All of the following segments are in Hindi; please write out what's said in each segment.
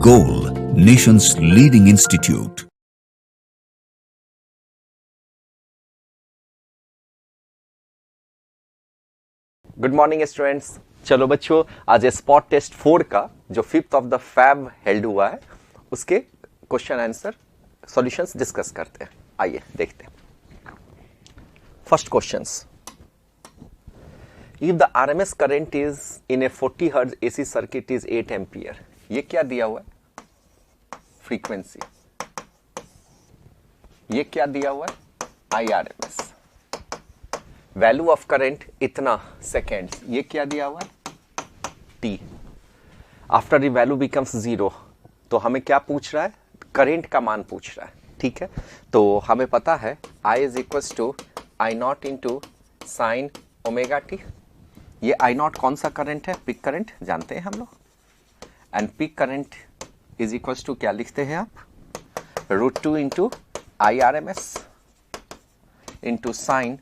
Goal, nation's leading institute. Good morning students. चलो बच्चों, आज स्पॉट टेस्ट 4 का जो 5th of the fab held हुआ है उसके क्वेश्चन आंसर सॉल्यूशंस डिस्कस करते हैं। आइए देखते हैं। First questions, if the RMS current is in A 40 hertz AC circuit is 8 ampere, ये क्या दिया हुआ है? फ्रीक्वेंसी। ये क्या दिया हुआ है? आईआरएमएस। वैल्यू ऑफ करंट इतना सेकेंड्स, ये क्या दिया हुआ है? T. After the value becomes 0, तो हमें क्या पूछ रहा है? करंट का मान पूछ रहा है। ठीक है, तो हमें पता है I is equal to I naught into sine omega T. ये आई नॉट कौन सा करंट है? पिक करंट, जानते हैं हम लोग। And peak current is equal to क्या लिखते हैं आप? √2 into I R M S into sine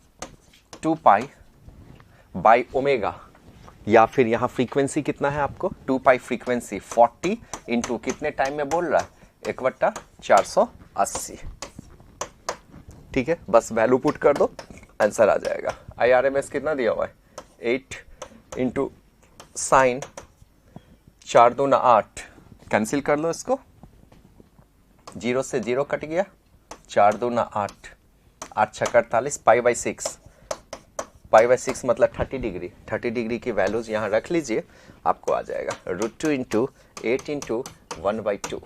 2 pi by omega, या फिर यहां फ्रीक्वेंसी कितना है आपको? 2 पाई फ्रीक्वेंसी 40 इंटू कितने टाइम में बोल रहा है? 1/480। ठीक है, बस वैल्यू पुट कर दो, आंसर आ जाएगा। आईआरएमएस कितना दिया हुआ है? 8 इंटू साइन 4 दूना 8, कैंसिल कर लो इसको, 0 से 0 कट गया, 4 दूना 8, 8 छक्का 48, पाई बाई 6, पाई बाई 6 मतलब 30 डिग्री। 30 डिग्री की वैल्यूज यहां रख लीजिए, आपको आ जाएगा √2 इंटू 8 इंटू 1/2,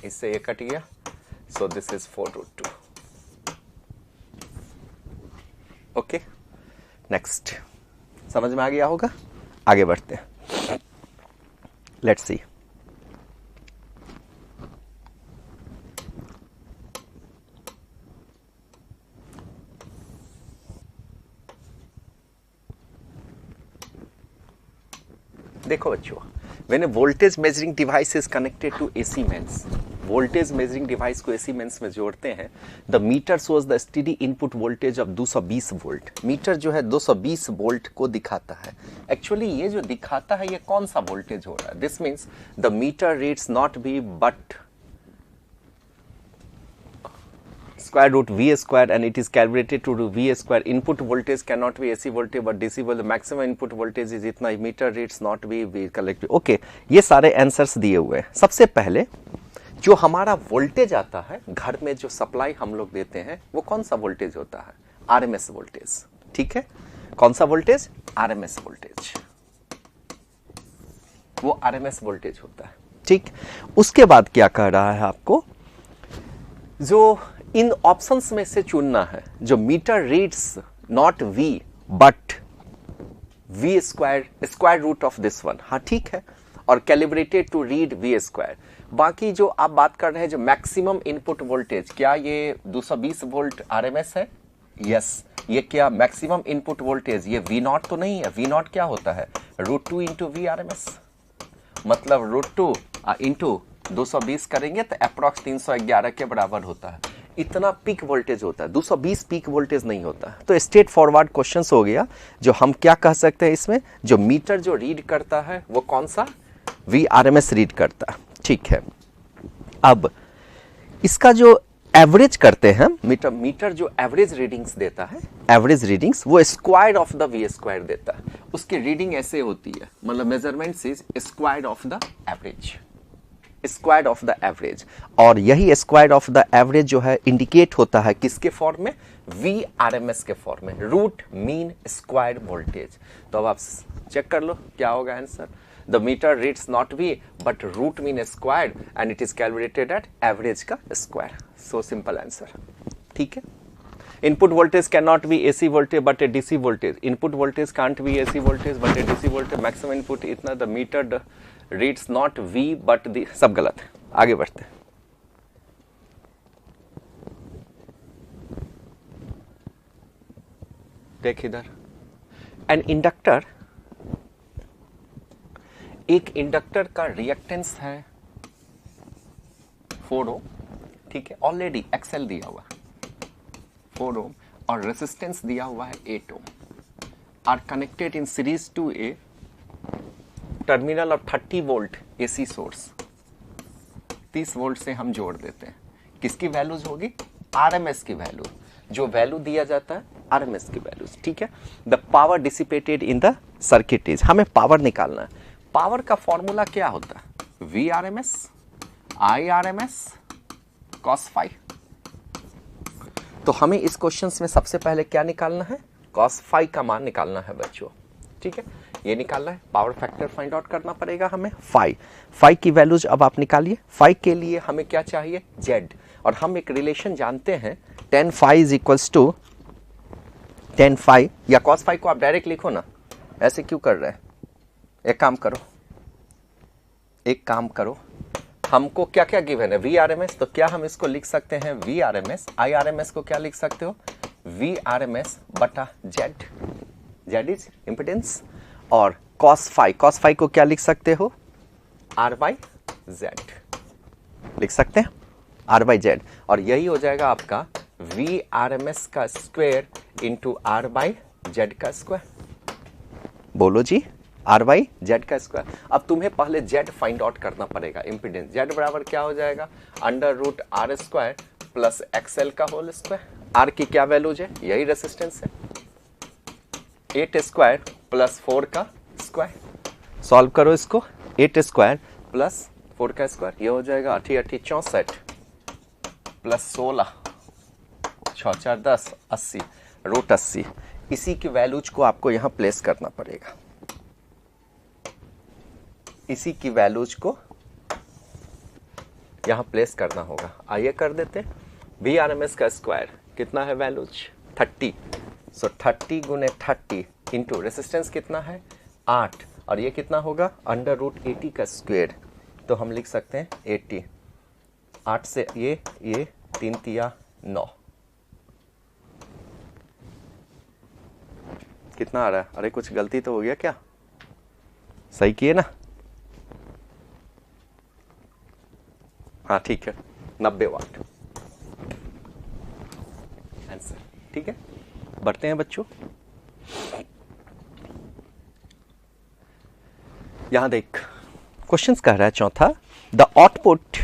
इससे ये कट गया, so this is 4√2। Okay, next. समझ में आ गया होगा? आगे बढ़ते हैं। Let's see. देखो बच्चों, when a voltage measuring device is connected to AC mains, voltage measuring device को एसी मेंस में जोड़ते हैं, the meter shows the steady input voltage of 220 volt. Meter जो है 220 वोल्ट को दिखाता है। एक्चुअली ये जो दिखाता है ये कौन सा वोल्टेज हो रहा है? This means the meter reads not B but square root V square and it is calibrated to V square. Input voltage cannot be AC voltage but DC voltage. Maximum input voltage is इतना, meter reads not be V collective. Okay, ये सारे आंसर्स दिए हुए हैं। सबसे पहले जो हमारा वोल्टेज आता है घर में, जो सप्लाई हम लोग देते हैं, वो कौन सा वोल्टेज होता है? RMS voltage. ठीक है, कौन सा वोल्टेज? RMS voltage. वो आरएमएस वोल्टेज होता है। ठीक, उसके बाद क्या कह रहा है आपको? जो इन ऑप्शंस में से चुनना है, जो meter reads not V but V square root of this one. हाँ ठीक है, और calibrated to read V square. बाकी जो आप बात कर रहे हैं, जो मैक्सिमम इनपुट वोल्टेज, क्या ये 220 वोल्ट आरएमएस है? यस। ये क्या मैक्सिमम इनपुट वोल्टेज? ये वी नॉट तो नहीं है। वी नॉट क्या होता है? √2 इंटू वी आरएमएस, मतलब √2 इंटू 220 करेंगे तो अप्रॉक्स 311 के बराबर होता है। इतना पीक वोल्टेज होता है, 220 पीक वोल्टेज नहीं होता। तो स्ट्रेट फॉरवर्ड क्वेश्चंस हो गया। जो हम क्या कह सकते हैं इसमें, जो मीटर जो रीड करता है वो कौन सा? वी आरएमएस रीड करता है। ठीक है, अब इसका जो एवरेज करते हैं, मीटर जो एवरेज रीडिंग्स देता है, एवरेज रीडिंग्स वो square of the V square देता है। उसकी रीडिंग ऐसे होती है, मतलब measurements is square of the average, square of the average. और यही स्क्वायर ऑफ द एवरेज जो है इंडिकेट होता है किसके फॉर्म में? वी आरएमएस के फॉर्म में, रूट मीन स्क्वायर वोल्टेज। तो अब आप चेक कर लो क्या होगा answer. The meter reads not V but root mean square and it is calculated at average का स्क्वायर। So simple answer. ठीक है, input voltage can not be AC voltage but a DC voltage. Input voltage can't be AC voltage but a DC voltage. Maximum input इतना, the meter reads not V but the, सब गलत है। आगे बढ़ते हैं। देख इधर, एन इंडक्टर, एक इंडक्टर का रिएक्टेंस है 4 ओम। ठीक है, ऑलरेडी एक्सेल दिया हुआ है 4 ओम और रेसिस्टेंस दिया हुआ है 8 ohm, are connected in series to a terminal of 30 volt AC source. 30 volt से हम जोड़ देते हैं। किसकी वैल्यूज होगी? आरएमएस की वैल्यू, जो वैल्यू दिया जाता है आरएमएस की वैल्यूज, ठीक है। The power dissipated in the circuit is, हमें पावर निकालना है। पावर का फॉर्मूला क्या होता है? V RMS I RMS cos phi. तो हमें इस क्वेश्चन में सबसे पहले क्या निकालना है? कॉस फाई का मान निकालना है बच्चों, ठीक है। ये निकालना है, पावर फैक्टर फाइंड आउट करना पड़ेगा हमें। फाई की वैल्यूज अब आप निकालिए। फाई के लिए हमें क्या चाहिए? जेड। और हम एक रिलेशन जानते हैं, tan phi is equals to tan phi, या कॉस फाई को आप डायरेक्ट लिखो ना, ऐसे क्यों कर रहे हैं? एक काम करो, हमको क्या क्या गिवन है? वी आर एम एस, तो क्या हम इसको लिख सकते हैं V R M S. I R M S को क्या लिख सकते हो? वी आर एम एस बटा जेड, जेड इज इम्पिडेंस। और कॉस फाई को क्या लिख सकते हो? आर बाई जेड लिख सकते हैं, आर बाई जेड। और यही हो जाएगा आपका वी आर एम एस का square into R by Z का स्क्वायर। बोलो जी, आर बाई जेड का स्क्वायर। अब तुम्हें पहले जेड फाइंड आउट करना पड़ेगा, इम्पीडेंस। जेड बराबर क्या हो जाएगा? Under root R square plus X L का होल स्क्वायर। आर की क्या वैल्यूज है? यही रेसिस्टेंस है, 8 स्क्वायर प्लस 4 का स्क्वायर। सॉल्व करो इसको, 8 स्क्वायर प्लस 4 का स्क्वायर, ये हो जाएगा 8 8 64 प्लस 16 6 4 10 80 रूट 80। इसी की वैल्यूज को आपको यहां प्लेस करना पड़ेगा, इसी की वैल्यूज को यहां प्लेस करना होगा। आइए कर देते हैं। वी आर एम एस का स्क्वायर कितना है वैल्यूज? 30। सो 30 गुने 30 इंटू रेसिस्टेंस कितना है? 8। और ये कितना होगा? अंडर रूट 80 का स्क्वायर। तो हम लिख सकते हैं 80, 8 से ये 3 तिया 9। कितना आ रहा है? अरे कुछ गलती तो हो गया क्या? सही किए ना? हाँ ठीक है, 90 वाट आंसर, ठीक है। बढ़ते हैं बच्चों, यहां देख क्वेश्चंस कह रहा है चौथा, the output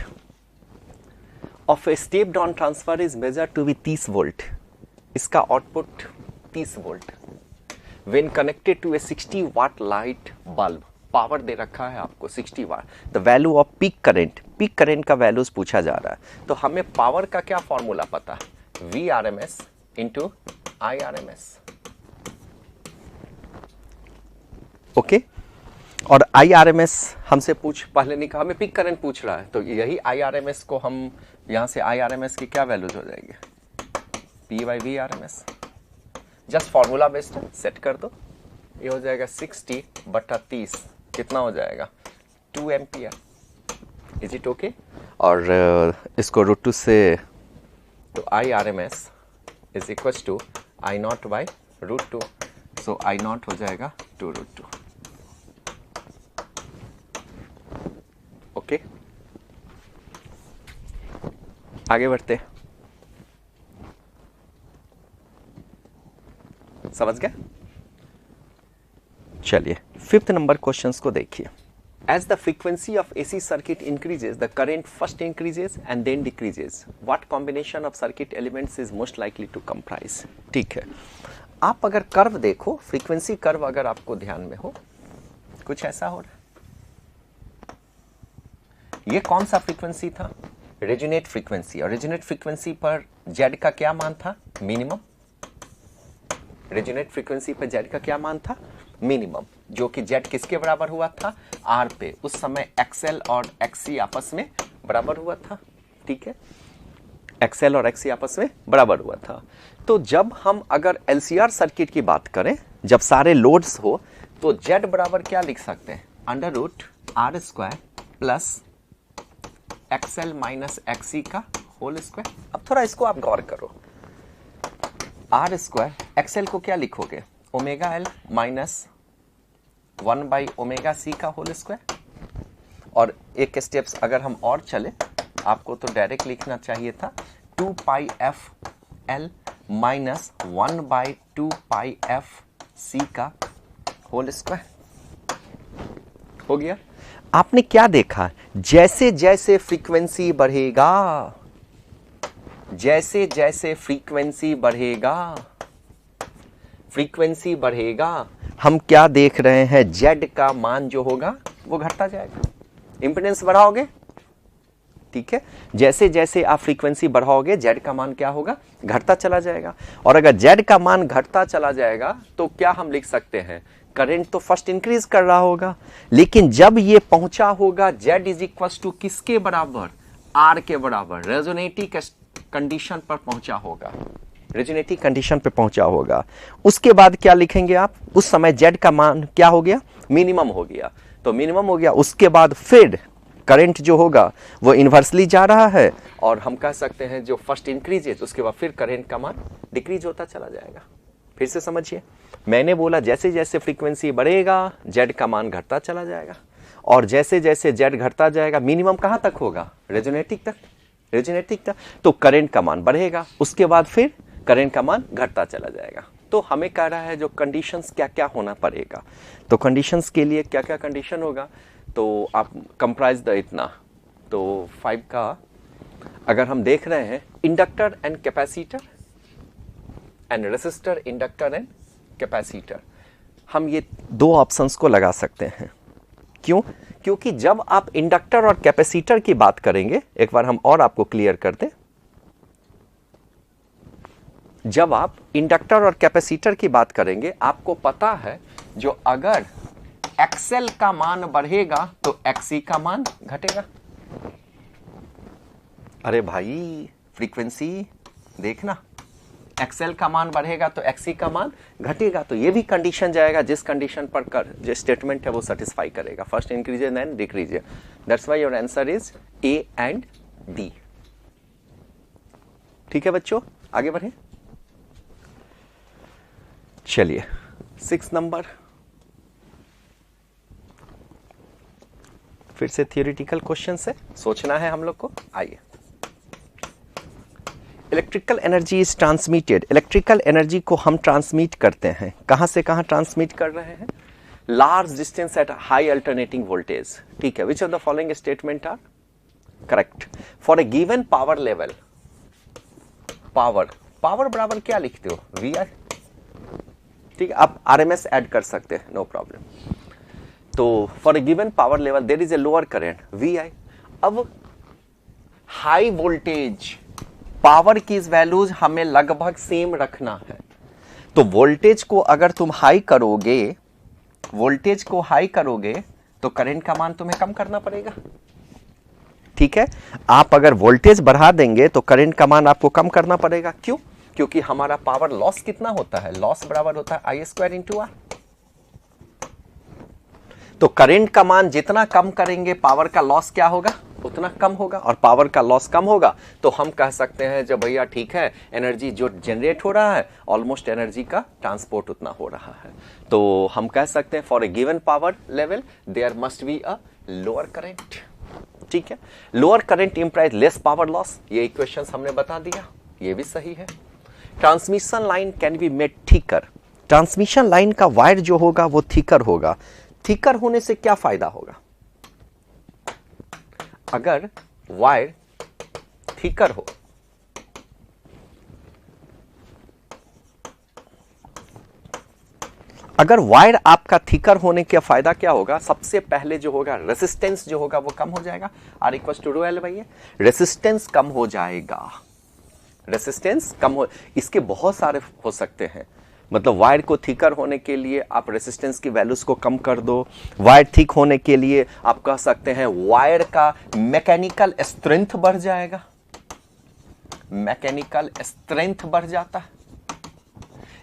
of a step down transfer is measured to be 30 volt. इसका output 30 volt when connected to a 60 watt light bulb. Power दे रखा है आपको 60 watt. The value of peak current का वैल्यूज पूछा जा रहा है। तो हमें पावर का क्या फॉर्मूला पता है? V R M S into I R M S, okay. और आई आर एम एस हमसे पहले नहीं कहा, हमें पीक करंट पूछ रहा है, तो यही आई आर एम एस को हम यहां से आई आर एम एस की क्या वैल्यूज हो जाएगी? P by V R M S. Just formula based है, सेट कर दो। ये हो जाएगा 60 बटा 30, कितना हो जाएगा? 2 एम्पियर। Is it okay? और इसको √2 से, तो I R M S is equal to I naught by √2। So I naught हो जाएगा 2√2, ओके। आगे बढ़ते, समझ गए? चलिए 5th नंबर क्वेश्चंस को देखिए। As the frequency of AC circuit increases, the current first increases and then decreases. What combination of circuit elements is most likely to comprise? ठीक है, आप अगर कर्व देखो, फ्रीक्वेंसी कर्व अगर आपको ध्यान में हो, कुछ ऐसा हो रहा है। ये कौन सा फ्रीक्वेंसी था? Resonate frequency. और रेजोनेट फ्रीक्वेंसी पर जेड का क्या मान था? मिनिमम। रेजोनेट फ्रीक्वेंसी पर जेड का क्या मान था? मिनिमम, जो कि जेड किसके बराबर हुआ था? आर पे। उस समय एक्सएल और एक्सी आपस में बराबर हुआ था, ठीक है। एक्सएल और एक्सी आपस में बराबर हुआ था। तो जब हम अगर एलसीआर सर्किट की बात करें, जब सारे लोड्स हो, तो जेड बराबर क्या लिख सकते हैं? Under root R square plus X L minus X C का होल स्क्वायर। अब थोड़ा इसको आप गौर करो, आर स्क्वायर, एक्सएल को क्या लिखोगे? Omega L minus 1 by omega C का होल स्क्वायर। और एक स्टेप्स अगर हम और चले, आपको तो डायरेक्ट लिखना चाहिए था 2 pi F L minus 1 by 2 pi F C का होल स्क्वायर। हो गया। आपने क्या देखा, जैसे जैसे फ्रीक्वेंसी बढ़ेगा, जैसे जैसे फ्रीक्वेंसी बढ़ेगा, फ्रीक्वेंसी बढ़ेगा, हम क्या देख रहे हैं, जेड का मान जो होगा वो घटता जाएगा। इंपेडेंस बढ़ाओगे, ठीक है, जैसे जैसे आप फ्रीक्वेंसी बढ़ाओगे जेड का मान क्या होगा, घटता चला जाएगा। और अगर जेड का मान घटता चला जाएगा तो क्या हम लिख सकते हैं, करंट तो फर्स्ट इंक्रीज कर रहा होगा, लेकिन जब ये पहुंचा होगा जेड इज इक्वल टू किसके बराबर, आर के बराबर, रेजोनेटिव कंडीशन पर पहुंचा होगा, रेजोनेटिव कंडीशन पे पहुंचा होगा। उसके बाद क्या लिखेंगे आप, उस समय जेड का मान क्या हो गया, मिनिमम हो गया, तो मिनिमम हो गया। उसके बाद फिर करंट जो होगा वो इन्वर्सली जा रहा है, और हम कह सकते हैं जो फर्स्ट इंक्रीज है उसके बाद फिर करंट का मान डिक्रीज होता चला जाएगा। फिर से समझिए, मैंने बोला जैसे जैसे फ्रीक्वेंसी बढ़ेगा जेड का मान घटता चला जाएगा, और जैसे जैसे जेड घटता जाएगा मिनिमम कहां तक होगा, रेजोनेटिव तक, रेजोनेटिव तक, तो करंट का मान बढ़ेगा, उसके बाद फिर करंट का मान घटता चला जाएगा। तो हमें कह रहा है जो कंडीशंस क्या क्या होना पड़ेगा, तो कंडीशंस के लिए क्या क्या कंडीशन होगा, तो आप कंप्राइज द इतना, तो 5 का अगर हम देख रहे हैं, inductor and capacitor and resistor, inductor and capacitor, हम ये दो ऑप्शंस को लगा सकते हैं। क्यों, क्योंकि जब आप इंडक्टर और कैपेसिटर की बात करेंगे, एक बार हम और आपको क्लियर कर दें, जब आप इंडक्टर और कैपेसिटर की बात करेंगे, आपको पता है जो अगर एक्सएल का मान बढ़ेगा तो एक्सी का मान घटेगा। अरे भाई फ्रीक्वेंसी देखना, एक्सएल का मान बढ़ेगा तो एक्सी का मान घटेगा, तो ये भी कंडीशन जाएगा जिस कंडीशन पर कर जो स्टेटमेंट है वो सेटिस्फाई करेगा, first increase and decrease. That's why your answer is a and D. ठीक है बच्चों, आगे बढ़े, चलिए 6 नंबर, फिर से थियोरिटिकल क्वेश्चन से सोचना है हम लोग को। आइए, electrical energy is transmitted, electrical energy को हम ट्रांसमिट करते हैं, कहां से कहां ट्रांसमिट कर रहे हैं, large distance at high alternating voltage. ठीक है, which of the following statement are correct, for a given power level, power, power बराबर क्या लिखते हो, वी आर, ठीक है, आप आरएमएस ऐड कर सकते हैं, नो प्रॉब्लम। तो for a given power level there is a lower current V I. अब हाई वोल्टेज पावर की वैल्यूज हमें लगभग सेम रखना है, तो वोल्टेज को अगर तुम हाई करोगे, वोल्टेज को हाई करोगे तो करंट का मान तुम्हें कम करना पड़ेगा। ठीक है, आप अगर वोल्टेज बढ़ा देंगे तो करंट का मान आपको कम करना पड़ेगा। क्यों, क्योंकि हमारा पावर लॉस कितना होता है, लॉस बराबर होता है आई स्क्वायर इंटू आर। तो करंट का मान जितना कम करेंगे पावर का लॉस क्या होगा, उतना कम होगा, और पावर का लॉस कम होगा तो हम कह सकते हैं जब भैया ठीक है एनर्जी जो जनरेट हो रहा है ऑलमोस्ट एनर्जी का ट्रांसपोर्ट उतना हो रहा है, तो हम कह सकते हैं for a given power level there must be a lower current. ठीक है, lower current implies less power loss, ये इक्वेशंस हमने बता दिया, ये भी सही है। Transmission line can be made thicker, transmission line का वायर जो होगा वो थिकर होगा, थिकर होने से क्या फायदा होगा, अगर वायर थिकर हो, अगर वायर आपका थिकर होने का फायदा क्या होगा, सबसे पहले जो होगा रेसिस्टेंस जो होगा वो कम हो जाएगा, R equal to rho L भैया, रेसिस्टेंस कम हो जाएगा, रेसिस्टेंस कम हो, इसके बहुत सारे हो सकते हैं, मतलब वायर को थिकर होने के लिए आप रेसिस्टेंस की वैल्यूज को कम कर दो, वायर थिक होने के लिए आप कह सकते हैं वायर का मैकेनिकल स्ट्रेंथ बढ़ जाएगा, मैकेनिकल स्ट्रेंथ बढ़ जाता है।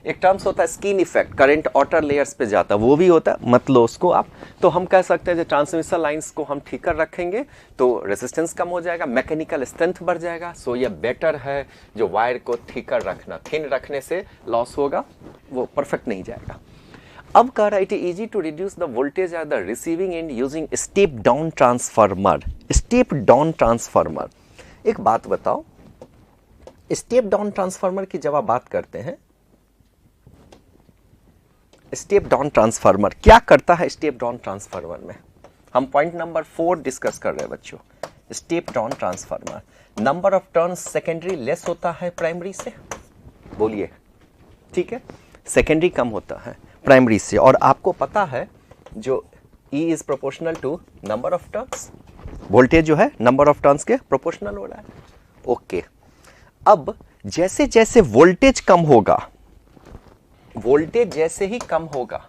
एक टर्म्स होता है skin effect, current outer layers पे जाता है, वो भी होता है, मत लो उसको आप। तो हम कह सकते हैं जो ट्रांसमिशन लाइंस को हम ठीकर रखेंगे तो रेजिस्टेंस कम हो जाएगा, मैकेनिकल स्ट्रेंथ बढ़ जाएगा। सो ये बेटर है जो वायर को ठीकर रखना, थिन रखने से लॉस होगा, वो परफेक्ट नहीं जाएगा। अब कह रहा है it is easy to reduce the voltage at the receiving end using step down transformer. Step down transformer, एक बात बताओ, स्टेप डाउन ट्रांसफार्मर की जब आप बात करते हैं, स्टेप डाउन ट्रांसफार्मर क्या करता है? स्टेप डाउन ट्रांसफार्मर में हम पॉइंट नंबर 4 डिस्कस कर रहे हैं बच्चों, step down transformer. Number of turns secondary less होता है प्राइमरी से, बोलिए, ठीक है, सेकेंडरी कम होता है प्राइमरी से। और आपको पता है जो E is proportional to number of turns, voltage जो है नंबर ऑफ टर्न्स के प्रोपोर्शनल हो रहा है। ओके, अब जैसे जैसे वोल्टेज कम होगा, वोल्टेज जैसे ही कम होगा,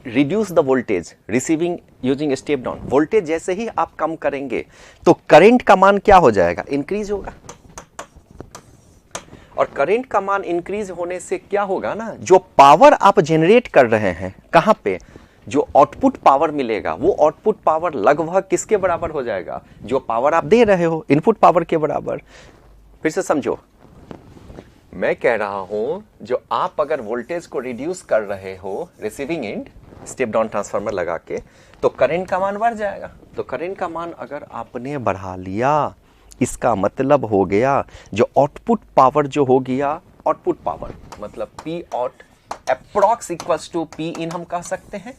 reduce the voltage receiving using step down, voltage जैसे ही आप कम करेंगे तो करंट का मान क्या हो जाएगा, इंक्रीज होगा। और करंट का मान इंक्रीज होने से क्या होगा ना, जो पावर आप जनरेट कर रहे हैं, कहां पे, जो आउटपुट पावर मिलेगा, वो आउटपुट पावर लगभग किसके बराबर हो जाएगा, जो पावर आप दे रहे हो इनपुट पावर के बराबर। फिर से समझो, मैं कह रहा हूं जो आप अगर वोल्टेज को रिड्यूस कर रहे हो receiving end step down transformer लगा के, तो करंट का मान बढ़ जाएगा। तो करंट का मान अगर आपने बढ़ा लिया, इसका मतलब हो गया जो आउटपुट पावर जो हो गया, आउटपुट पावर मतलब P out approx equals to P in हम कह सकते हैं।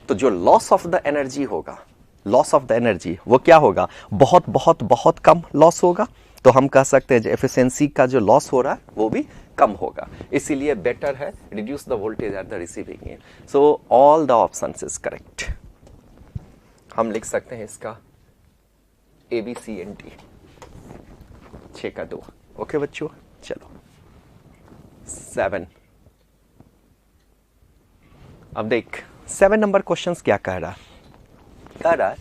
तो जो लॉस ऑफ द एनर्जी होगा, लॉस ऑफ द एनर्जी वो क्या होगा, बहुत बहुत बहुत कम लॉस होगा। तो हम कह सकते हैं जो एफिशिएंसी का जो लॉस हो रहा है वो भी कम होगा। इसीलिए बेटर है reduce the voltage at the receiving and. So all the options is correct. हम लिख सकते हैं इसका ABCD 6 का 2। ओके बच्चों, चलो 7। अब देख 7 नंबर क्वेश्चंस क्या कह रहा है, कह रहा है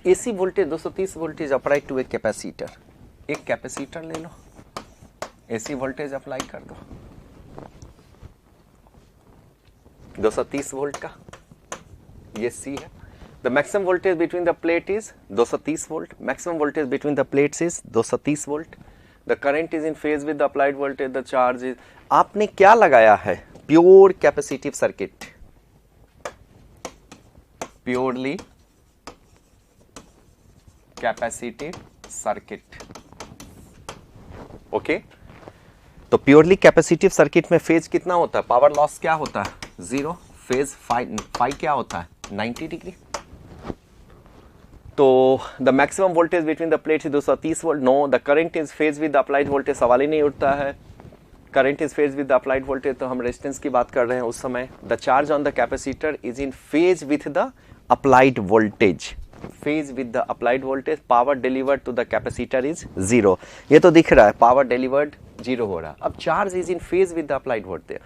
AC voltage 230 voltage apply to a capacitor. एक कैपेसिटर ले लो, AC वोल्टेज अप्लाई कर दो 230 वोल्ट का, ये C है। The maximum voltage between the plate is 230 volt. Maximum voltage between the plates is 230 volt. The current is in phase with the applied voltage. The charge is. आपने क्या लगाया है, pure capacitive circuit, purely capacitive circuit. Okay, तो प्योरली कैपेसिटिव सर्किट में फेज कितना होता है, पावर लॉस क्या होता है, 0। फेज फाई क्या होता है, 90 डिग्री। तो the maximum voltage between the plates 230 volt. No, the current is phase with the applied voltage, सवाल ही नहीं उठता है। Current is phase with the applied voltage, तो हम रेजिस्टेंस की बात कर रहे हैं उस समय। The charge on the capacitor is in phase with the applied voltage, phase with the applied voltage. Power delivered to the capacitor is 0। ये तो दिख रहा है पावर डिलीवर्ड 0 हो रहा है। अब charge is in phase with the applied voltage.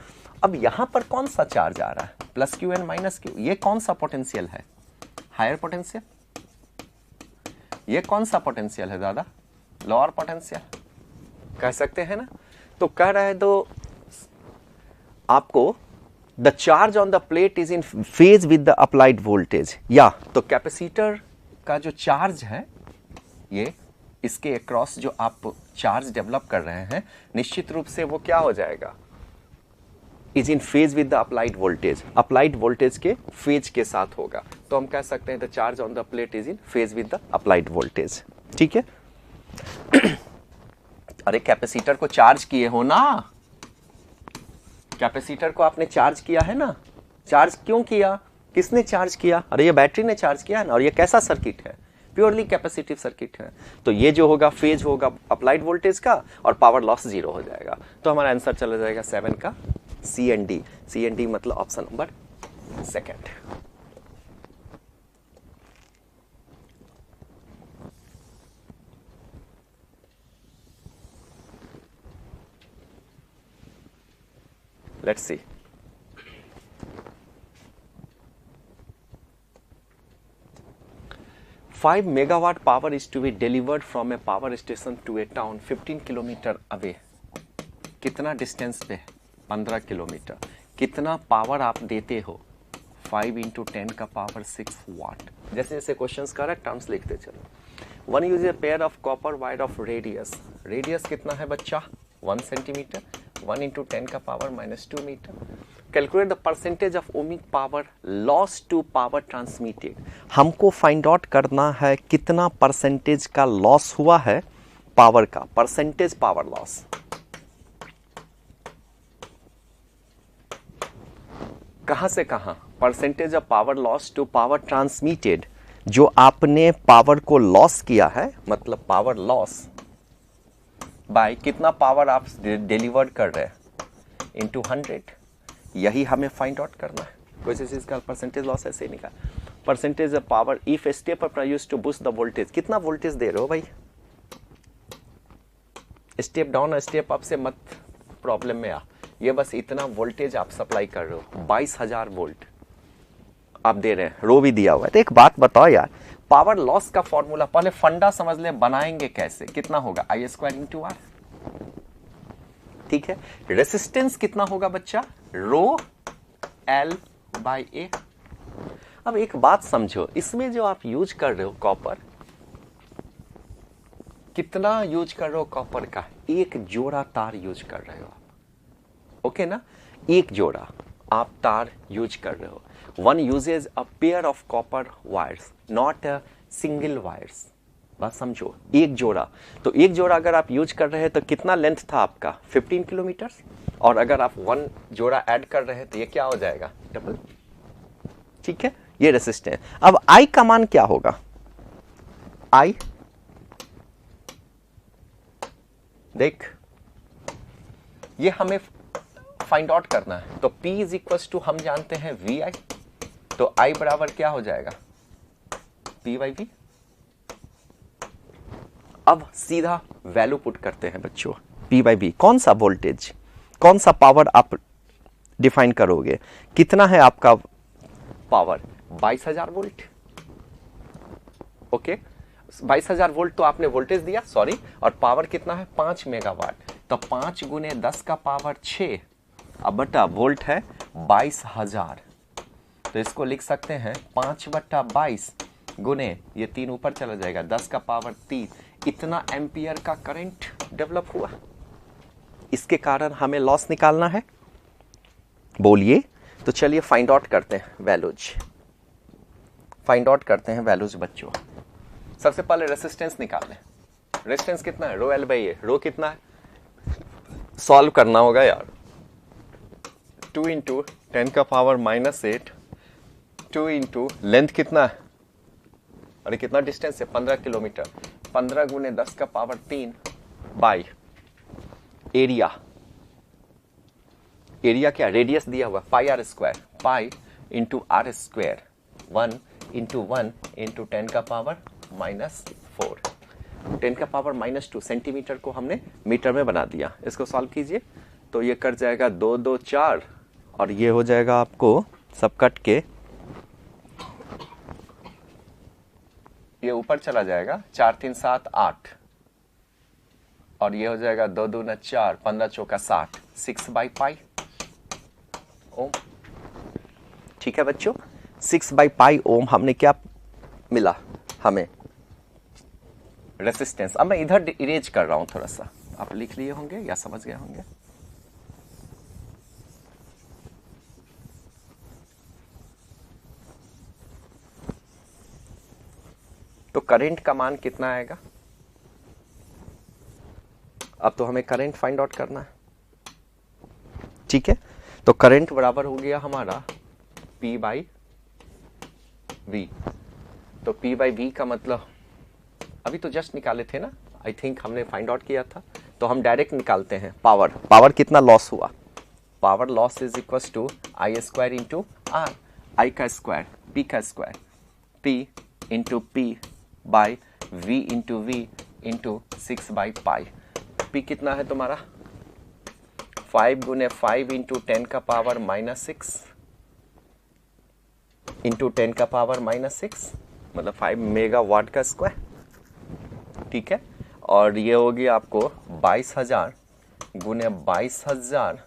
अब यहां पर कौन सा चार्ज आ रहा है, plus Q and minus Q. ये कौन सा पोटेंशियल है, हायर पोटेंशियल। ये कौन सा पोटेंशियल है दादा, लोअर पोटेंशियल कह सकते हैं ना। तो कह रहा है तो आपको the charge on the plate is in phase with the applied voltage, या तो कैपेसिटर का जो चार्ज है, ये इसके अक्रॉस जो आप चार्ज डेवलप कर रहे हैं, निश्चित रूप से वो क्या हो जाएगा, is in phase with the applied voltage, applied voltage के फेज के साथ होगा। तो हम कह सकते हैं the charge on the plate is in phase with the applied voltage. ठीक है। अरे कैपेसिटर को चार्ज किए हो ना, कैपेसिटर को आपने चार्ज किया है ना। चार्ज क्यों किया, किसने चार्ज किया, अरे ये बैटरी ने चार्ज किया है ना। और ये कैसा सर्किट है, प्योरली कैपेसिटिव सर्किट है। तो ये जो होगा फेज होगा अप्लाइड वोल्टेज का और पावर लॉस 0 हो जाएगा। तो हमारा आंसर चला जाएगा 7 का C and D. C and D मतलब option number 2। Let's see. Five megawatt power is to be delivered from a power station to a town 15 kilometer away. कितना डिस्टेंस पे, 15 किलोमीटर। कितना पावर आप देते हो, 5 × 10 का पावर 6 वाट। जैसे जैसे क्वेश्चंस का टर्म्स लिखते चलो। One use a pair of copper wire of radius. Radius कितना है बच्चा, 1 सेंटीमीटर। 1 × 10 का power -2 metre. Calculate the percentage of ohmic power loss to power transmitted. हमको फाइंड आउट करना है कितना परसेंटेज का लॉस हुआ है पावर का, परसेंटेज पावर लॉस। कहां से कहां, percentage of power loss to power transmitted, जो आपने पावर को लॉस किया है, मतलब पावर लॉस बाय कितना पावर आप डिलीवर कर रहे हैं इंटू 100, यही हमें फाइंड आउट करना है। कोई सी चीज का परसेंटेज लॉस ऐसे ही निकाल। Percentage of power if step up used to boost the voltage, कितना वोल्टेज दे रहे हो भाई? स्टेप डाउन और स्टेप अप से मत प्रॉब्लम में आ, ये बस इतना वोल्टेज आप सप्लाई कर रहे हो, 22,000 वोल्ट आप दे रहे हैं, रो भी दिया हुआ है। तो एक बात बताओ यार, पावर लॉस का फॉर्मूला पहले फंडा समझ ले, बनाएंगे कैसे, कितना होगा I² इंटू R, ठीक है। रेसिस्टेंस कितना होगा बच्चा, रो L बाई A। अब एक बात समझो, इसमें जो आप यूज कर रहे हो कॉपर, कितना यूज कर रहे हो कॉपर का, एक जोड़ा तार यूज कर रहे हो आप, ओके ना, एक जोड़ा आप तार यूज कर रहे हो। One usage a pair of copper wires, not a single wires, बात समझो, एक जोड़ा। तो एक जोड़ा अगर आप यूज कर रहे हैं तो कितना लेंथ था आपका, 15 किलोमीटर, और अगर आप 1 जोड़ा ऐड कर रहे हैं तो ये क्या हो जाएगा, डबल, ठीक है। ये रेसिस्टेंस। अब I का मान क्या होगा, I देख, ये हमें फाइंड आउट करना है। तो P इज इक्वल टू हम जानते हैं VI, तो I बराबर क्या हो जाएगा, P बाई V। अब सीधा वैल्यू पुट करते हैं बच्चों, P बाई V, कौन सा वोल्टेज, कौन सा पावर आप डिफाइन करोगे, कितना है आपका पावर, 22,000 वोल्ट, ओके। 22,000 वोल्ट तो आपने वोल्टेज दिया, सॉरी, और पावर कितना है, 5 मेगावाट, तो 5 गुने 10 का पावर 6, अब बटा वोल्ट है 22,000, तो इसको लिख सकते हैं 5/22 गुने, ये 3 ऊपर चला जाएगा, 10 का पावर 3, इतना एम्पियर का करंट डेवलप हुआ। इसके कारण हमें लॉस निकालना है, बोलिए। तो चलिए फाइंड आउट करते हैं वैल्यूज, फाइंड आउट करते हैं वैल्यूज बच्चों। सबसे पहले रेसिस्टेंस निकाल लें, रेसिस्टेंस कितना है, रो L बाई A, रो कितना है, सॉल्व करना होगा यार, 2 इंटू 10 का पावर -8, 2 इंटू लेंथ कितना है, अरे कितना डिस्टेंस है, 15 किलोमीटर, 15 गुने 10 का पावर 3 बाई एरिया, एरिया क्या, रेडियस दिया हुआ, πr², pi into R², 1 into 1 into 10 का पावर -4, 10 का पावर -2 सेंटीमीटर को हमने मीटर में बना दिया। इसको सॉल्व कीजिए तो ये कट जाएगा 2 2 4, और ये हो जाएगा आपको सब कट के, ये ऊपर चला जाएगा, 4 3 7 8, और ये हो जाएगा 2 2 4, 15 चौका 60, 6/π ओम, ठीक है बच्चों। 6/π ओम हमने क्या मिला हमें, रेसिस्टेंस। अब मैं इधर इरेज कर रहा हूं थोड़ा सा, आप लिख लिए होंगे या समझ गए होंगे। तो करंट का मान कितना आएगा, अब तो हमें करंट फाइंड आउट करना है, ठीक है। तो करंट बराबर हो गया हमारा P बाई V, तो P बाई V का मतलब अभी तो जस्ट निकाले थे ना, आई थिंक हमने फाइंड आउट किया था, तो हम डायरेक्ट निकालते हैं पावर, पावर कितना लॉस हुआ, power loss is equal to I² into R, I का स्क्वायर, P का square, P into P by V into V into 6/π। P कितना है तुम्हारा, 5 गुने 5 इंटू 10 का पावर -6 इंटू 10 का पावर -6, मतलब 5 मेगावाट का स्क्वायर, ठीक है। और ये होगी आपको 22,000 गुने 22,000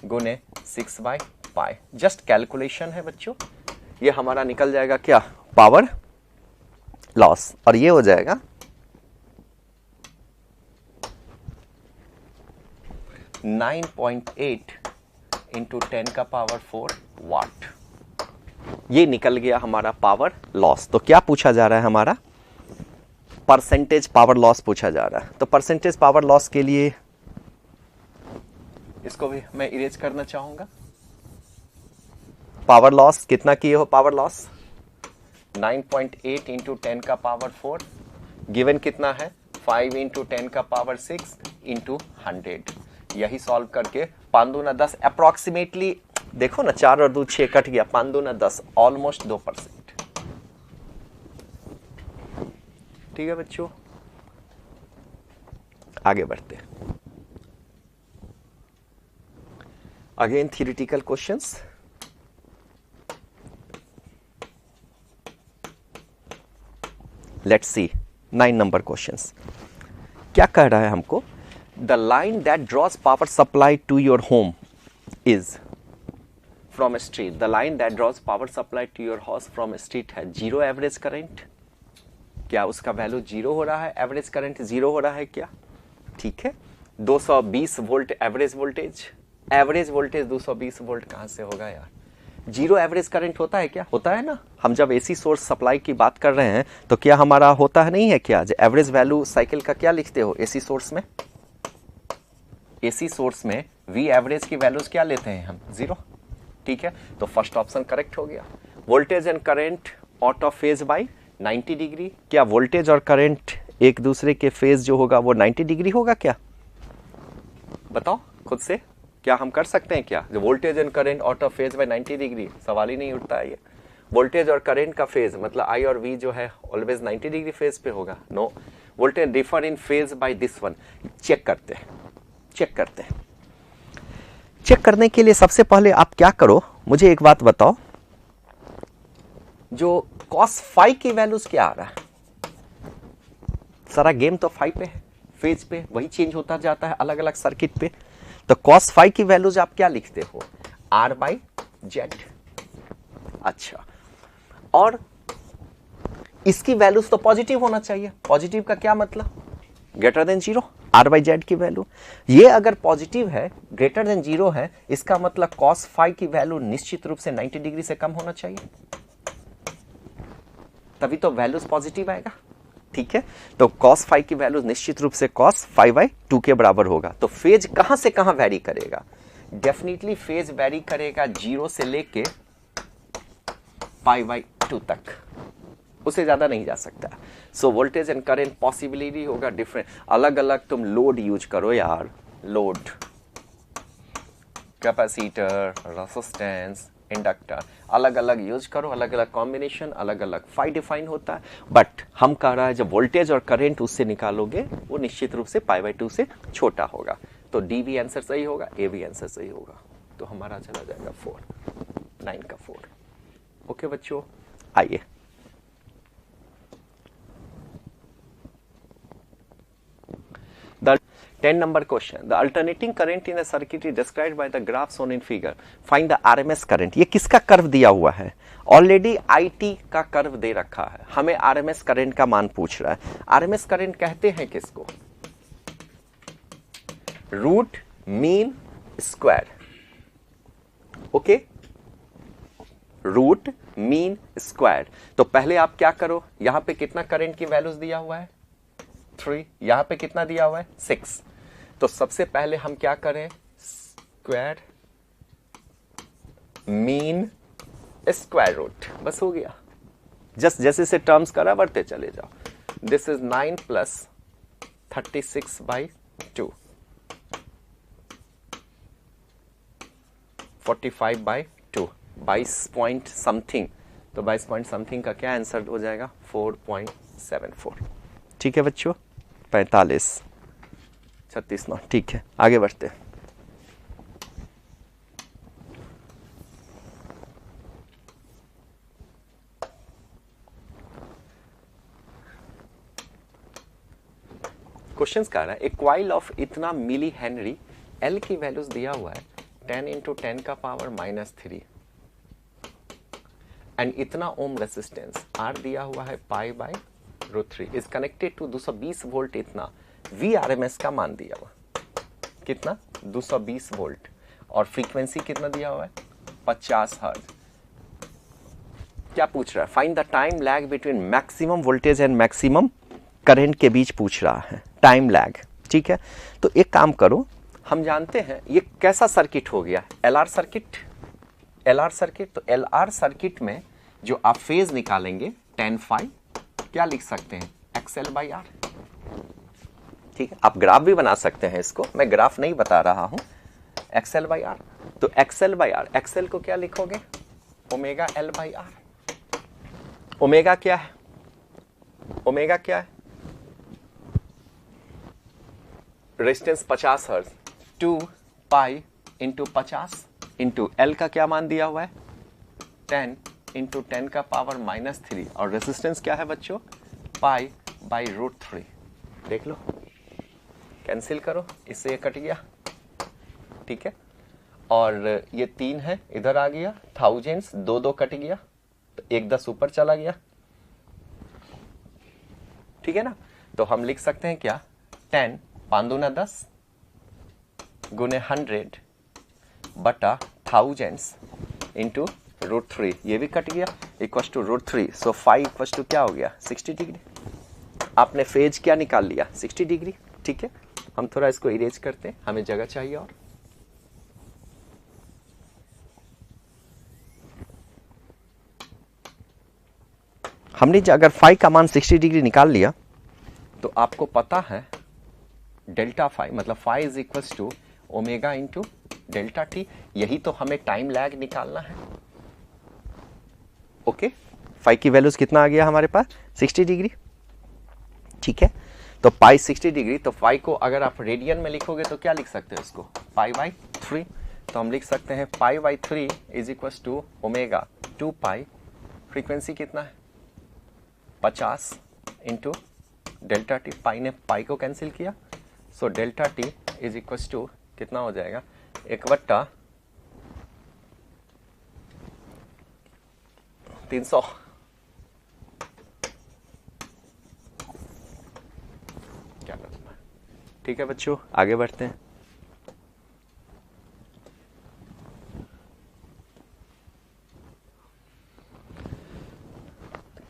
गुने 6/π, जस्ट कैलकुलेशन है बच्चों। ये हमारा निकल जाएगा क्या, पावर लॉस, और ये हो जाएगा 9.8 इंटू 10 का पावर 4 वाट। ये निकल गया हमारा पावर लॉस। तो क्या पूछा जा रहा है हमारा, परसेंटेज पावर लॉस पूछा जा रहा है। तो परसेंटेज पावर लॉस के लिए इसको भी मैं इरेज करना चाहूंगा। पावर लॉस कितना किए हो? पावर लॉस 9.8 इंटू 10 का पावर 4, गिवन कितना है 5 इंटू 10 का पावर 6 इंटू 100। यही सॉल्व करके 5 दूना 10 अप्रोक्सीमेटली, देखो ना 4 और 2 6 कट गया, 5 दूना 10 ऑलमोस्ट 2%। ठीक है बच्चों, आगे बढ़ते हैं। Again theoretical questions. Let's see 9 number questions. क्या कह रहा है हमको? The line that draws power supply to your home is from a street. The line that draws power supply to your house from a street है जीरो एवरेज करंट। क्या उसका वैल्यू जीरो हो रहा है? एवरेज करंट जीरो हो रहा है क्या? ठीक है, 220 volt average voltage. Average voltage 220 volt कहां से होगा यार? जीरो एवरेज करंट होता है क्या? होता है ना। हम जब एसी सोर्स सप्लाई की बात कर रहे हैं तो क्या हमारा होता है नहीं है क्या? एवरेज वैल्यू साइकिल का क्या लिखते हो एसी सोर्स में? एसी सोर्स में वी एवरेज की वैल्यूज क्या लेते हैं हम? जीरो। ठीक है, तो फर्स्ट ऑप्शन करेक्ट हो गया। Voltage and current out of phase by 90 degree. क्या वोल्टेज और करंट एक दूसरे के फेज जो होगा वो 90 डिग्री होगा क्या? बताओ खुद से, क्या हम कर सकते हैं क्या? जो voltage and current out of phase by 90 degree, सवाल ही नहीं उठता है ये। वोल्टेज और करंट का फेज मतलब आई और वी जो है ऑलवेज 90 डिग्री फेज पे होगा? No, voltage differ in phase by this one. Check करते हैं, चेक करते हैं। चेक करने के लिए सबसे पहले आप क्या करो, मुझे एक बात बताओ, जो cos फाई की वैल्यूज क्या आ रहा है? सारा गेम तो फाई पे है, फेज पे, वही चेंज होता जाता है अलग अलग सर्किट पे। तो cos फाई की वैल्यूज आप क्या लिखते हो? R by Z. अच्छा, और इसकी वैल्यूज तो पॉजिटिव होना चाहिए। पॉजिटिव का क्या मतलब? Greater than zero. R by Z की वैल्यू ये अगर पॉजिटिव है, ग्रेटर देन जीरो है, इसका मतलब cos फाई की वैल्यू निश्चित रूप से 90 डिग्री से कम होना चाहिए, तभी तो वैल्यूज पॉजिटिव आएगा। ठीक है, तो cos फाई की वैल्यू निश्चित रूप से cos फाई बाई 2 के बराबर होगा। तो फेज कहां से कहां वैरी करेगा? डेफिनेटली फेज वैरी करेगा जीरो से लेके पाई बाई 2 तक, उससे ज्यादा नहीं जा सकता। So voltage and current possibility होगा डिफरेंट। अलग अलग तुम लोड यूज करो यार, लोड, कैपेसिटर, रेजिस्टेंस, इंडक्टर, अलग अलग यूज करो, अलग अलग कॉम्बिनेशन, अलग अलग फाई डिफाइन होता है। बट हम कह रहा है जब वोल्टेज और करंट उससे निकालोगे वो निश्चित रूप से पाई बाई 2 से छोटा होगा। तो डी भी आंसर सही होगा, ए भी आंसर सही होगा। तो हमारा चला जाएगा 4, 9 का 4। ओके बच्चों, आइए the 10 number question. The alternating current in a circuit is described by the graph shown in figure. Find the RMS current. ये किसका कर्व दिया हुआ है? ऑलरेडी IT का कर्व दे रखा है, हमें RMS करंट का मान पूछ रहा है। RMS करंट कहते हैं किसको? Root mean square. Okay, root mean square. तो पहले आप क्या करो, यहां पे कितना करंट की वैल्यूज दिया हुआ है? 3, यहां पे कितना दिया हुआ है? 6। तो सबसे पहले हम क्या करें? स्क्वायर मीन स्क्वायर रूट, बस हो गया। जस्ट जैसे से टर्म्स करा बढ़ते चले जाओ। This is 9 plus 36 by 2, 45 by 2, 22 point something. तो 22 पॉइंट समथिंग का क्या आंसर हो जाएगा? 4.74। ठीक है बच्चों, 45, 36, 9। ठीक है, आगे बढ़ते हैं। क्वेश्चंस कह रहा है, एक कॉइल ऑफ इतना मिली हेनरी, एल की वैल्यूज दिया हुआ है 10 इंटू 10 का पावर -3 एंड इतना ओम रेसिस्टेंस आर दिया हुआ है pi by √3 is connected to 220 volt. इतना VRMS का मान दिया हुआ कितना? 220 वोल्ट। और फ्रीक्वेंसी कितना दिया हुआ है? 50 हर्ट्ज। क्या पूछ रहा है? Find the time lag between maximum voltage and maximum current के बीच पूछ रहा है, टाइम लैग। ठीक है, तो एक काम करो, हम जानते हैं ये कैसा सर्किट हो गया? LR circuit. LR सर्किट, तो LR सर्किट में जो आप फेज निकालेंगे tan phi क्या लिख सकते हैं, XL/R। ठीक है, आप ग्राफ भी बना सकते हैं इसको, मैं ग्राफ नहीं बता रहा हूं, XL/R। तो XL/R, XL को क्या लिखोगे, ओमेगा L/R। ओमेगा क्या है, ओमेगा क्या है, resistance 50 hertz, 2 pi into 50 into L का क्या मान दिया हुआ है, 10 इंटू 10 का पावर -3, और रेजिस्टेंस क्या है बच्चों, पाई बाई √3। देख लो, कैंसिल करो, इससे ये कट गया, ठीक है, और ये 3 है, इधर आ गया, थाउजेंड्स 2 कट गया, तो 1 10 ऊपर चला गया, ठीक है ना। तो हम लिख सकते हैं क्या, 10 5 दूना 10 गुने 100 बटा थाउजेंड्स इंटू √3, ये भी कट गया, equal to √3। So 5 equal to क्या हो गया, 60 डिग्री। आपने फेज क्या निकाल लिया, 60 डिग्री। ठीक है, हम थोड़ा इसको इरेज करते हैं, हमें जगह चाहिए। और हमने अगर फाई का मान 60 डिग्री निकाल लिया तो आपको पता है डेल्टा फाई मतलब phi is equal to omega into delta t. यही तो हमें टाइम लैग निकालना है। ओके, फाई की वैल्यूज कितना आ गया हमारे पास, 60 डिग्री। ठीक है, तो पाई 60 डिग्री, तो फाई को अगर आप रेडियन में लिखोगे तो क्या लिख सकते हो इसको, पाई बाई 3। तो हम लिख सकते हैं pi by 3 is equal to omega 2 pi, frequency कितना है 50 इंटू डेल्टा टी। पाई ने पाई को कैंसिल किया, so delta t is equal to कितना हो जाएगा, 1/300। क्या करना है, ठीक है बच्चों, आगे बढ़ते हैं।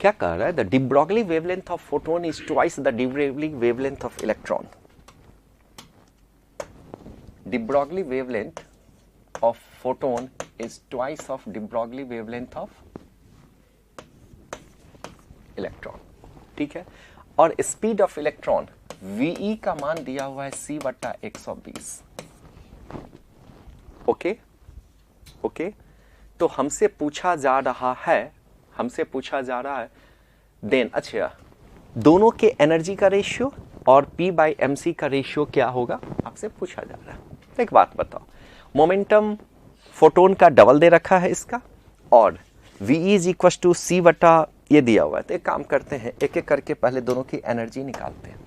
क्या कह रहा है, the D Broglie wavelength of photon is twice the D Broglie wavelength of electron. D Broglie wavelength of photon is twice of D Broglie wavelength of electron. ठीक है, और स्पीड ऑफ इलेक्ट्रॉन वीई का मान दिया हुआ है c/120। ओके ओके, तो हमसे पूछा जा रहा है देन, अच्छा दोनों के एनर्जी का रेशियो और P/mc का रेशियो क्या होगा, आपसे पूछा जा रहा है। एक बात बताओ, मोमेंटम फोटोन का डबल दे रखा है इसका, और V is equal to C बटा ये दिया हुआ है। तो एक काम करते हैं, एक एक करके पहले दोनों की एनर्जी निकालते हैं।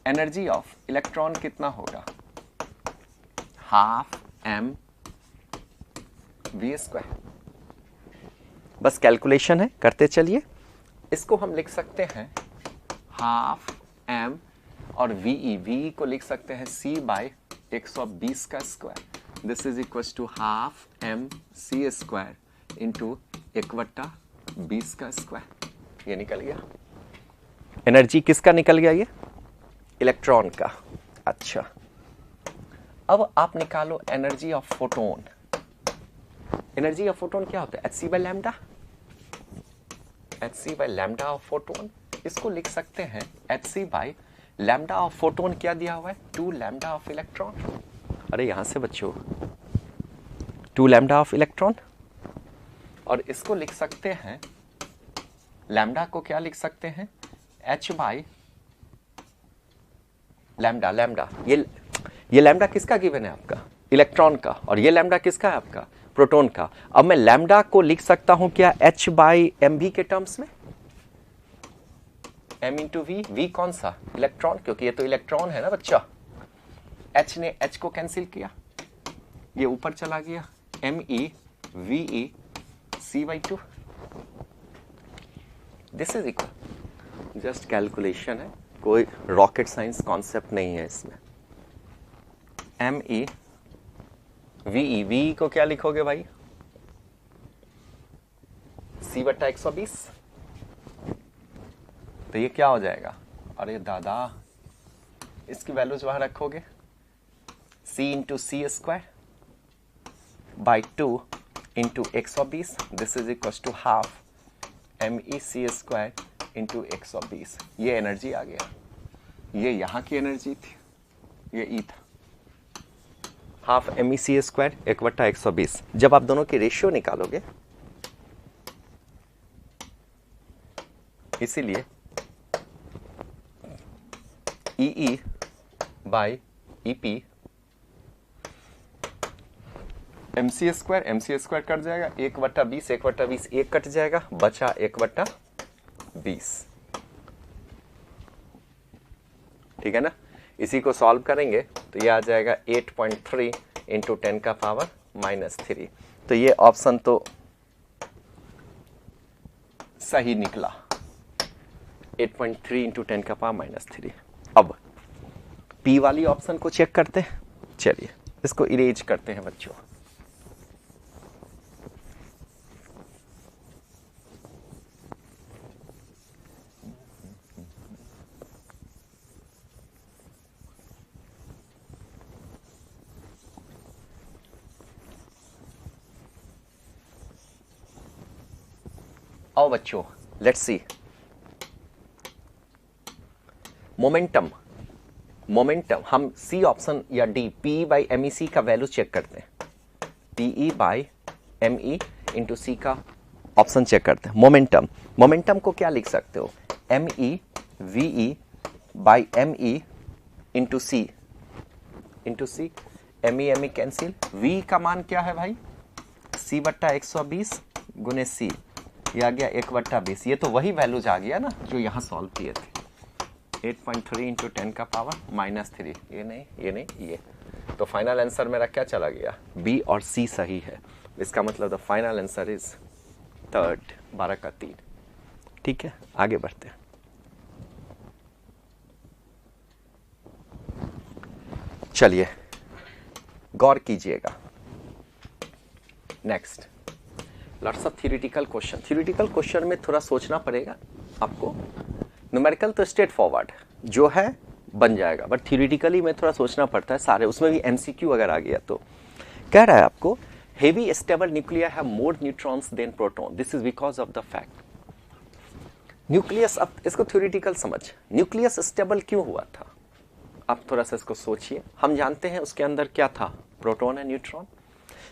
एनर्जी ऑफ इलेक्ट्रॉन कितना होगा, ½ mv²। बस कैलकुलेशन है, करते चलिए। इसको हम लिख सकते हैं ½ m, और VE को लिख सकते हैं c/120 this is equal to ½ mc² into 1/20। ये निकल गया, एनर्जी किसका निकल गया, ये इलेक्ट्रॉन का। अच्छा, अब आप निकालो energy of photon. Energy of photon क्या होता है, hc/λ। hc/λ ऑफ फोटोन, इसको लिख सकते हैं hc/λ ऑफ फोटोन क्या दिया हुआ है, 2λ ऑफ इलेक्ट्रॉन। अरे यहां से बच्चों 2λ ऑफ इलेक्ट्रॉन, और इसको लिख सकते हैं लैम्डा को क्या लिख सकते हैं, h/λ। ये लैम्डा किसका गिवन है, आपका इलेक्ट्रॉन का, और ये लैम्डा किसका है, आपका प्रोटॉन का। अब मैं लैम्डा को लिख सकता हूं क्या h/mv के टर्म्स में, m इंटू v कौन सा, इलेक्ट्रॉन, क्योंकि ये तो इलेक्ट्रॉन है ना बच्चा। h ने h को कैंसिल किया, ये ऊपर चला गया, me ve c/2। This is equal, just calculation है, कोई रॉकेट साइंस कॉन्सेप्ट नहीं है इसमें। me ve को क्या लिखोगे भाई, c/120। तो ये क्या हो जाएगा, अरे दादा इसकी वैल्यूज वहां रखोगे, c into c² by 2 into 120, this is equal to half MEc² into 120। ये एनर्जी आ गया, ये यहां की एनर्जी थी, ये E था, हाफ MEc² 1/120। जब आप दोनों की रेशियो निकालोगे, इसीलिए EE by EP, MC² cut जाएगा, 1/20, 1/20 1 कट जाएगा, बचा 1/20। ठीक है ना। इसी को सॉल्व करेंगे तो ये आ जाएगा 8.3 इंटू 10⁻³ तो ये ऑप्शन तो सही निकला, 8.3 इंटू 10⁻³ अब P वाली ऑप्शन को चेक करते हैं। चलिए इसको इरेज करते हैं बच्चों। आओ बच्चों, लेट्स सी मोमेंटम। हम सी ऑप्शन या D P by M E C का वैल्यू चेक करते हैं। PE by M E into C का ऑप्शन चेक करते हैं। मोमेंटम को क्या लिख सकते हो, M E V E by M E into C M E cancel. V का मान क्या है भाई, C/120 गुने सी, ये आ गया 1/20। ये तो वही वैल्यूज आ गया ना जो यहां सॉल्व किए थे, 8.3 इंटू 10⁻³ ये नहीं ये। तो फाइनल आंसर मेरा क्या चला गया, बी और सी सही है। इसका मतलब the final answer is third, 12 का 3। ठीक है, आगे बढ़ते हैं। चलिए गौर कीजिएगा। Next lots of theoretical question. Theoretical question में थोड़ा सोचना पड़ेगा आपको। न्यूमेरिकल तो स्ट्रेट फॉरवर्ड जो है बन जाएगा, बट थ्योरेटिकली में थोड़ा सोचना पड़ता है सारे, उसमें भी एमसीक्यू अगर आ गया तो। कह रहा है आपको heavy stable nuclear have more neutrons than proton, this is because of the fact nucleus. अब इसको थ्योरेटिकल समझ, न्यूक्लियस स्टेबल क्यों हुआ था, आप थोड़ा सा इसको सोचिए। हम जानते हैं उसके अंदर क्या था, प्रोटॉन है न्यूट्रॉन।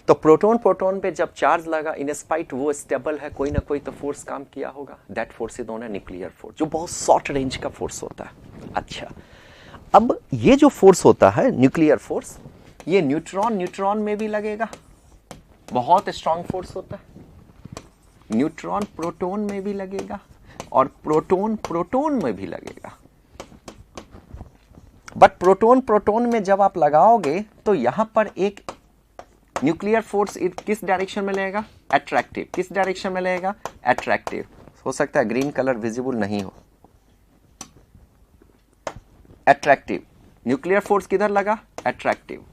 तो प्रोटॉन पे जब चार्ज लगा इन स्पाइट वो स्टेबल है, कोई ना कोई तो फोर्स काम किया होगा। दैट फोर्स इज नोन है न्यूक्लियर फोर्स, जो बहुत शॉर्ट रेंज का फोर्स होता है। अच्छा, अब ये जो फोर्स होता है न्यूक्लियर फोर्स, ये न्यूट्रॉन में भी लगेगा, बहुत स्ट्रांग फोर्स होता है। न्यूट्रॉन प्रोटॉन में भी लगेगा और प्रोटॉन में भी लगेगा। बट प्रोटॉन में जब आप लगाओगे तो यहां पर एक न्यूक्लियर फोर्स किस डायरेक्शन में लगेगा, अट्रैक्टिव। किस डायरेक्शन में लगेगा, अट्रैक्टिव। हो सकता है ग्रीन कलर विजिबल नहीं हो। अट्रैक्टिव न्यूक्लियर फोर्स किधर लगा, अट्रैक्टिव।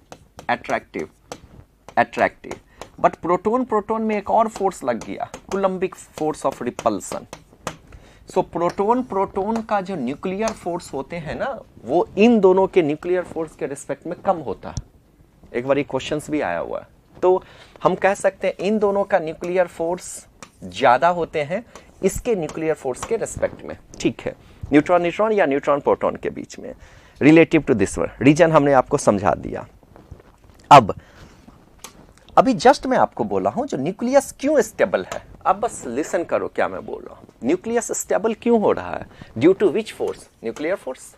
बट प्रोटॉन में एक और फोर्स लग गया, Coulombic force of repulsion. So proton का जो न्यूक्लियर फोर्स होते हैं ना, वो इन दोनों के न्यूक्लियर फोर्स के रिस्पेक्ट में कम होता है। एक बार क्वेश्चंस भी आया हुआ है, तो हम कह सकते हैं इन दोनों का न्यूक्लियर फोर्स ज्यादा होते हैं इसके न्यूक्लियर फोर्स के रिस्पेक्ट में। ठीक है, न्यूट्रॉन या न्यूट्रॉन प्रोटॉन के बीच में relative to this one region हमने आपको समझा दिया। अब अभी जस्ट मैं आपको बोला हूं जो न्यूक्लियस क्यों स्टेबल है, अब बस लिसन करो क्या मैं बोल रहा हूं। न्यूक्लियस स्टेबल क्यों हो रहा है, due to which force, nuclear force.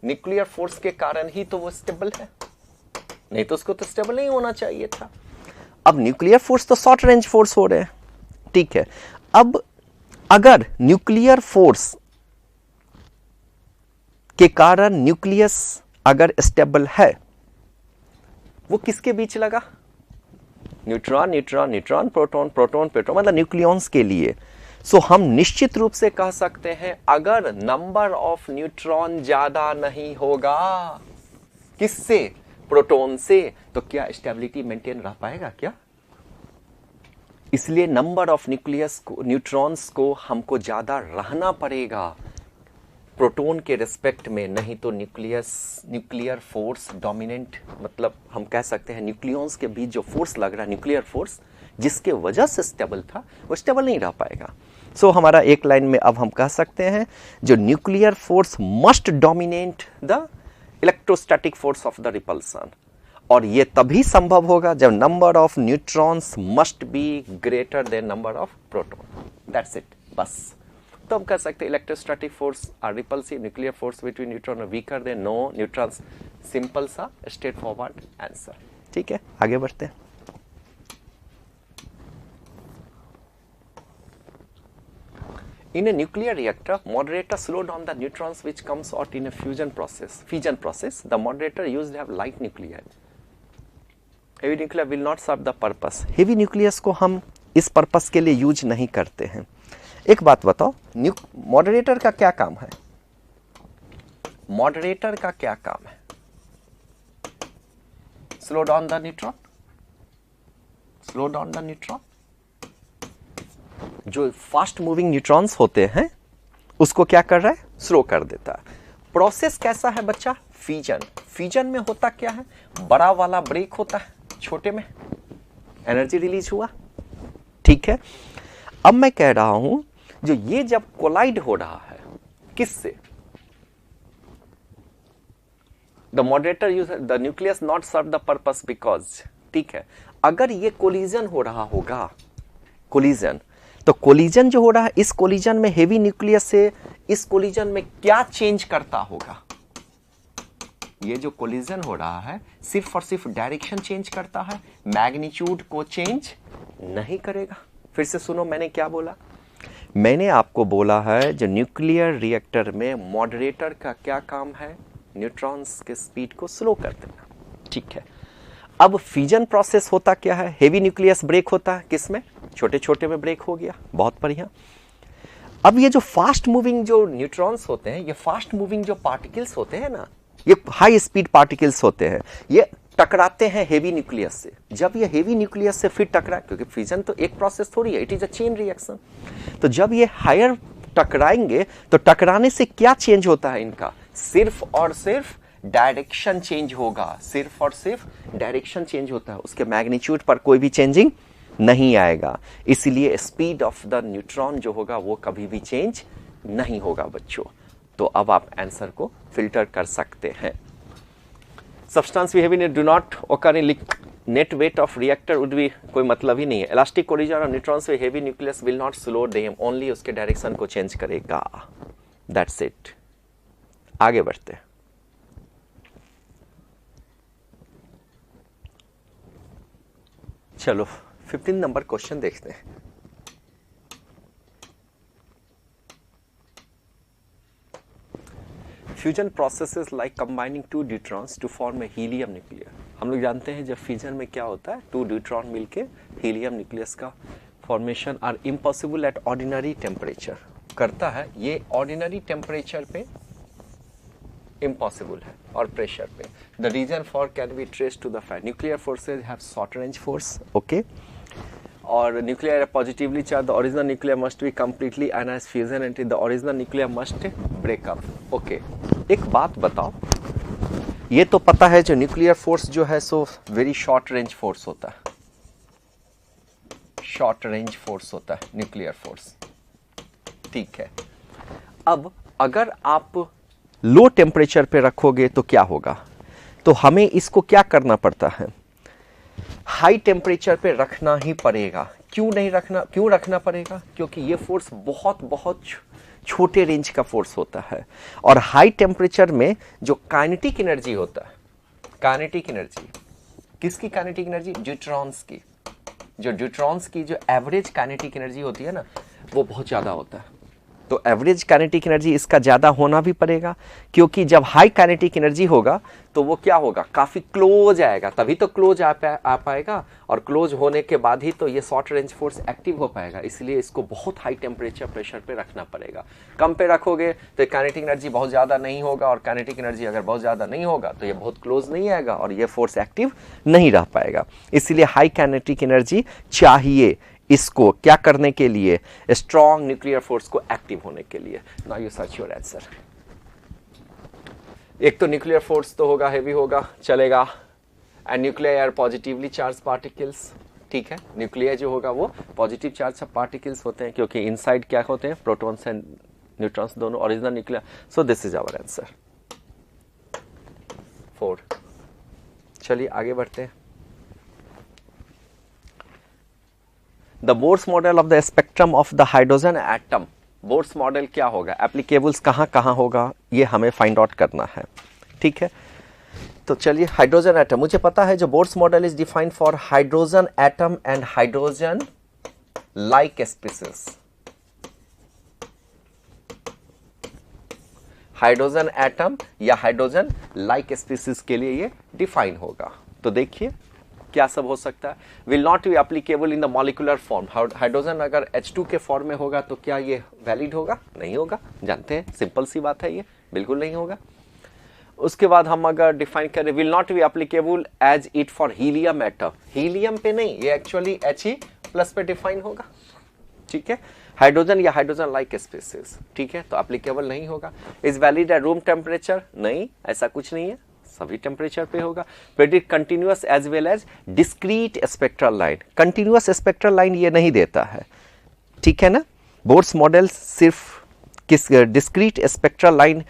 Nuclear force के कारण ही तो वो स्टेबल है, नहीं तो उसको तो स्टेबल नहीं होना चाहिए था। अब न्यूक्लियर फोर्स तो शॉर्ट रेंज फोर्स हो रहे हैं। ठीक है, अब अगर न्यूक्लियर फोर्स के कारण न्यूक्लियस अगर स्टेबल है, वो किसके बीच लगा, न्यूट्रॉन प्रोटॉन मतलब न्यूक्लियॉन्स के लिए। सो हम निश्चित रूप से कह सकते हैं अगर नंबर ऑफ न्यूट्रॉन ज्यादा नहीं होगा किससे, प्रोटॉन से, तो क्या स्टेबिलिटी मेंटेन रह पाएगा क्या। इसलिए नंबर ऑफ न्यूट्रॉन्स को हमको ज्यादा रहना पड़ेगा। प्रोटॉन के रिस्पेक्ट में, नहीं तो न्यूक्लियर फोर्स डोमिनेंट, मतलब हम कह सकते हैं न्यूक्लियॉन्स के बीच जो फोर्स लग रहा है, न्यूक्लियर फोर्स, जिसके वजह से स्टेबल था, वो स्टेबल नहीं रह पाएगा। सो हमारा एक लाइन में अब हम कह सकते हैं जो nuclear force must dominate the electrostatic force of the repulsion, और ये तभी संभव होगा जब number of neutrons must be greater than number of proton. That's it, बस। तो हम कह सकते हैं electrostatic force are repulsive, nuclear force between neutron weaker than no neutrons. Simple सा स्ट्रेट फॉरवर्ड आंसर। ठीक है, आगे बढ़ते हैं। In a nuclear reactor, moderator slow down the neutrons which comes out in a fusion process. The moderator used to have light nuclei. Heavy nuclei will not serve the purpose. Heavy nucleus को हम इस पर्पस के लिए यूज नहीं करते हैं। एक बात बताओ, मॉडरेटर का क्या काम है? मॉडरेटर का क्या काम है? Slow down the neutron, slow down the neutron. जो फास्ट मूविंग न्यूट्रॉन्स होते हैं उसको क्या कर रहा है? स्लो कर देता है। प्रोसेस कैसा है बच्चा? फ्यूजन। फ्यूजन में होता क्या है? बड़ा वाला ब्रेक होता है, छोटे में एनर्जी रिलीज हुआ। ठीक है, अब मैं कह रहा हूं जो ये जब कोलाइड हो रहा है किससे? The moderator use the nucleus not serve the purpose because. ठीक है, अगर ये कोलिजन हो रहा होगा, कोलिजन, तो कोलिजन जो हो रहा है, इस कोलिजन में हेवी न्यूक्लियस से इस कोलिजन में क्या चेंज करता होगा? ये जो कोलिजन हो रहा है सिर्फ और सिर्फ डायरेक्शन चेंज करता है, मैग्नीट्यूड को चेंज नहीं करेगा। फिर से सुनो, मैंने क्या बोला? मैंने आपको बोला है जो न्यूक्लियर रिएक्टर में मॉडरेटर का क्या काम है? न्यूट्रॉन्स के स्पीड को स्लो कर देना। ठीक है, अब फ्यूजन प्रोसेस होता क्या है? हेवी न्यूक्लियस ब्रेक होता है, किसमें? छोटे छोटे में ब्रेक हो गया, बहुत बढ़िया। अब ये जो फास्ट मूविंग जो न्यूट्रॉन्स होते हैं, ये फास्ट मूविंग जो पार्टिकल्स होते हैं ना, ये हाई स्पीड पार्टिकल्स होते हैं, ये टकराते हैं हेवी न्यूक्लियस से। जब ये हेवी न्यूक्लियस से फिर टकरा, क्योंकि फ्यूजन तो एक प्रोसेस थोड़ी है, it is a chain reaction, तो जब ये हायर टकराएंगे तो टकराने से क्या चेंज होता है इनका? सिर्फ और सिर्फ डायरेक्शन चेंज होगा, सिर्फ और सिर्फ डायरेक्शन चेंज होता है, उसके मैग्नीट्यूड पर कोई भी चेंजिंग नहीं आएगा। इसलिए स्पीड ऑफ द न्यूट्रॉन जो होगा वो कभी भी चेंज नहीं होगा बच्चों। तो अब आप आंसर को फिल्टर कर सकते हैं। सब्सटेंस भी heavy do not occur in net weight of reactor would भी कोई मतलब ही नहीं है। इलास्टिक कोलिजन और न्यूट्रॉन्स में heavy nucleus will not slow them, only उसके डायरेक्शन को चेंज करेगा। दैट्स इट, आगे बढ़ते हैं। चलो 15 नंबर क्वेश्चन देखते हैं। Fusion processes like combining two neutrons to form a helium nuclear. हम लोग जानते हैं जब फ्यूजन में क्या होता है, टू न्यूट्रॉन मिलके हीलियम न्यूक्लियस का formation are impossible at ordinary temperature करता है। ये ऑर्डिनरी टेम्परेचर पे इम्पॉसिबल है और प्रेशर पे। The reason for can be trace to the fact nuclear forces have short range force, okay, और nuclear positively charge the original nuclear must be completely ionize fusion and the original nuclear must break up. Okay, एक बात बताओ, ये तो पता है जो न्यूक्लियर फोर्स जो है so very short range force होता है, शॉर्ट रेंज फोर्स होता है न्यूक्लियर फोर्स। ठीक है, अब अगर आप लो टेम्परेचर पे रखोगे तो क्या होगा? तो हमें इसको क्या करना पड़ता है? हाई टेम्परेचर पे रखना ही पड़ेगा। क्यों रखना पड़ेगा? क्योंकि ये फोर्स बहुत बहुत छोटे रेंज का फोर्स होता है, और हाई टेम्परेचर में जो काइनेटिक एनर्जी होता है, काइनेटिक एनर्जी किसकी? काइनेटिक एनर्जी न्यूट्रॉन्स की। जो न्यूट्रॉन्स की जो एवरेज काइनेटिक एनर्जी होती है ना, वो बहुत ज्यादा होता है। तो एवरेज काइनेटिक एनर्जी इसका ज्यादा होना भी पड़ेगा, क्योंकि जब हाई काइनेटिक एनर्जी होगा तो वो क्या होगा? काफी क्लोज आएगा, तभी तो क्लोज आ पाएगा, और क्लोज होने के बाद ही तो ये शॉर्ट रेंज फोर्स एक्टिव हो पाएगा। इसलिए इसको बहुत हाई टेम्परेचर प्रेशर पे रखना पड़ेगा। कम पे रखोगे तो काइनेटिक एनर्जी बहुत ज्यादा नहीं होगा, और काइनेटिक एनर्जी अगर बहुत ज्यादा नहीं होगा तो ये बहुत क्लोज नहीं आएगा और ये फोर्स एक्टिव नहीं रह पाएगा। इसलिए हाई काइनेटिक एनर्जी चाहिए इसको क्या करने के लिए? स्ट्रॉन्ग न्यूक्लियर फोर्स को एक्टिव होने के लिए। Now you search your answer. एक तो न्यूक्लियर फोर्स तो होगा, हेवी होगा, चलेगा, and nuclear are positively charged particles, ठीक है, न्यूक्लियर जो होगा वो पॉजिटिव चार्ज पार्टिकल्स होते हैं, क्योंकि इनसाइड क्या होते हैं, प्रोटॉन्स एंड न्यूट्रॉन्स दोनों, original nuclear. So this is our answer 4। चलिए आगे बढ़ते हैं। The Bohr's model of the spectrum of the hydrogen atom, Bohr's model क्या होगा, एप्लीकेबल्स कहाँ कहाँ होगा, ये हमें फाइंड आउट करना है, ठीक है। तो चलिए हाइड्रोजन एटम, मुझे पता है जो Bohr's model is defined for hydrogen atom and hydrogen like species, hydrogen atom या हाइड्रोजन लाइक स्पीसीज के लिए ये डिफाइन होगा। तो देखिए क्या सब हो सकता है, will not be applicable in the molecular form, hydrogen अगर H2 के फॉर्म में होगा तो क्या ये वैलिड होगा, नहीं होगा, जानते हैं, सिंपल सी बात है, ये बिल्कुल नहीं होगा। उसके बाद हम अगर डिफाइन करें, will not be applicable as it for helium atom, helium पे नहीं, ये एक्चुअली He+ पे डिफाइन होगा, ठीक है, हाइड्रोजन या हाइड्रोजन लाइक स्पीसीज, ठीक है, तो एप्लीकेबल नहीं होगा। Is valid at room temperature, नहीं, ऐसा कुछ नहीं है, सभी टेम्परेचर पे होगा। Predict continuous as well as discrete spectral line, continuous spectral line ये नहीं देता है, ठीक है ना, बोर्स मॉडल सिर्फ किस डिस्क्रीट स्पेक्ट्रल लाइन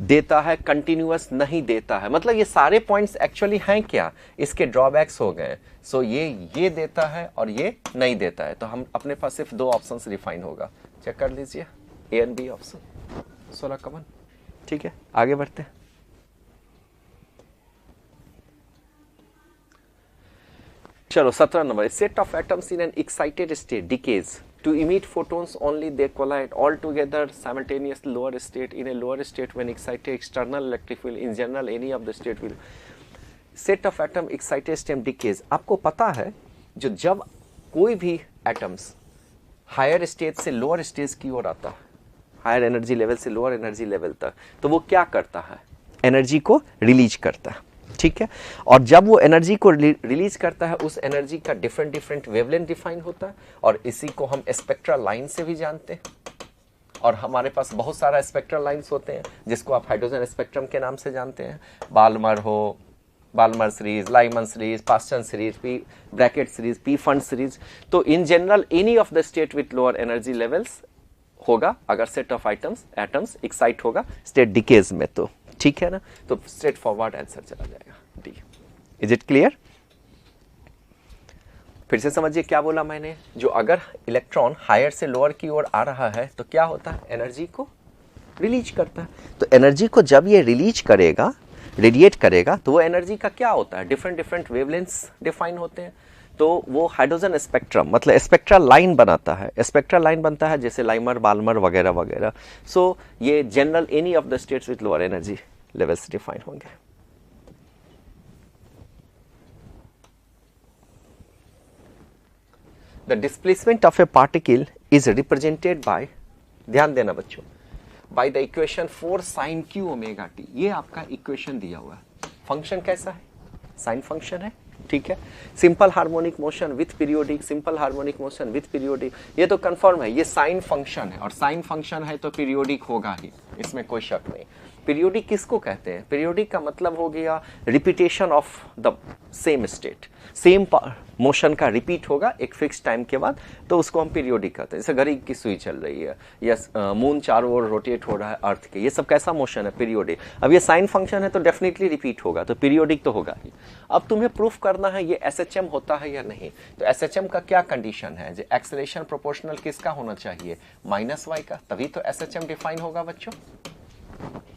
देता है, कंटिन्यूअस नहीं देता है, मतलब ये सारे पॉइंट्स एक्चुअली हैं क्या, इसके ड्रॉबैक्स हो गए। सो ये देता है और ये नहीं देता है, तो हम अपने पास सिर्फ 2 ऑप्शंस रिफाइन होगा, चेक कर लीजिए, A and B option 16 common, ठीक है, आगे बढ़ते हैं। चलो 17 number, set of atoms in an excited state decays to emit photons only, they collide all together simultaneously lower state, in a lower state when excited external electric field, in general any of the state will, set of atom excited state decays। आपको पता है जो जब कोई भी एटम्स हायर स्टेज से लोअर स्टेज की ओर आता है, हायर एनर्जी लेवल से लोअर एनर्जी लेवल तक, तो वो क्या करता है, एनर्जी को रिलीज करता है, ठीक है, और जब वो एनर्जी को रिलीज करता है, उस एनर्जी का डिफरेंट वेवलेंथ डिफाइन होता है, और इसी को हम स्पेक्ट्रल लाइन से भी जानते हैं, और हमारे पास बहुत सारा स्पेक्ट्रल लाइंस होते हैं जिसको आप हाइड्रोजन स्पेक्ट्रम के नाम से जानते हैं, बाल्मर हो, Balmer series, Lyman series, Paschen series, P bracket series, Pfund series. तो in general any of the state with lower energy levels होगा अगर सेट ऑफ एटम्स एक्साइट होगा स्टेट डिकेज में, तो ठीक है ना, तो स्ट्रेट फॉरवर्ड आंसर चला जाएगा डी। Is it clear? फिर से समझिए क्या बोला मैंने, जो अगर इलेक्ट्रॉन हायर से लोअर की ओर आ रहा है तो क्या होता है, एनर्जी को रिलीज करता है। तो एनर्जी को जब ये रिलीज करेगा, रेडिएट करेगा, तो वो एनर्जी का क्या होता है, डिफरेंट वेवलेंथ्स डिफाइन होते हैं। तो वो हाइड्रोजन स्पेक्ट्रम मतलब स्पेक्ट्रल लाइन बनाता है, स्पेक्ट्रल लाइन बनता है जैसे लाइमर, बाल्मर वगैरह वगैरह। सो ये general any of the states with lower energy levels define होंगे। The displacement of a particle is represented by, ध्यान देना बच्चों, by the equation 4 sin q omega t। ये आपका इक्वेशन दिया हुआ है। फंक्शन कैसा है, साइन फंक्शन है, ठीक है। Simple harmonic motion with periodic, simple harmonic motion with periodic, ये तो कंफर्म है, ये साइन फंक्शन है, और साइन फंक्शन है तो पीरियोडिक होगा ही, इसमें कोई शक नहीं। पीरियोडिक किसको कहते हैं, पीरियोडिक का मतलब हो गया repetition of the same state, same motion का रिपीट होगा एक फिक्स टाइम के बाद, तो उसको हम पीरियोडिक कहते हैं। जैसे घड़ी की सुई चल रही है या मून चारों ओर रोटेट हो रहा है अर्थ के, ये सब कैसा मोशन है, पीरियोडिक। अब ये साइन फंक्शन है तो डेफिनेटली रिपीट होगा, तो पीरियोडिक तो होगा ही। अब तुम्हें प्रूफ करना है ये SHM होता है या नहीं। तो SHM का क्या कंडीशन है, जो एक्सेलरेशन प्रोपोर्शनल किसका होना चाहिए, -y का, तभी तो SHM डिफाइन होगा बच्चों,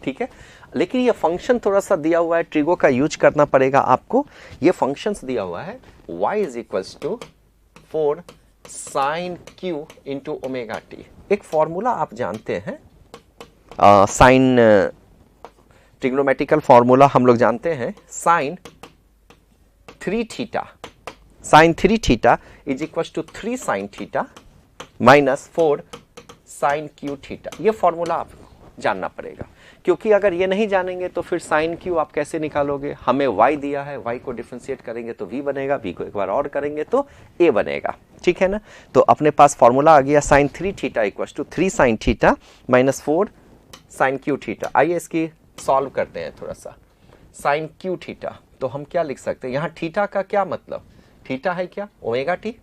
ठीक है। लेकिन ये फंक्शन थोड़ा सा दिया हुआ है, ट्रिगो का यूज करना पड़ेगा आपको। ये फंक्शंस दिया हुआ है, y = 4 sin q into omega t। एक फॉर्मूला आप जानते हैं, साइन ट्रिग्नोमेट्रिकल फॉर्मूला हम लोग जानते हैं, sin 3 theta, sin 3 theta is equal to 3 sin theta minus 4 sin q theta. ये फॉर्मूला आपको जानना पड़ेगा, क्योंकि अगर ये नहीं जानेंगे तो फिर साइन क्यू आप कैसे निकालोगे। हमें y दिया है, y को डिफरेंशिएट करेंगे तो v बनेगा, v को एक बार और करेंगे तो a बनेगा, ठीक है ना। तो अपने पास फॉर्मूला आ गया sin 3 theta equal to 3 sin theta minus 4 sin q theta. आइए इसकी सॉल्व करते हैं थोड़ा सा। साइन क्यू थीटा, तो हम क्या लिख सकते हैं यहाँ, थीटा का क्या मतलब, थीटा है क्या ओमेगा टी,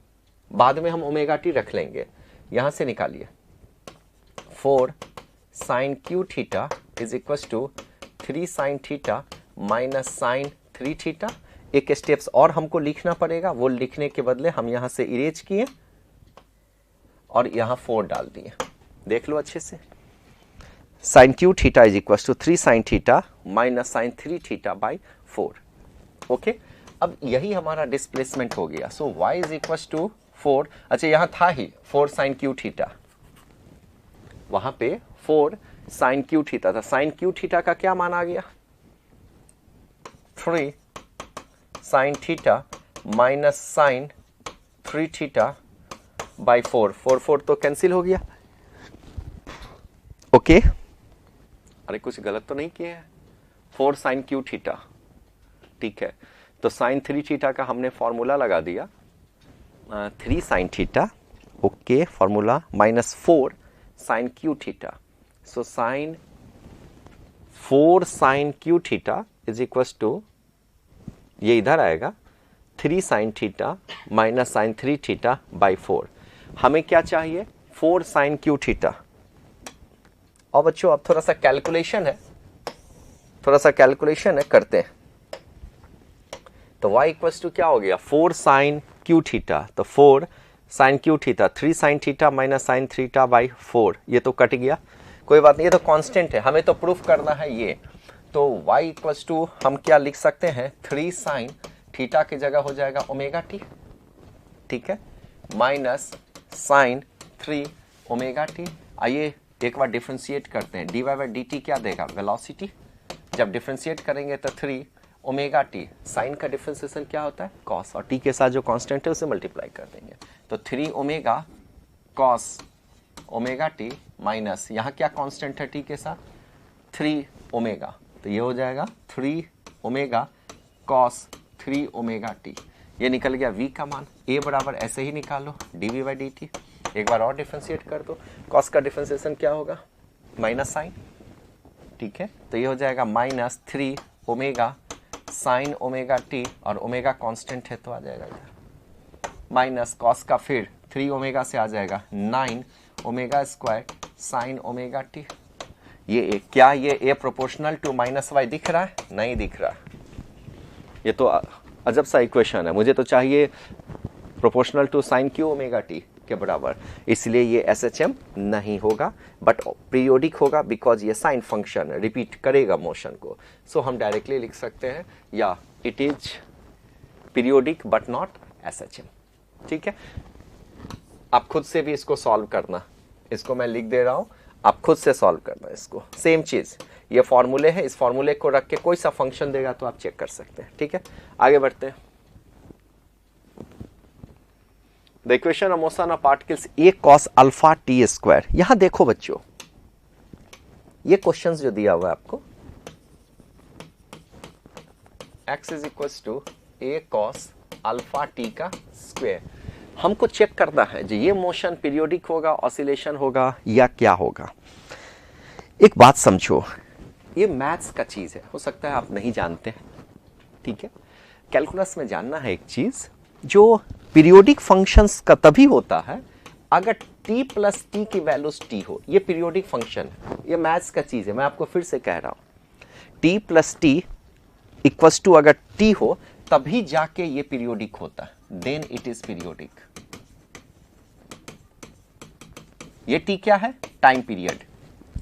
बाद में हम ओमेगा टी रख लेंगे, यहां से निकालिए 4 sine cube theta is equal to 3 sine theta minus sine 3 theta. एक स्टेप्स और हमको लिखना पड़ेगा, वो लिखने के बदले हम यहां से इरेज किए और यहां 4 डाल दिए। देख लो अच्छे से, sine cube theta is equal to 3 sine theta minus sine 3 theta by 4। Okay, अब यही हमारा डिस्प्लेसमेंट हो गया। So y is equal to 4, अच्छा यहां था ही 4 साइन क्यू थीटा, वहां पे 4 साइन क्यू थीटा था, साइन क्यू थीटा का क्या मान आ गया 3 sine theta minus sine 3 theta by 4, 4 तो कैंसिल हो गया। ओके, अरे कुछ गलत तो नहीं किए हैं, 4 साइन क्यू थीटा, ठीक है, तो साइन 3 थीटा का हमने फॉर्मूला लगा दिया 3 sine theta, okay formula minus 4 sine cube theta, so sine 4 sine cube theta is equal to, ये इधर आएगा 3 sine theta minus sine 3 theta by 4। हमें क्या चाहिए 4 साइन क्यू थीटा। और बच्चों अब थोड़ा सा कैलकुलेशन है, करते हैं। तो y इक्वल्स टू क्या हो गया 4 साइन क्यू थीटा, तो 4 sine cube theta 3 sine theta minus sine theta by 4, ये तो कट गया, कोई बात नहीं, ये तो कांस्टेंट है, हमें तो प्रूफ करना है ये। तो y इक्वल्स टू हम क्या लिख सकते हैं 3 साइन थीटा की जगह हो जाएगा ओमेगा टी, ठीक है, माइनस साइन 3 ओमेगा टी। आइए एक बार डिफरेंशिएट करते हैं, d y by d t क्या देगा वेलोसिटी, जब डिफरेंशिएट करेंगे तो 3 ओमेगा टी, साइन का डिफरेंशिएशन क्या होता है कॉस, और टी के साथ जो कांस्टेंट है उसे मल्टीप्लाई कर देंगे, तो 3 omega cos omega T minus यहाँ क्या कांस्टेंट है टी के साथ 3 ओमेगा, तो ये हो जाएगा 3 ओमेगा कॉस 3 ओमेगा टी, ये निकल गया v का मान। a बराबर ऐसे ही निकालो dv बाई डी टी, एक बार और डिफरेंशिएट कर दो, कॉस का डिफरेंशिएशन क्या होगा माइनस साइन, ठीक है, तो ये हो जाएगा minus 3 omega sine omega T, और ओमेगा कांस्टेंट है तो आ जाएगा इधर, माइनस कॉस का फिर 3 ओमेगा से आ जाएगा 9 omega square sine omega T. ये क्या ये a proportional to minus y दिख रहा है, नहीं दिख रहा, ये तो अजब सा इक्वेशन है, मुझे तो चाहिए proportional to sine cube omega t के बराबर, इसलिए ये SHM नहीं होगा बट पीरियोडिक होगा, बिकॉज ये साइन फंक्शन रिपीट करेगा मोशन को। सो हम डायरेक्टली लिख सकते हैं या it is periodic but not SHM, ठीक है। आप खुद से भी इसको सॉल्व करना, इसको मैं लिख दे रहा हूं, आप खुद से सॉल्व करना इसको, सेम चीज, ये फॉर्मूले है, इस फॉर्मूले को रख के कोई सा फंक्शन देगा तो आप चेक कर सकते हैं, ठीक है। आगे बढ़ते हैं, the equation of motion of particles a cos alpha T square. यहां देखो बच्चों, ये क्वेश्चंस जो दिया हुआ है आपको, x is equal to a cos alpha t का स्क्वायर, हमको चेक करना है जो ये मोशन पीरियोडिक होगा, ऑसिलेशन होगा या क्या होगा। एक बात समझो, ये मैथ्स का चीज है, हो सकता है आप नहीं जानते हैं, ठीक है। कैलकुलस में जानना है एक चीज, जो पीरियोडिक फंक्शंस का तभी होता है अगर t प्लस टी की वैल्यूज t हो, ये पीरियोडिक फंक्शन है, ये मैथ्स का चीज है, मैं आपको फिर से कह रहा हूं, t plus t equals to अगर t हो तभी जाके ये पीरियोडिक होता है, देन इट इज पीरियोडिक। ये t क्या है time period,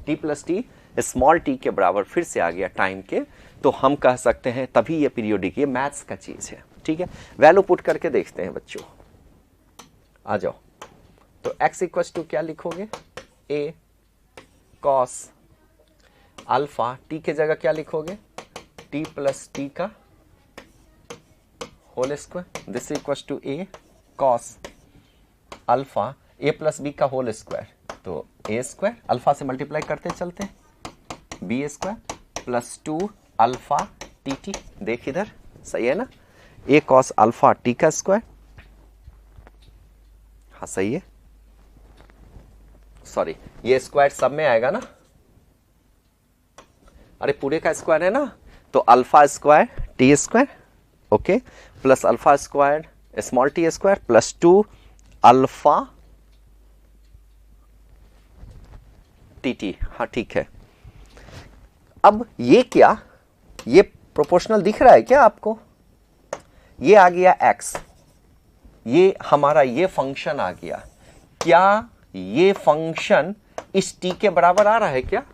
t plus t small t के बराबर फिर से आ गया टाइम के, तो हम कह सकते हैं तभी ये पीरियोडिक, ये मैथ्स का चीज है, ठीक है। वैल्यू पुट करके देखते हैं बच्चों, आ जाओ। तो x इक्वल टू क्या लिखोगे a cos अल्फा, t के जगह क्या लिखोगे t प्लस टी का whole square, this equal to a cos alpha a plus b का होल स्क्वायर, तो a स्क्वायर अल्फा से मल्टीप्लाई करते चलते हैं, b square plus 2 alpha t t, देख इधर सही है ना, a cos अल्फा टी का स्क्वायर, हाँ सही है, सॉरी ये स्क्वायर सब में आएगा ना, अरे पूरे का स्क्वायर है ना, तो alpha square T square, okay, plus alpha square small T square plus 2 alpha t T. हाँ ठीक है। अब ये क्या, ये प्रोपोर्शनल दिख रहा है क्या आपको? ये आ गया x, ये हमारा ये फंक्शन आ गया। क्या ये फंक्शन इस t के बराबर आ रहा है क्या?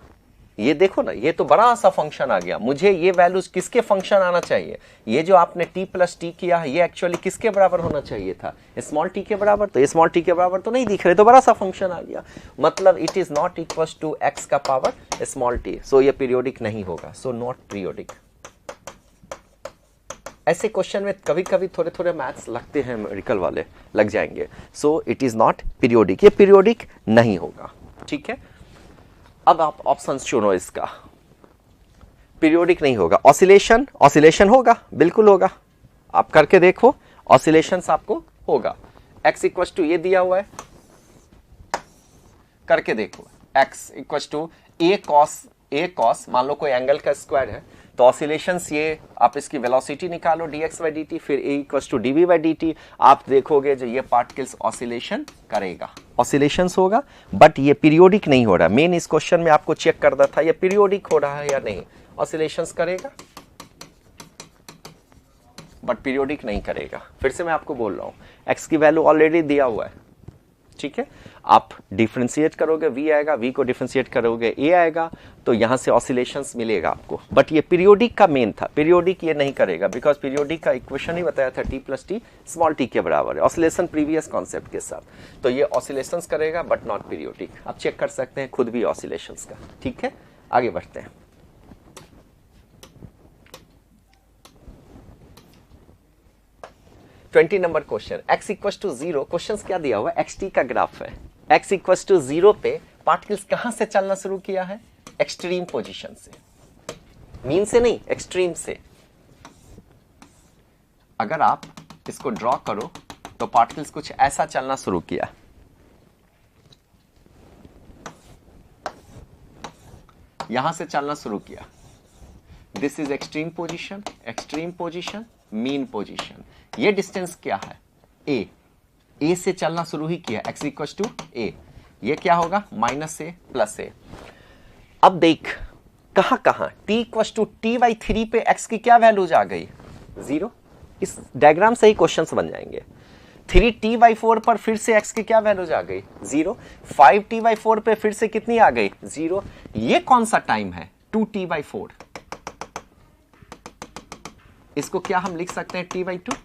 ये देखो ना, ये तो बड़ा सा फंक्शन आ गया। मुझे ये वैल्यूज किसके फंक्शन आना चाहिए? ये जो आपने t प्लस टी किया है ये एक्चुअली किसके बराबर होना चाहिए था? स्मॉल टी के बराबर। तो स्मॉल टी के बराबर तो नहीं दिख रहे, तो बड़ा सा फंक्शन आ गया। मतलब it is not equal to x का पावर स्मॉल टी, सो ये पीरियोडिक नहीं होगा, सो नॉट पीरियोडिक। ऐसे क्वेश्चन में कभी कभी थोड़े थोड़े मैथ्स लगते हैं, मेडिकल वाले लग जाएंगे। So it is not periodic, ये पीरियोडिक नहीं होगा। ठीक है, अब आप ऑप्शन चुनो इसका। पीरियोडिक नहीं होगा। ऑसिलेशन, ऑसिलेशन होगा, बिल्कुल होगा, आप करके देखो, ऑसिलेशंस आपको होगा। x इक्वल टू ये दिया हुआ है, करके देखो, x equal to a cos, मान लो कोई एंगल का स्क्वायर है, तो ऑसिलेशंस ये आप इसकी वेलोसिटी निकालो dx बाई dt, फिर a equal to dv by dt, आप देखोगे जो ये पार्टिकल्स ऑसिलेशन करेगा, ऑसिलेशंस होगा, बट ये पीरियोडिक नहीं हो रहा। मेन इस क्वेश्चन में आपको चेक करना था ये पीरियोडिक हो रहा है या नहीं। ऑसिलेशंस करेगा बट पीरियोडिक नहीं करेगा। फिर से मैं आपको बोल रहा हूं, x की वैल्यू ऑलरेडी दिया हुआ है, ठीक है, आप डिफरेंशिएट करोगे v आएगा, v को डिफरेंशिएट करोगे a आएगा, तो यहां से ऑसिलेशंस मिलेगा आपको। बट ये पीरियोडिक का मेन था, पीरियोडिक ये नहीं करेगा, बिकॉज पीरियोडिक का इक्वेशन ही बताया था t plus t small t के बराबर है, ऑसिलेशन प्रीवियस कॉन्सेप्ट के साथ। तो ये ऑसिलेशंस करेगा बट नॉट पीरियोडिक। आप चेक कर सकते हैं खुद भी ऑसिलेशंस का। ठीक है, आगे बढ़ते हैं। Twenty number question, x equal to 0, question क्या दिया हुआ है, xt का ग्राफ है। x इक्वल टू 0 पे पार्टिकल्स कहां से चलना शुरू किया है? एक्सट्रीम पोजीशन से, मीन से नहीं, एक्सट्रीम से। अगर आप इसको ड्रॉ करो तो पार्टिकल्स कुछ ऐसा चलना शुरू किया, यहां से चलना शुरू किया। This is extreme position, extreme position, mean position. ये डिस्टेंस क्या है? a से चलना शुरू ही किया, x इक्वल टू a। ये क्या होगा? Minus a plus a। अब देख कहां कहां t equal to t by 3 पे x की क्या वैल्यूज आ गई? 0। इस डायग्राम से ही क्वेश्चंस बन जाएंगे। 3t बाई 4 पर फिर से x की क्या वैल्यूज आ गई? 0। 5t बाई 4 पे फिर से कितनी आ गई? 0। ये कौन सा टाइम है? 2t by 4। इसको क्या हम लिख सकते हैं? t by 2।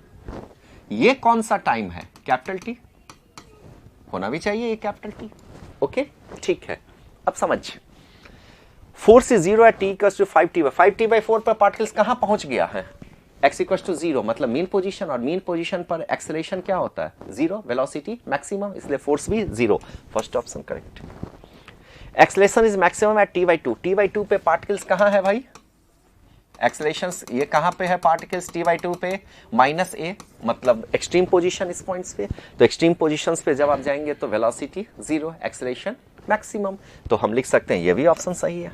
ये कौन सा टाइम है? कैपिटल टी होना भी चाहिए, ये कैपिटल टी। ओके, ठीक है, अब समझ। 4 से 0 है, t equals to 5t by 4 पर पार्टिकल्स कहां पहुंच गया है? x इक्वल्स टू 0, मतलब मीन पोजीशन, और मीन पोजीशन पर एक्सेलरेशन क्या होता है? 0, वेलोसिटी मैक्सिमम, इसलिए फोर्स भी 0। First option correct. Acceleration is maximum at t by 2। t by 2 पे पार्टिकल्स कहां है भाई? एक्सेलरेशंस ये कहां पे है पार्टिकल्स? t बाई 2 पे, माइनस a, मतलब एक्सट्रीम पोजीशन इस पॉइंट्स पे। तो एक्सट्रीम पोजीशंस पे जब आप जाएंगे तो वेलोसिटी 0, एक्सेलरेशन मैक्सिमम। तो हम लिख सकते हैं ये भी ऑप्शन सही है।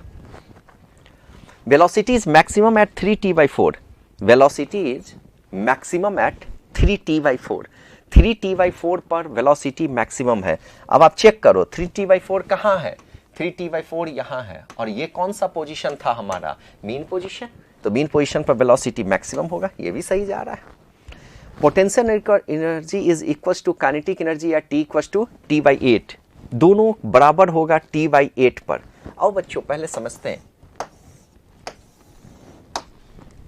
Velocity is maximum at 3t by 4। Velocity is maximum at 3t by 4। 3t by 4 पर वेलोसिटी मैक्सिमम है। अब आप चेक करो 3t बाई 4 कहां है? 3t बाई 4 यहां है, और ये कौन सा पोजीशन था हमारा? Mean position. तो मीन पोजीशन पर वेलोसिटी मैक्सिमम होगा, ये भी सही जा रहा है। Potential energy is equal to kinetic energy at t equal to t by 8। दोनों बराबर होगा t बाई 8 पर। आओ बच्चों पहले समझते हैं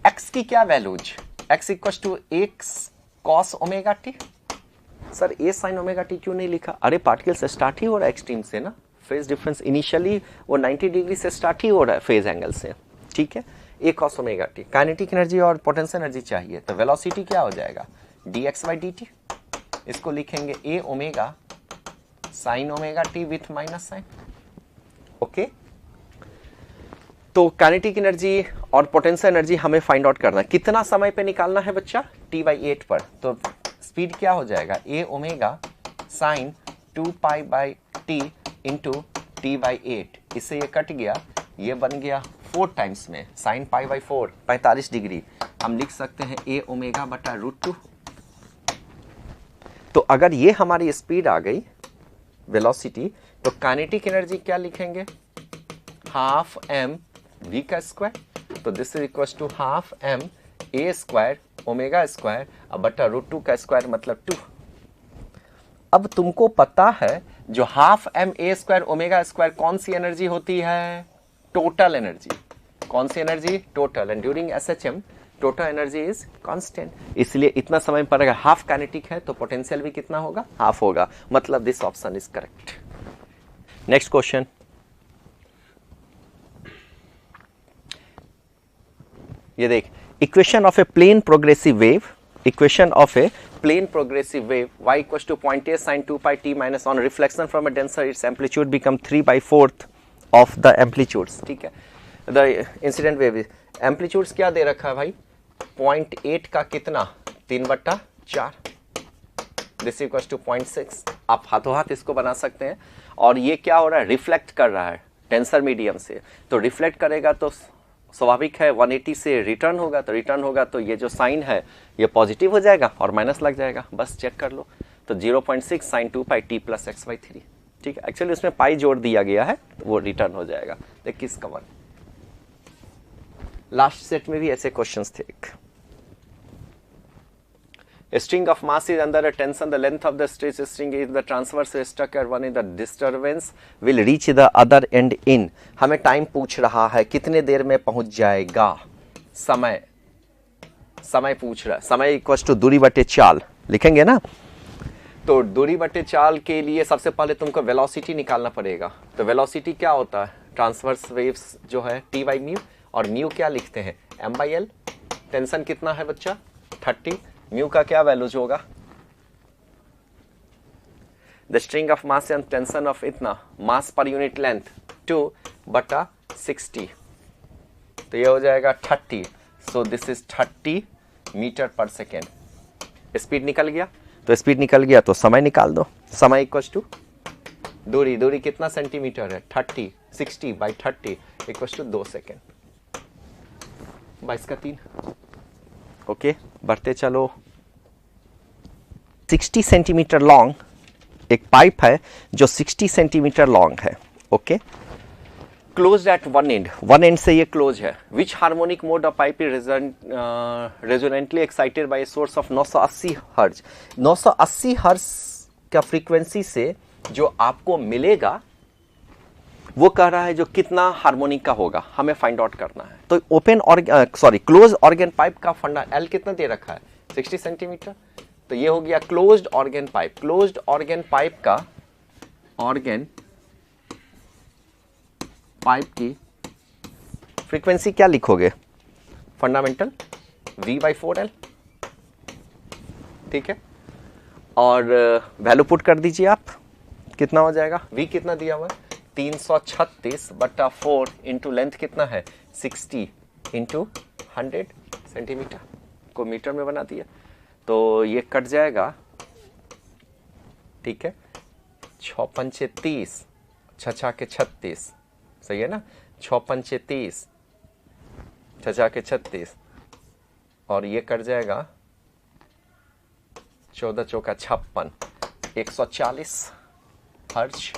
x की क्या values? x equal to x cos omega t। Sir a sin omega t क्यों नहीं लिखा? अरे पार्टिकल्स स्टार्ट ही हो रहा है एक्सट्रीम से ना, फेज डिफरेंस इनिशियली वो 90 डिग्री से स्टार्ट ही हो रहा है फेज एंगल से, ठीक है। a cos omega t, kinetic energy और पोटेंशियल एनर्जी चाहिए, तो वेलोसिटी क्या हो जाएगा? dx by dt। इसको लिखेंगे a omega sine omega t with minus sine. Okay, तो काइनेटिक एनर्जी और पोटेंशियल एनर्जी हमें फाइंड आउट करना है। कितना समय पे निकालना है बच्चा? t बाई 8 पर। तो स्पीड क्या हो जाएगा? a omega sign 2 pi by t into t by 8। इससे ये कट गया, ये बन गया 4 टाइम्स में साइन पाई बाई 4 45 डिग्री हम लिख सकते हैं ए ओमेगा बटा √2। तो अगर ये हमारी स्पीड आ गई वेलोसिटी, तो काइनेटिक एनर्जी क्या लिखेंगे, हाफ एम वी का स्क्वायर। तो this is equal to half M A square omega square अब बटा √2 का स्क्वायर मतलब 2। अब तुमको पता है जो half M A square omega square कौन सी एनर्जी होती है, टोटल एनर्जी। कौन सी energy, total. And during SHM total energy is constant, इसलिए इतना समय पर अगर हाफ काइनेटिक है तो पोटेंशियल भी कितना होगा, हाफ होगा। मतलब this option is correct. Next question, ये देख, equation of a plane progressive wave, equation of a plane progressive wave y equals to 0.8 sin 2 pi t minus on reflection from a denser its amplitude become 3/4 of the amplitudes। ठीक है, the incident wave amplitudes क्या दे रखा है भाई, 0.8 का कितना 3/4, दिस इक्वल्स टू 0.6। आप हाथों हाथ इसको बना सकते हैं। और ये क्या हो रहा है, रिफ्लेक्ट कर रहा है टेंसर मीडियम से, तो रिफ्लेक्ट करेगा तो स्वाभाविक है 180 से रिटर्न होगा, तो रिटर्न होगा तो ये जो साइन है ये पॉजिटिव हो जाएगा और माइनस लग जाएगा, बस चेक कर लो। तो 0.6 sin 2 pi t plus x/3। ठीक है, एक्चुअली उसमें पाई जोड़ दिया गया है तो वो रिटर्न हो जाएगा। देख किस कवर, लास्ट सेट में भी ऐसे क्वेश्चंस थे। A string of mass is under a tension. The length of the stretch string is the transverse structure. One is the disturbance will reach the other end in. हमें टाइम पूछ रहा है कितने देर में पहुंच जाएगा, समय पूछ रहा है। समय इक्वल टू दूरी बटे चाल लिखेंगे ना। तो दूरी बटे चाल के लिए सबसे पहले तुमको वेलोसिटी निकालना पड़ेगा। तो वेलोसिटी क्या होता है, ट्रांसवर्स वेव्स जो है t बाई म्यू, और म्यू क्या लिखते हैं m/l। टेंशन कितना है बच्चा 30, म्यू का क्या वैल्यूज होगा, the string of mass and tension of इतना मास पर यूनिट लेंथ 2/60, तो ये हो जाएगा 30। सो दिस इज 30 मीटर पर सेकेंड। स्पीड निकल गया, तो स्पीड निकल गया तो समय निकाल दो। समय इक्वल टू दूरी, दूरी कितना सेंटीमीटर है 30, 60/30 इक्वल टू 2 सेकेंड, 22 का 3। ओके, बढ़ते चलो। 60 सेंटीमीटर लॉन्ग एक पाइप है जो 60 सेंटीमीटर लॉन्ग है। Okay, close at one end से ये क्लोज है। Which harmonic mode of pipe is resonantly excited by source of 980 hertz. 980 hertz का फ्रीक्वेंसी से जो आपको मिलेगा वो कह रहा है जो कितना हार्मोनिक का होगा हमें फाइंड आउट करना है। तो क्लोज ऑर्गन पाइप का फंडा एल कितना दे रखा है 60 सेंटीमीटर, तो ये हो गया closed organ pipe. Closed organ pipe का ऑर्गन पाइप की फ्रीक्वेंसी क्या लिखोगे, फंडामेंटल V/4L। ठीक है, और वैल्यू पुट कर दीजिए आप, कितना हो जाएगा, V कितना दिया हुआ है 336/4 इंटू लेंथ कितना है 60 इंटू 100 सेंटीमीटर को मीटर में बना दिया, तो ये कट जाएगा। ठीक है, 6 पंचे 30, 6 के 36, सही है ना, 6 पंचे 30, 6 के 36, और ये कट जाएगा 14 चौका 56, 140 हर्ट्ज।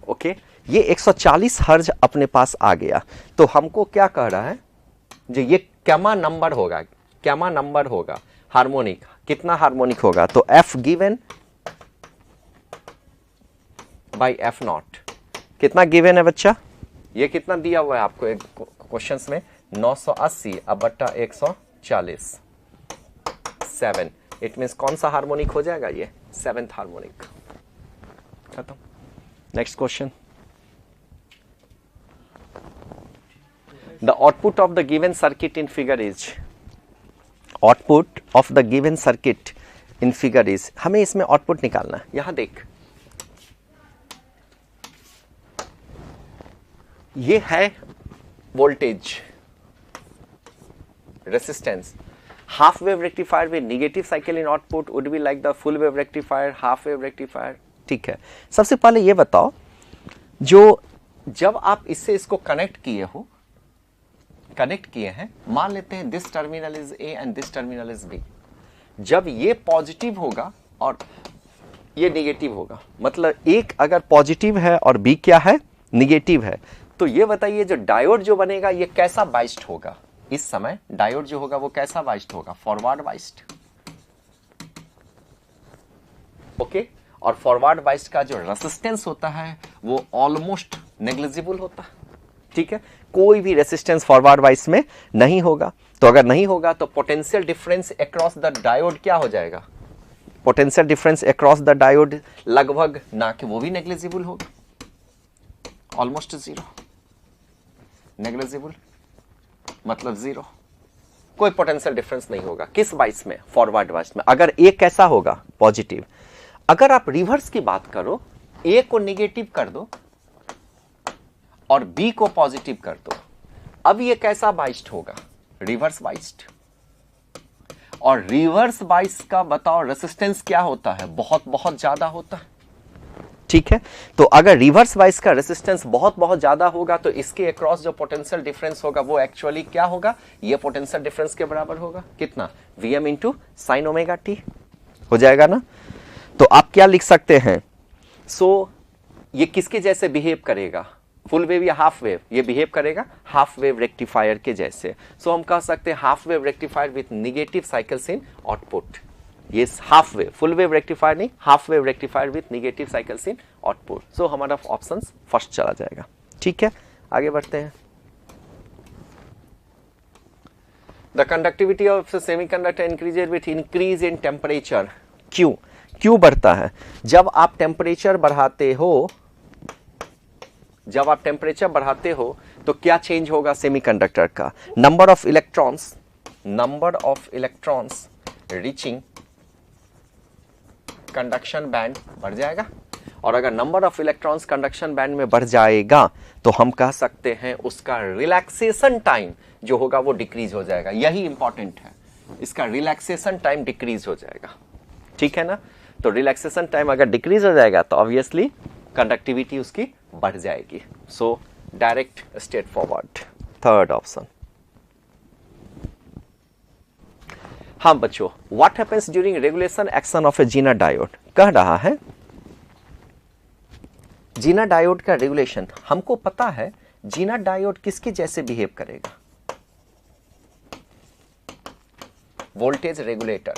ओके, ये 140 हर्ट्ज अपने पास आ गया। तो हमको क्या कह रहा है, जो ये कैमा नंबर होगा हार्मोनिक, कितना हार्मोनिक होगा, तो F गिवन बाय F0। कितना गिवन है बच्चा, ये कितना दिया हुआ है आपको एक क्वेश्चंस में 980/140 7। इट मीन्स कौन सा हार्मोनिक हो जाएगा, ये 7th हार्मोनिक। खत्म। Next question, the output of the given circuit in figure is, output of the given circuit in figure is, हमें इसमें आउटपुट निकालना है। यहां देख, ये है voltage, resistance. Half wave rectifier with negative cycle in output would be like the full wave rectifier, half wave rectifier। ठीक है, सबसे पहले ये बताओ जो जब आप इससे इसको कनेक्ट किए हैं, मान लेते हैं this terminal is a and this terminal is b. जब ये पॉजिटिव होगा और ये निगेटिव होगा, मतलब एक अगर पॉजिटिव है और बी क्या है, निगेटिव है, तो ये बताइए जो डायोड जो बनेगा ये कैसा बाइस्ड होगा। इस समय डायोड जो होगा वो कैसा बाइस्ड होगा, फॉरवर्ड बाइस्ड। ओके, और फॉरवर्ड बाइस्ड का जो रेसिस्टेंस होता है वो ऑलमोस्ट नेग्लिजिबल होता है। ठीक है, कोई भी रेसिस्टेंस फॉरवर्ड बाइस्ड में नहीं होगा। तो अगर नहीं होगा तो potential difference across the diode क्या हो जाएगा, potential difference across the diode लगभग ना कि वो भी नेग्लिजिबल होगा, ऑलमोस्ट जीरो। नेग्लिजिबल मतलब जीरो, कोई पोटेंशियल डिफरेंस नहीं होगा। किस बाइस में, फॉरवर्ड बाइस में। अगर ए कैसा होगा, पॉजिटिव। अगर आप रिवर्स की बात करो, ए को निगेटिव कर दो और बी को पॉजिटिव कर दो, अब ये कैसा बाइस्ड होगा, रिवर्स बाइस्ड। और रिवर्स बाइस का बताओ रेसिस्टेंस क्या होता है, बहुत बहुत ज्यादा होता है। ठीक है, तो अगर रिवर्स बाइस का रेसिस्टेंस बहुत बहुत ज्यादा होगा तो इसके अक्रॉस जो पोटेंशियल डिफरेंस होगा वो एक्चुअली क्या होगा, ये पोटेंशियल डिफरेंस के बराबर होगा, कितना, Vm into sine omega T हो जाएगा ना। तो आप क्या लिख सकते हैं, सो ये किसके जैसे बिहेव करेगा, फुल वेव या हाफ वेव, ये बिहेव करेगा हाफ वेव रेक्टिफायर के जैसे। सो हम कह सकते हैं half wave rectifier with negative cycles in output. ये half wave, full wave rectifier नहीं, half wave rectifier with negative cycles in output. So हमारा ऑप्शन फर्स्ट चला जाएगा। ठीक है, आगे बढ़ते हैं। The conductivity of semiconductor increases with increase in temperature. क्यों बढ़ता है, जब आप टेम्परेचर बढ़ाते हो तो क्या चेंज होगा सेमीकंडक्टर का, number of electrons reaching conduction band बढ़ जाएगा। और अगर number of electrons conduction band में बढ़ जाएगा तो हम कह सकते हैं उसका रिलैक्सेशन टाइम जो होगा वो डिक्रीज हो जाएगा। यही इंपॉर्टेंट है, इसका रिलैक्सेशन टाइम डिक्रीज हो जाएगा। ठीक है ना, तो रिलैक्सेशन टाइम अगर डिक्रीज हो जाएगा तो ऑब्वियसली कंडक्टिविटी उसकी बढ़ जाएगी। So direct straightforward, third option. हाँ बच्चों, what happens during regulation action of a Zener diode, कह रहा है जीना डायोड का रेगुलेशन। हमको पता है जीना डायोड किसके जैसे बिहेव करेगा, वोल्टेज रेगुलेटर।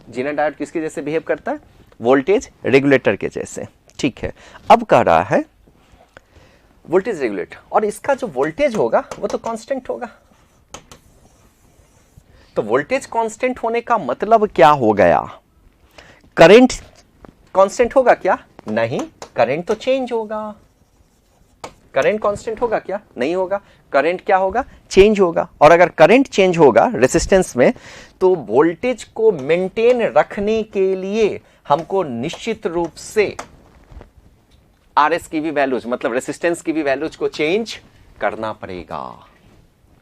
जीना डायोड किसके जैसे बिहेव करता है, वोल्टेज रेगुलेटर के जैसे। ठीक है, अब कह रहा है वोल्टेज रेगुलेटर, और इसका जो वोल्टेज होगा वो तो कांस्टेंट होगा। तो वोल्टेज कांस्टेंट होने का मतलब क्या हो गया, करंट कांस्टेंट होगा क्या, नहीं, करंट तो चेंज होगा। करंट कांस्टेंट होगा क्या, नहीं होगा, करंट क्या होगा, चेंज होगा। और अगर करंट चेंज होगा रेजिस्टेंस में तो वोल्टेज को मेंटेन रखने के लिए हमको निश्चित रूप से आरएस की भी वैल्यूज, मतलब रेजिस्टेंस की भी वैल्यूज को चेंज करना पड़ेगा।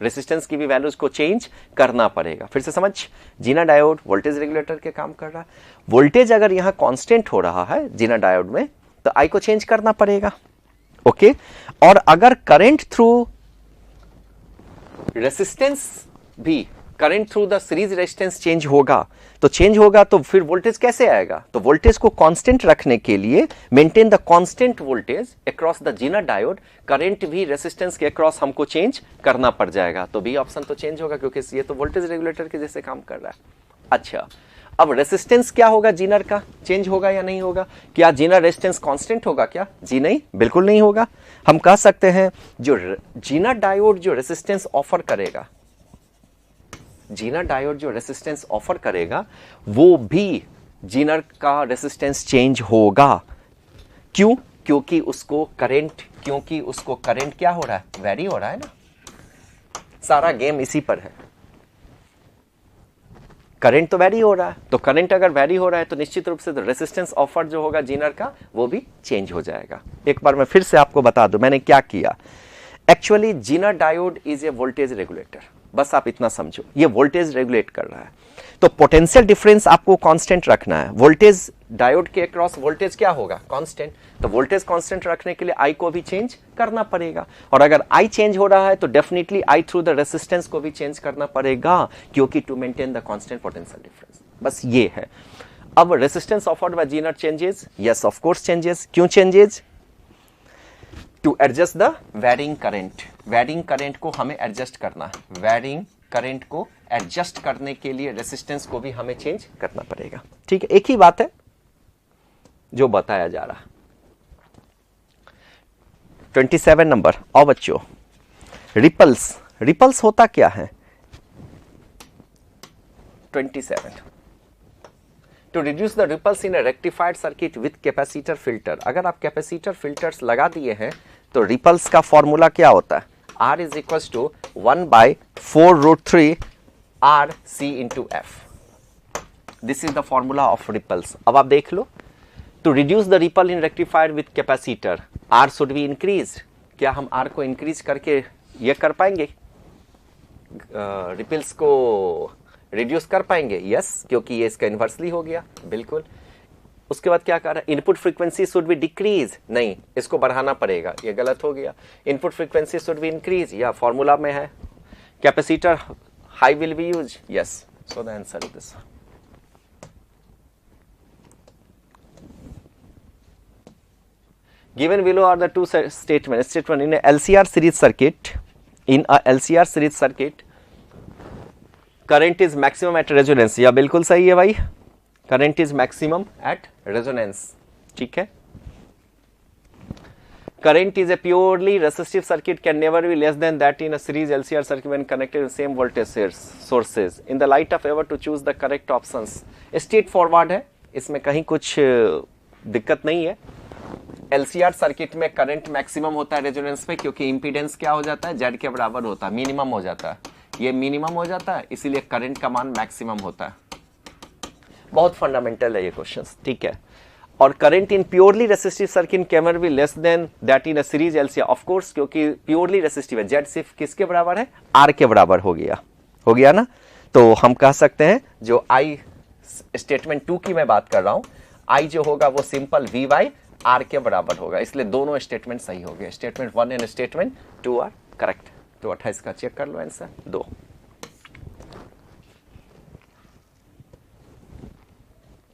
रेजिस्टेंस की भी वैल्यूज को चेंज करना पड़ेगा। फिर से समझ, जीना डायोड वोल्टेज रेगुलेटर के काम कर रहा है। वोल्टेज अगर यहां कांस्टेंट हो रहा है जीना डायोड में तो आई को चेंज करना पड़ेगा। ओके, और अगर करंट थ्रू रेजिस्टेंस भी, current through the series resistance change होगा तो फिर वोल्टेज कैसे आएगा, तो वोल्टेज को कांस्टेंट रखने के लिए, maintain the constant voltage across the Zener diode, current भी रेजिस्टेंस के अक्रॉस हमको चेंज करना पड़ जाएगा। तो बी ऑप्शन तो चेंज होगा क्योंकि ये तो वोल्टेज रेगुलेटर के जैसे काम कर रहा है। अच्छा, अब रेजिस्टेंस क्या होगा जीनर का, चेंज होगा या नहीं होगा, क्या जीनर रेजिस्टेंस कांस्टेंट होगा क्या, जी नहीं, बिल्कुल नहीं होगा। हम कह सकते हैं जो जीना डायोड जो रेजिस्टेंस ऑफर करेगा, जीना डायोड जो रेजिस्टेंस ऑफर करेगा वो भी जीनर का रेजिस्टेंस चेंज होगा। क्यों, क्योंकि उसको करंट क्या हो रहा है, वेरी हो रहा है ना। सारा गेम इसी पर है, करंट तो वेरी हो रहा है, तो करंट अगर वेरी हो रहा है तो निश्चित रूप से रेजिस्टेंस ऑफर जो होगा जीनर का वो भी चेंज हो जाएगा। एक बार मैं फिर से आपको बता दूं मैंने क्या किया। Actually Zener diode is a voltage regulator. बस आप इतना समझो, ये वोल्टेज रेगुलेट कर रहा है। तो पोटेंशियल डिफरेंस आपको कांस्टेंट रखना है। वोल्टेज डायोड के अक्रॉस वोल्टेज क्या होगा? कांस्टेंट। तो वोल्टेज कांस्टेंट रखने के लिए आई को भी चेंज करना पड़ेगा, और अगर आई चेंज हो रहा है तो definitely I through the resistance को भी चेंज करना पड़ेगा, क्योंकि to maintain the constant potential difference. बस ये है। अब resistance offered by Zener changes, yes of course changes. क्यों changes? To adjust the varying current. Varying current को हमें एडजस्ट करना है। वैरिंग करंट को एडजस्ट करने के लिए रेसिस्टेंस को भी हमें चेंज करना पड़ेगा। ठीक है, एक ही बात है जो बताया जा रहा। 27 नंबर। और बच्चों, रिपल्स। रिपल्स होता क्या है? 27, to reduce the ripples in a rectified circuit with capacitor filter. अगर आप कैपेसिटर फिल्टर्स लगा दिए हैं तो रिपल्स का फॉर्मूला क्या होता है? R is equal to 1/4√3 RC into F। This is the formula of ripples. अब आप देख लो, to reduce the ripple in rectified with capacitor, R should be increase. क्या हम R को इंक्रीज करके ये कर पाएंगे, रिपल्स को रिड्यूस कर पाएंगे? यस, क्योंकि ये इसका इन्वर्सली हो गया। बिल्कुल। उसके बाद क्या कर रहा है? Input frequency should be decrease. नहीं, इसको बढ़ाना पड़ेगा, ये गलत हो गया। Input frequency should be increase, या फॉर्मूला में है। Capacitor high will be use, yes. So the answer is this. Given below are the two statements. Statement in a LCR series circuit, in a LCR series circuit, current is maximum at resonance. या बिल्कुल सही है भाई, current is maximum at resonance. ठीक है। Current is a purely resistive circuit, can never be less than that in a series LCR circuit when connected with same voltage sources. In the light of ever to choose the correct options. Straight forward है, इसमें कहीं कुछ दिक्कत नहीं है। LCR सर्किट में करंट मैक्सिमम होता है रेजोनेंस पे, क्योंकि इंपीडेंस क्या हो जाता है? Z के बराबर होता है, मिनिमम हो जाता है। ये मिनिमम हो जाता है, इसीलिए करंट का मान मैक्सिमम होता है। बहुत फंडामेंटल है ये क्वेश्चन, ठीक है। और current in purely resistive circuit can never be less than that in a series LCR, of course, क्योंकि प्योरली रेसिस्टिव है। Z सिर्फ किसके बराबर है? R के बराबर हो गया ना। तो हम कह सकते हैं, जो I स्टेटमेंट 2 की मैं बात कर रहा हूं, I जो होगा वो सिंपल V/R के बराबर होगा, इसलिए दोनों स्टेटमेंट सही हो गए। Statement 1 and statement 2 are correct. तो 28 का चेक कर लो आंसर 2।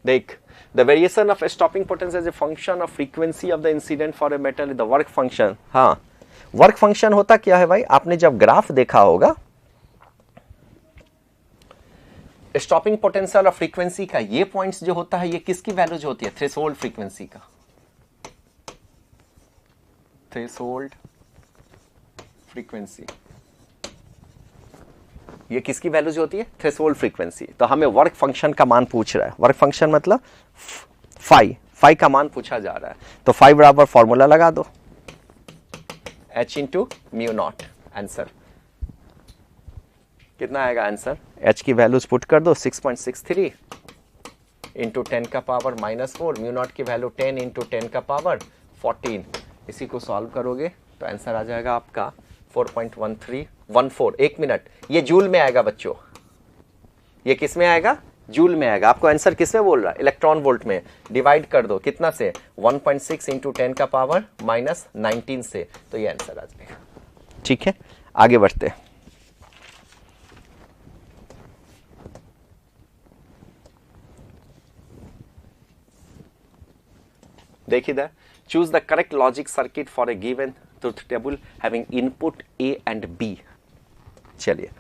देख, the variation of stopping potential as a function of frequency of the incident for a metal, the work function. हाँ, वर्क फंक्शन होता क्या है भाई? आपने जब ग्राफ देखा होगा, स्टॉपिंग पोटेंशियल और फ्रीक्वेंसी का ये पॉइंट्स जो होता है, ये किसकी वैल्यू जो होती है? थ्रेशोल्ड फ्रीक्वेंसी का। थ्रेशोल्ड फ्रीक्वेंसी, ये किसकी वैल्यू जो होती है? Threshold frequency. तो हमें वर्क फंक्शन का मान पूछ रहा है। वर्क फंक्शन मतलब फाई का मान पूछा जा रहा है। तो फाई बराबर फॉर्मूला लगा दो, H into mu naught. Answer कितना आएगा? आंसर H की वैल्यूज पुट कर दो, 6.63 इंटू 10 का पावर -4, म्यू नॉट की वैल्यू 10 इंटू 10 का पावर 14। इसी को सॉल्व करोगे तो आंसर आ जाएगा आपका 4.1314। एक मिनट, ये जूल में आएगा बच्चों। ये किस में आएगा? जूल में आएगा। आपको आंसर किस में बोल रहा है? इलेक्ट्रॉन वोल्ट में। डिवाइड कर दो कितना से? 1.6 इंटू 10 का पावर -19 से, तो ये आंसर आ जाएगा। ठीक है, आगे बढ़ते हैं। देखिए इधर, choose the correct logic circuit for a given truth table having input A and B। चलिए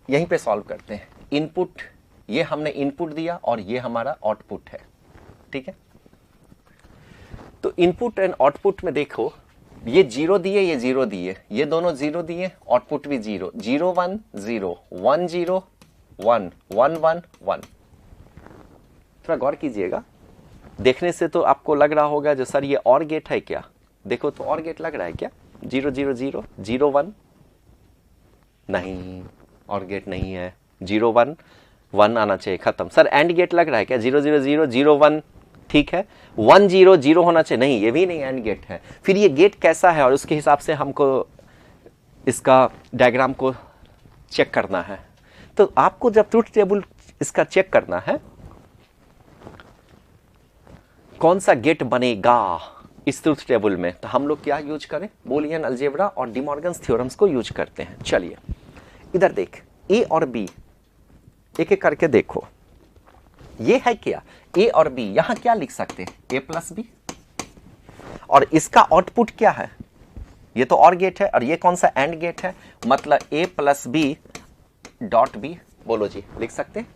यहीं पे सॉल्व करते हैं। इनपुट, ये हमने इनपुट दिया और ये हमारा आउटपुट है, ठीक है। तो इनपुट एंड आउटपुट में देखो, ये 0 दिए, ये 0 दिए, ये दोनों 0 दिए, आउटपुट भी 0, 0 1 0 1 0 1 1 1 1। थोड़ा गौर कीजिएगा, देखने से तो आपको लग रहा होगा जो सर ये और गेट है क्या? देखो तो और गेट लग रहा है क्या? 0 0 0 0 1 नहीं, और गेट नहीं है। 0 1 1 आना चाहिए, खत्म। सर एंड गेट लग रहा है क्या? 0 0 0 0 1, ठीक है। 1 0 0 होना चाहिए, नहीं, ये भी नहीं, एंड गेट है। फिर ये गेट कैसा है और उसके हिसाब से हमको इसका डायग्राम को चेक करना है। तो आपको जब ट्रुथ टेबल इसका चेक करना है, कौन सा गेट बनेगा इस ट्रुथ टेबल में, तो हम लोग क्या यूज करें, बूलियन अलजेब्रा और डी मॉर्गन्स थ्योरम्स को यूज करते हैं। चलिए इधर देख, ए और बी एक एक करके देखो, ये है क्या, ए और बी, यहां क्या लिख सकते हैं, ए प्लस बी, और इसका आउटपुट क्या है, ये तो और गेट है, और ये कौन सा एंड गेट है, मतलब ए प्लस बी डॉट बी। बोलो जी, लिख सकते हैं,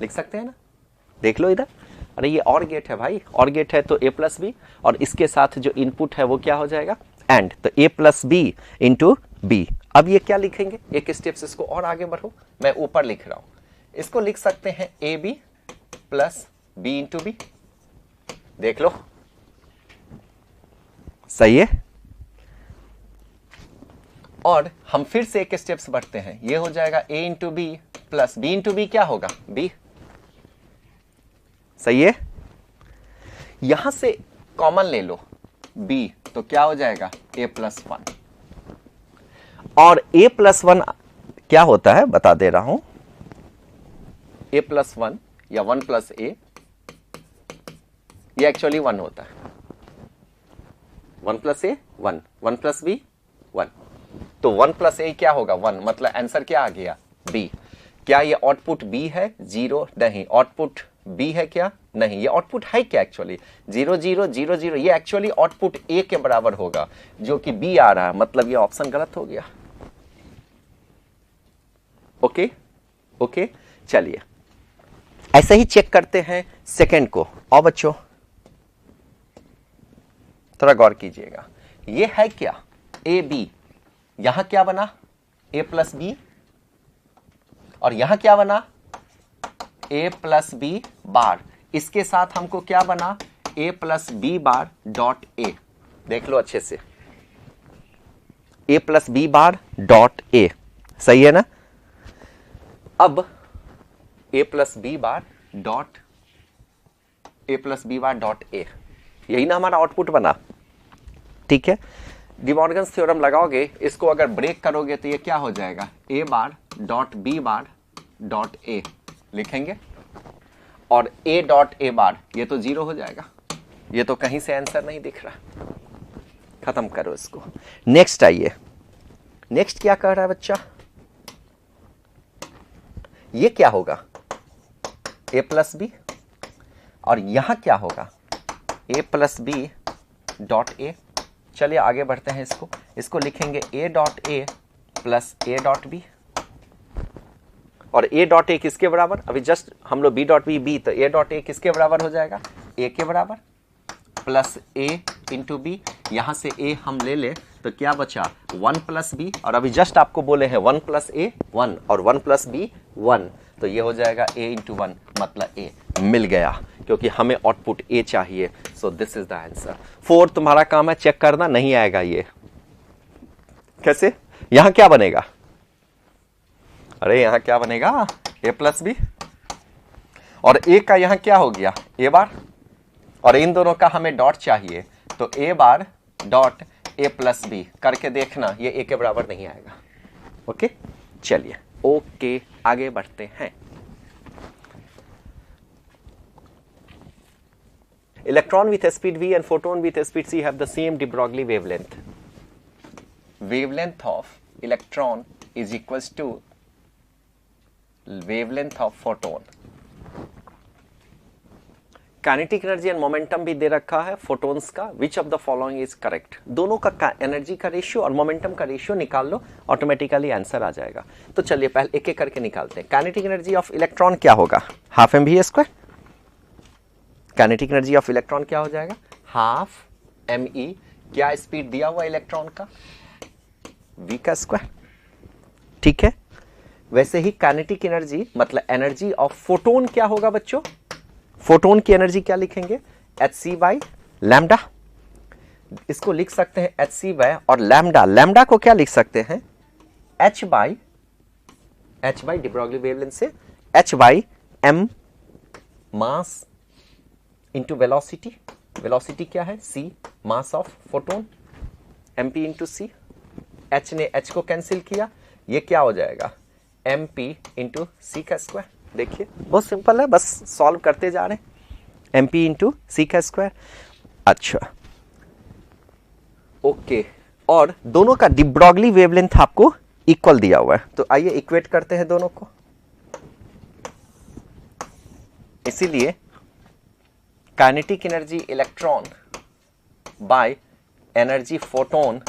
लिख सकते हैं ना, देख लो इधर, अरे ये और गेट है भाई, और गेट है तो ए प्लस बी, और इसके साथ जो इनपुट है वो क्या हो जाएगा, एंड, तो ए प्लस बी इंटू बी। अब ये क्या लिखेंगे, एक स्टेप्स इसको और आगे बढ़ो, मैं ऊपर लिख रहा हूं, इसको लिख सकते हैं a b plus b into b, देख लो सही है। और हम फिर से एक स्टेप्स बढ़ते हैं, ये हो जाएगा a into b plus b into b, क्या होगा b, सही है। यहां से कॉमन ले लो b, तो क्या हो जाएगा a प्लस वन, और a प्लस वन क्या होता है बता दे रहा हूं, a प्लस वन या वन प्लस a, ये एक्चुअली वन होता है, one plus A one, one plus B one, तो वन प्लस ए क्या होगा वन, मतलब आंसर क्या आ गया बी। क्या ये आउटपुट बी है, जीरो नहीं, आउटपुट बी है क्या, नहीं, ये आउटपुट है क्या एक्चुअली, 0 0 0 0, ये एक्चुअली आउटपुट ए के बराबर होगा, जो कि बी आ रहा है, मतलब ये ऑप्शन गलत हो गया। ओके ओके, चलिए ऐसे ही चेक करते हैं सेकंड को। और बच्चों थोड़ा गौर कीजिएगा, ये है क्या ए बी, यहां क्या बना a प्लस बी, और यहां क्या बना a प्लस बी बार, इसके साथ हमको क्या बना a plus b bar dot a, देख लो अच्छे से, a plus b bar dot a, सही है ना। अब a plus b bar dot a plus b bar dot a, यही ना हमारा आउटपुट बना, ठीक है। डी मॉर्गन्स थ्योरम लगाओगे, इसको अगर ब्रेक करोगे तो ये क्या हो जाएगा, A bar dot B bar dot A लिखेंगे, और ए डॉट ए बार ये तो जीरो हो जाएगा, ये तो कहीं से आंसर नहीं दिख रहा, खत्म करो इसको। नेक्स्ट आइए, नेक्स्ट क्या कह रहा है बच्चा, ये क्या होगा ए प्लस बी, और यहां क्या होगा a plus b dot a. चलिए आगे बढ़ते हैं, इसको लिखेंगे a dot A plus a dot b, और a डॉट ए किसके बराबर, अभी जस्ट हम लोग b डॉट बी, तो a डॉट ए किसके बराबर हो जाएगा, a के बराबर, प्लस a इंटू बी, यहां से a हम ले ले तो क्या बचा 1 प्लस बी, और अभी जस्ट आपको बोले हैं 1 प्लस ए 1 और 1 प्लस बी 1, तो ये हो जाएगा a इंटू 1, मतलब a मिल गया, क्योंकि हमें आउटपुट ए चाहिए, सो दिस इज द आंसर। 4 तुम्हारा काम है चेक करना, नहीं आएगा ये कैसे, यहां क्या बनेगा, अरे यहां क्या बनेगा ए प्लस बी, और ए का यहां क्या हो गया ए बार, और इन दोनों का हमें डॉट चाहिए, तो A bar dot A plus B करके देखना, ये ए के बराबर नहीं आएगा। ओके चलिए, ओके आगे बढ़ते हैं। Electron with speed v and photon with speed c have the same de Broglie wavelength. Wavelength of electron is equals to wavelength of photon. Kinetic energy and momentum भी दे रखा है photons का, which of the following is correct? दोनों का एनर्जी का रेशियो और मोमेंटम का रेशियो निकाल लो, ऑटोमेटिकली आंसर आ जाएगा। तो चलिए पहले एक एक करके निकालते हैं। काइनेटिक एनर्जी ऑफ इलेक्ट्रॉन क्या होगा, half m v square. Kinetic energy of electron क्या हो जाएगा, हाफ एम ई, क्या स्पीड दिया हुआ इलेक्ट्रॉन का, v का स्क्वायर, ठीक है। वैसे ही काइनेटिक एनर्जी मतलब एनर्जी ऑफ फोटोन क्या होगा बच्चों, फोटोन की एनर्जी क्या लिखेंगे, hc बाई लैम्डा, इसको लिख सकते हैं hc बाय, और लैम्डा, लैम्डा को क्या लिख सकते हैं h by D Broglie wavelength से h by m mass into velocity, velocity क्या है c, mass of photon, mp into c, H ने H को कैंसिल किया, ये क्या हो जाएगा MP इंटू सी का स्क्वायर। देखिए बहुत सिंपल है, बस सॉल्व करते जा रहे हैं, MP इंटू सी का स्क्वायर। अच्छा ओके, और दोनों का डी ब्रॉगली वेवलेंथ आपको इक्वल दिया हुआ है, तो आइए इक्वेट करते हैं दोनों को। इसीलिए kinetic energy electron by energy photon,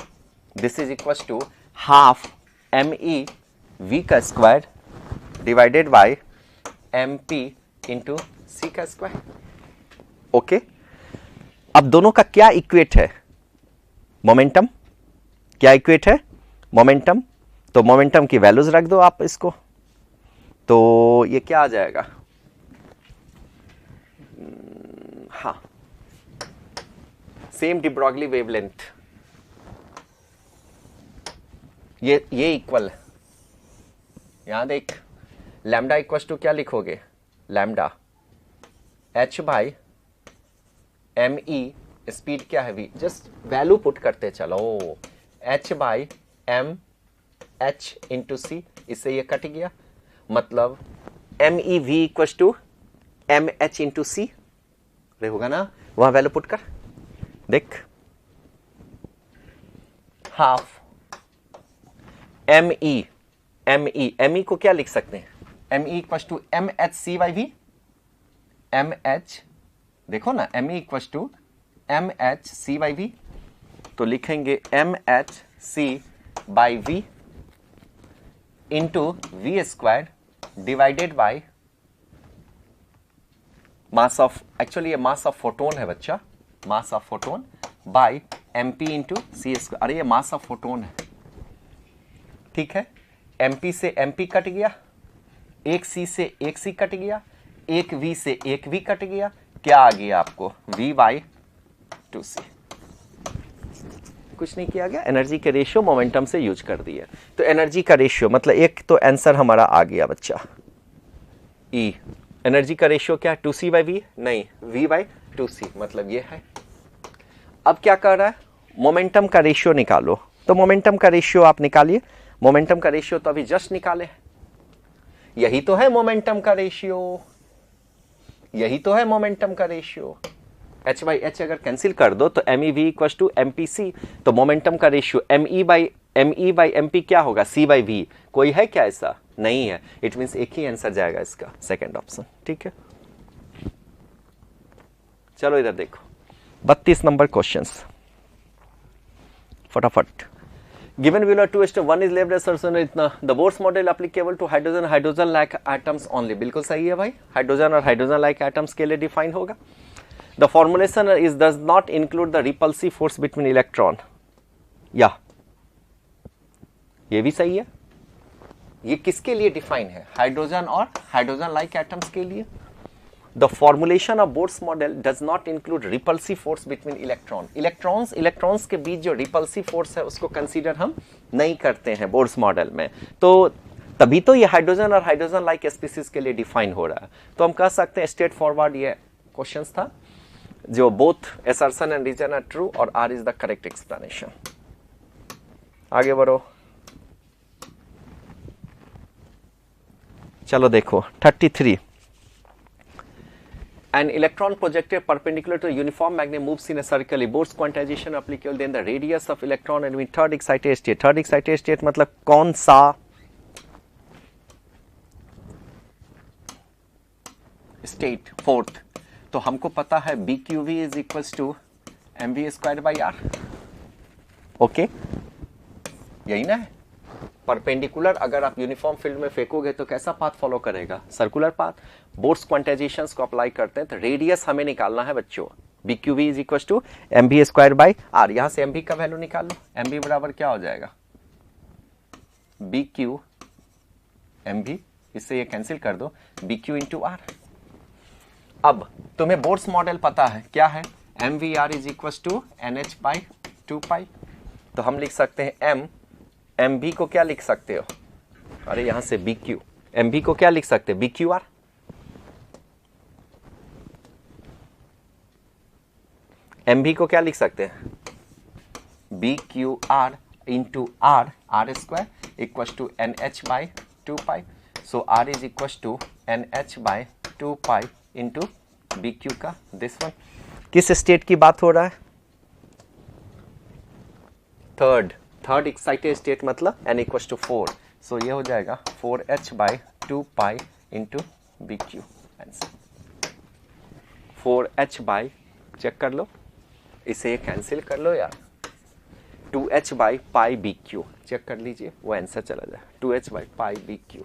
this is equal to half ME V का square divided by MP into C का स्क्वायर। ओके, अब दोनों का क्या इक्वेट है, मोमेंटम। क्या इक्वेट है, मोमेंटम। तो मोमेंटम की वैल्यूज रख दो आप इसको, तो ये क्या आ जाएगा, हाँ सेम डी ब्रॉगली वेवलेंथ, ये इक्वल है। यहां देख, लैम्डा इक्वल टू क्या लिखोगे, lambda H by ME, speed क्या है V, जस्ट वैल्यू पुट करते चलो, H by MH into C, इससे ये कट गया, मतलब MEV equal to MH into C होगा ना, वहां वैल्यू पुट कर देख, हाफ ME को क्या लिख सकते हैं, ME equal to MHC by V, MH देखो ना, ME equal to MHC by V, तो लिखेंगे MHC by V into V square divided by mass of, actually ये मास ऑफ फोटोन है बच्चा, mass of photon by MP into c square. अरे ये मास ऑफ फोटोन है, ठीक है, MP से MP कट गया, एक C से एक C कट गया, एक V से एक V कट गया, क्या आ गया आपको V बाई 2C। कुछ नहीं किया गया, एनर्जी के रेशियो मोमेंटम से यूज कर दिया, तो एनर्जी का रेशियो मतलब एक तो आंसर हमारा आ गया बच्चा E। एनर्जी का रेशियो क्या है, 2C बाई V, नहीं V बाई 2C, मतलब ये है। अब क्या कर रहा है, मोमेंटम का रेशियो निकालो, तो मोमेंटम का रेशियो आप निकालिए, मोमेंटम का रेशियो तो अभी जस्ट निकाले, यही तो है मोमेंटम का रेशियो, यही तो है मोमेंटम का रेशियो। H बाई H अगर कैंसिल कर दो तो MEV इक्वल टू MPC, तो मोमेंटम का रेशियो ME बाई MP क्या होगा, C बाई V। कोई है क्या ऐसा, नहीं है, इट मींस एक ही आंसर जाएगा इसका, सेकंड ऑप्शन, ठीक है। चलो इधर देखो 32 नंबर क्वेश्चंस, फटाफट। Given below 2:1 is left as assertion इतना, the Bohr's model applicable to hydrogen like atoms only, बिल्कुल सही है भाई, हाइड्रोजन और हाइड्रोजन लाइक एटम्स के लिए डिफाइन होगा। The formulation is does not include the repulsive force between electron, या ये भी सही है। ये किसके लिए डिफाइन है, हाइड्रोजन और हाइड्रोजन लाइक एटम्स के लिए। The formulation of Bohr's model does not include repulsive force between electron. Electrons के बीच जो repulsive force है उसको कंसीडर हम नहीं करते हैं Bohr's मॉडल में, तो तभी तो ये हाइड्रोजन और हाइड्रोजन लाइक स्पीसीज के लिए डिफाइन हो रहा है। तो हम कह सकते हैं स्ट्रेट फॉरवर्ड ये क्वेश्चंस था, जो both assertion and reason are true और R is the correct explanation। आगे बढ़ो, चलो देखो 33। An electron projected perpendicular to a uniform magnet moves in a circle. Bohr's quantization applicable, then the radius of electron and with third excited state. Third excited state मतलब कौन सा स्टेट, फोर्थ। तो हमको पता है BQV is equal to MV square by R, okay, यही ना है। परपेंडिकुलर अगर आप यूनिफॉर्म फील्ड में फेंकोगे तो कैसा पाथ फॉलो करेगा, सर्कुलर पाथ। बोर्ड्स क्वांटाइजेशंस को अप्लाई करते हैं तो रेडियस हमें निकालना है बच्चों, BQV is equal to MV square by R। यहां से MV का वैल्यू निकाल लो, MV बराबर क्या हो जाएगा, BQ MV, इससे ये कैंसिल कर दो, BQ इंटू R। अब तुम्हें बोर्ड्स मॉडल पता है क्या है, MVR is equal to NH by 2 pi. तो हम लिख सकते हैं MV को क्या लिख सकते हो, अरे यहां से BQ, MV को क्या लिख सकते हैं, BQR। MV को क्या लिख सकते हैं, BQR into r, r square equal to n h by 2 pi. So r is equal to n h by 2 pi into b q का दिस वन। किस स्टेट की बात हो रहा है? थर्ड एक्साइटेड स्टेट, मतलब n इक्वल टू 4। सो ये हो जाएगा 4h by 2 pi into b q. Answer 4h by, check कर लो, इसे कैंसिल कर लो यार, 2h by pi B Q, check कर लीजिए, वो आंसर चला जाए 2h by pi B Q.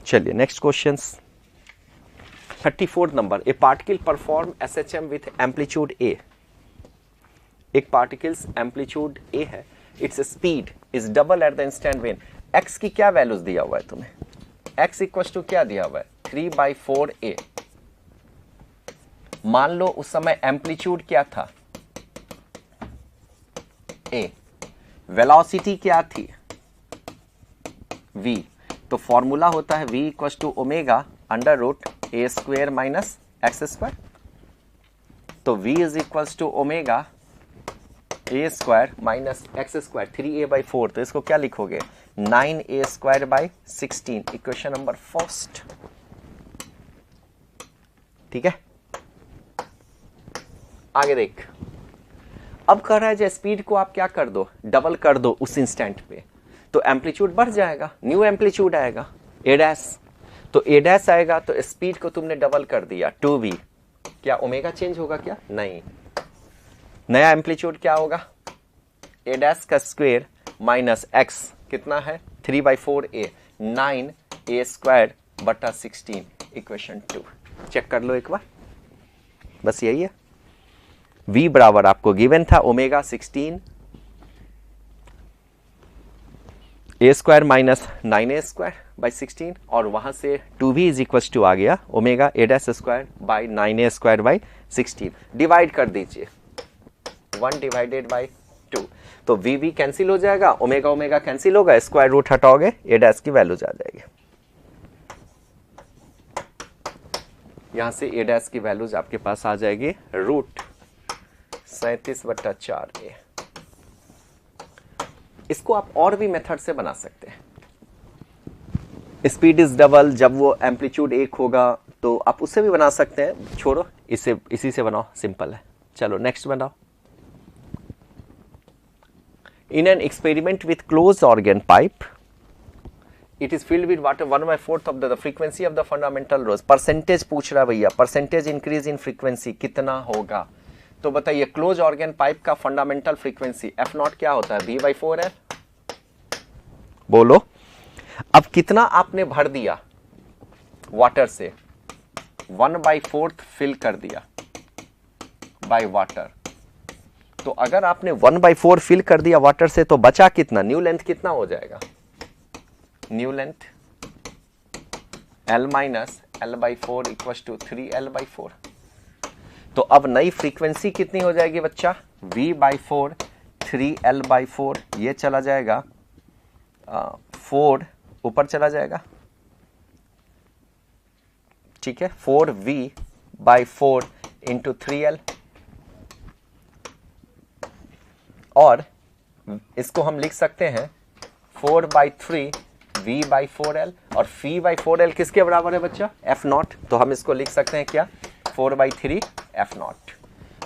चलिए नेक्स्ट क्वेश्चन 34 नंबर। A particle perform SHM with amplitude A. एक पार्टिकल्स एम्पलीट्यूड ए है, its speed is double at the instant when x की क्या वैल्यूज दिया हुआ है तुम्हें? x इक्वल टू क्या दिया हुआ है? 3/4a। मान लो उस समय एम्पलीट्यूड क्या था? a। वेलोसिटी क्या थी? v। तो फॉर्मूला होता है v equal to omega under root a square minus x square. तो v is equal to omega a square minus x square 3a/4। तो इसको क्या लिखोगे? 9a square by 16, equation number first. ठीक है, आगे देख। अब कह रहा है जो स्पीड को आप क्या कर दो, डबल कर दो उस इंस्टेंट पे, तो एम्पलीट्यूड बढ़ जाएगा, न्यू एम्पलीट्यूड आएगा a डैश। तो a डैश आएगा तो स्पीड को तुमने डबल कर दिया 2v। क्या ओमेगा चेंज होगा क्या? नहीं। नया एम्पलीट्यूड क्या होगा? a डैश का स्क्वायर माइनस x कितना है? 3/4a, 9a स्क्वायर बटा 16, इक्वेशन 2। चेक कर लो एक बार, बस यही है। v बराबर आपको गिवन था omega 16 a square minus 9a square by 16, और वहां से 2v इज इक्वल टू आ गया omega a dash square by 9a square by 16। Divide कर दीजिए, 1 डिवाइडेड बाई 2। तो v कैंसिल हो जाएगा, ओमेगा ओमेगा कैंसिल होगा, स्क्वायर रूट हटाओगे, a डैश की वैल्यूज आ जाएगी। यहां से a डैश की वैल्यूज आपके पास आ जाएगी रूट 37/4a। इसको आप और भी मेथड से बना सकते हैं। स्पीड इज डबल, जब वो एम्पलीट्यूड 1 होगा तो आप उससे भी बना सकते हैं, छोड़ो इसी से बनाओ, सिंपल है। चलो नेक्स्ट बनाओ। In an experiment with closed organ pipe it is filled with water 1/4 of the frequency of the fundamental rose. Percentage पूछ रहा भैया, परसेंटेज इंक्रीज इन फ्रीक्वेंसी कितना होगा? तो बताइए, क्लोज ऑर्गन पाइप का फंडामेंटल फ्रीक्वेंसी F0 क्या होता है? V/4 है। बोलो, अब कितना आपने भर दिया वाटर से? 1/4 फिल कर दिया बाय वाटर। तो अगर आपने 1/4 फिल कर दिया वाटर से तो बचा कितना? न्यू लेंथ कितना हो जाएगा? New length L minus L/4 equal to 3L/4। तो अब नई फ्रीक्वेंसी कितनी हो जाएगी बच्चा? V/4 3L/4, ये चला जाएगा 4 ऊपर चला जाएगा, ठीक है, 4V/4 इंटू 3L। और इसको हम लिख सकते हैं 4/3 V/4L, और V/4L किसके बराबर है बच्चा? F0। तो हम इसको लिख सकते हैं क्या? 4/3 F0।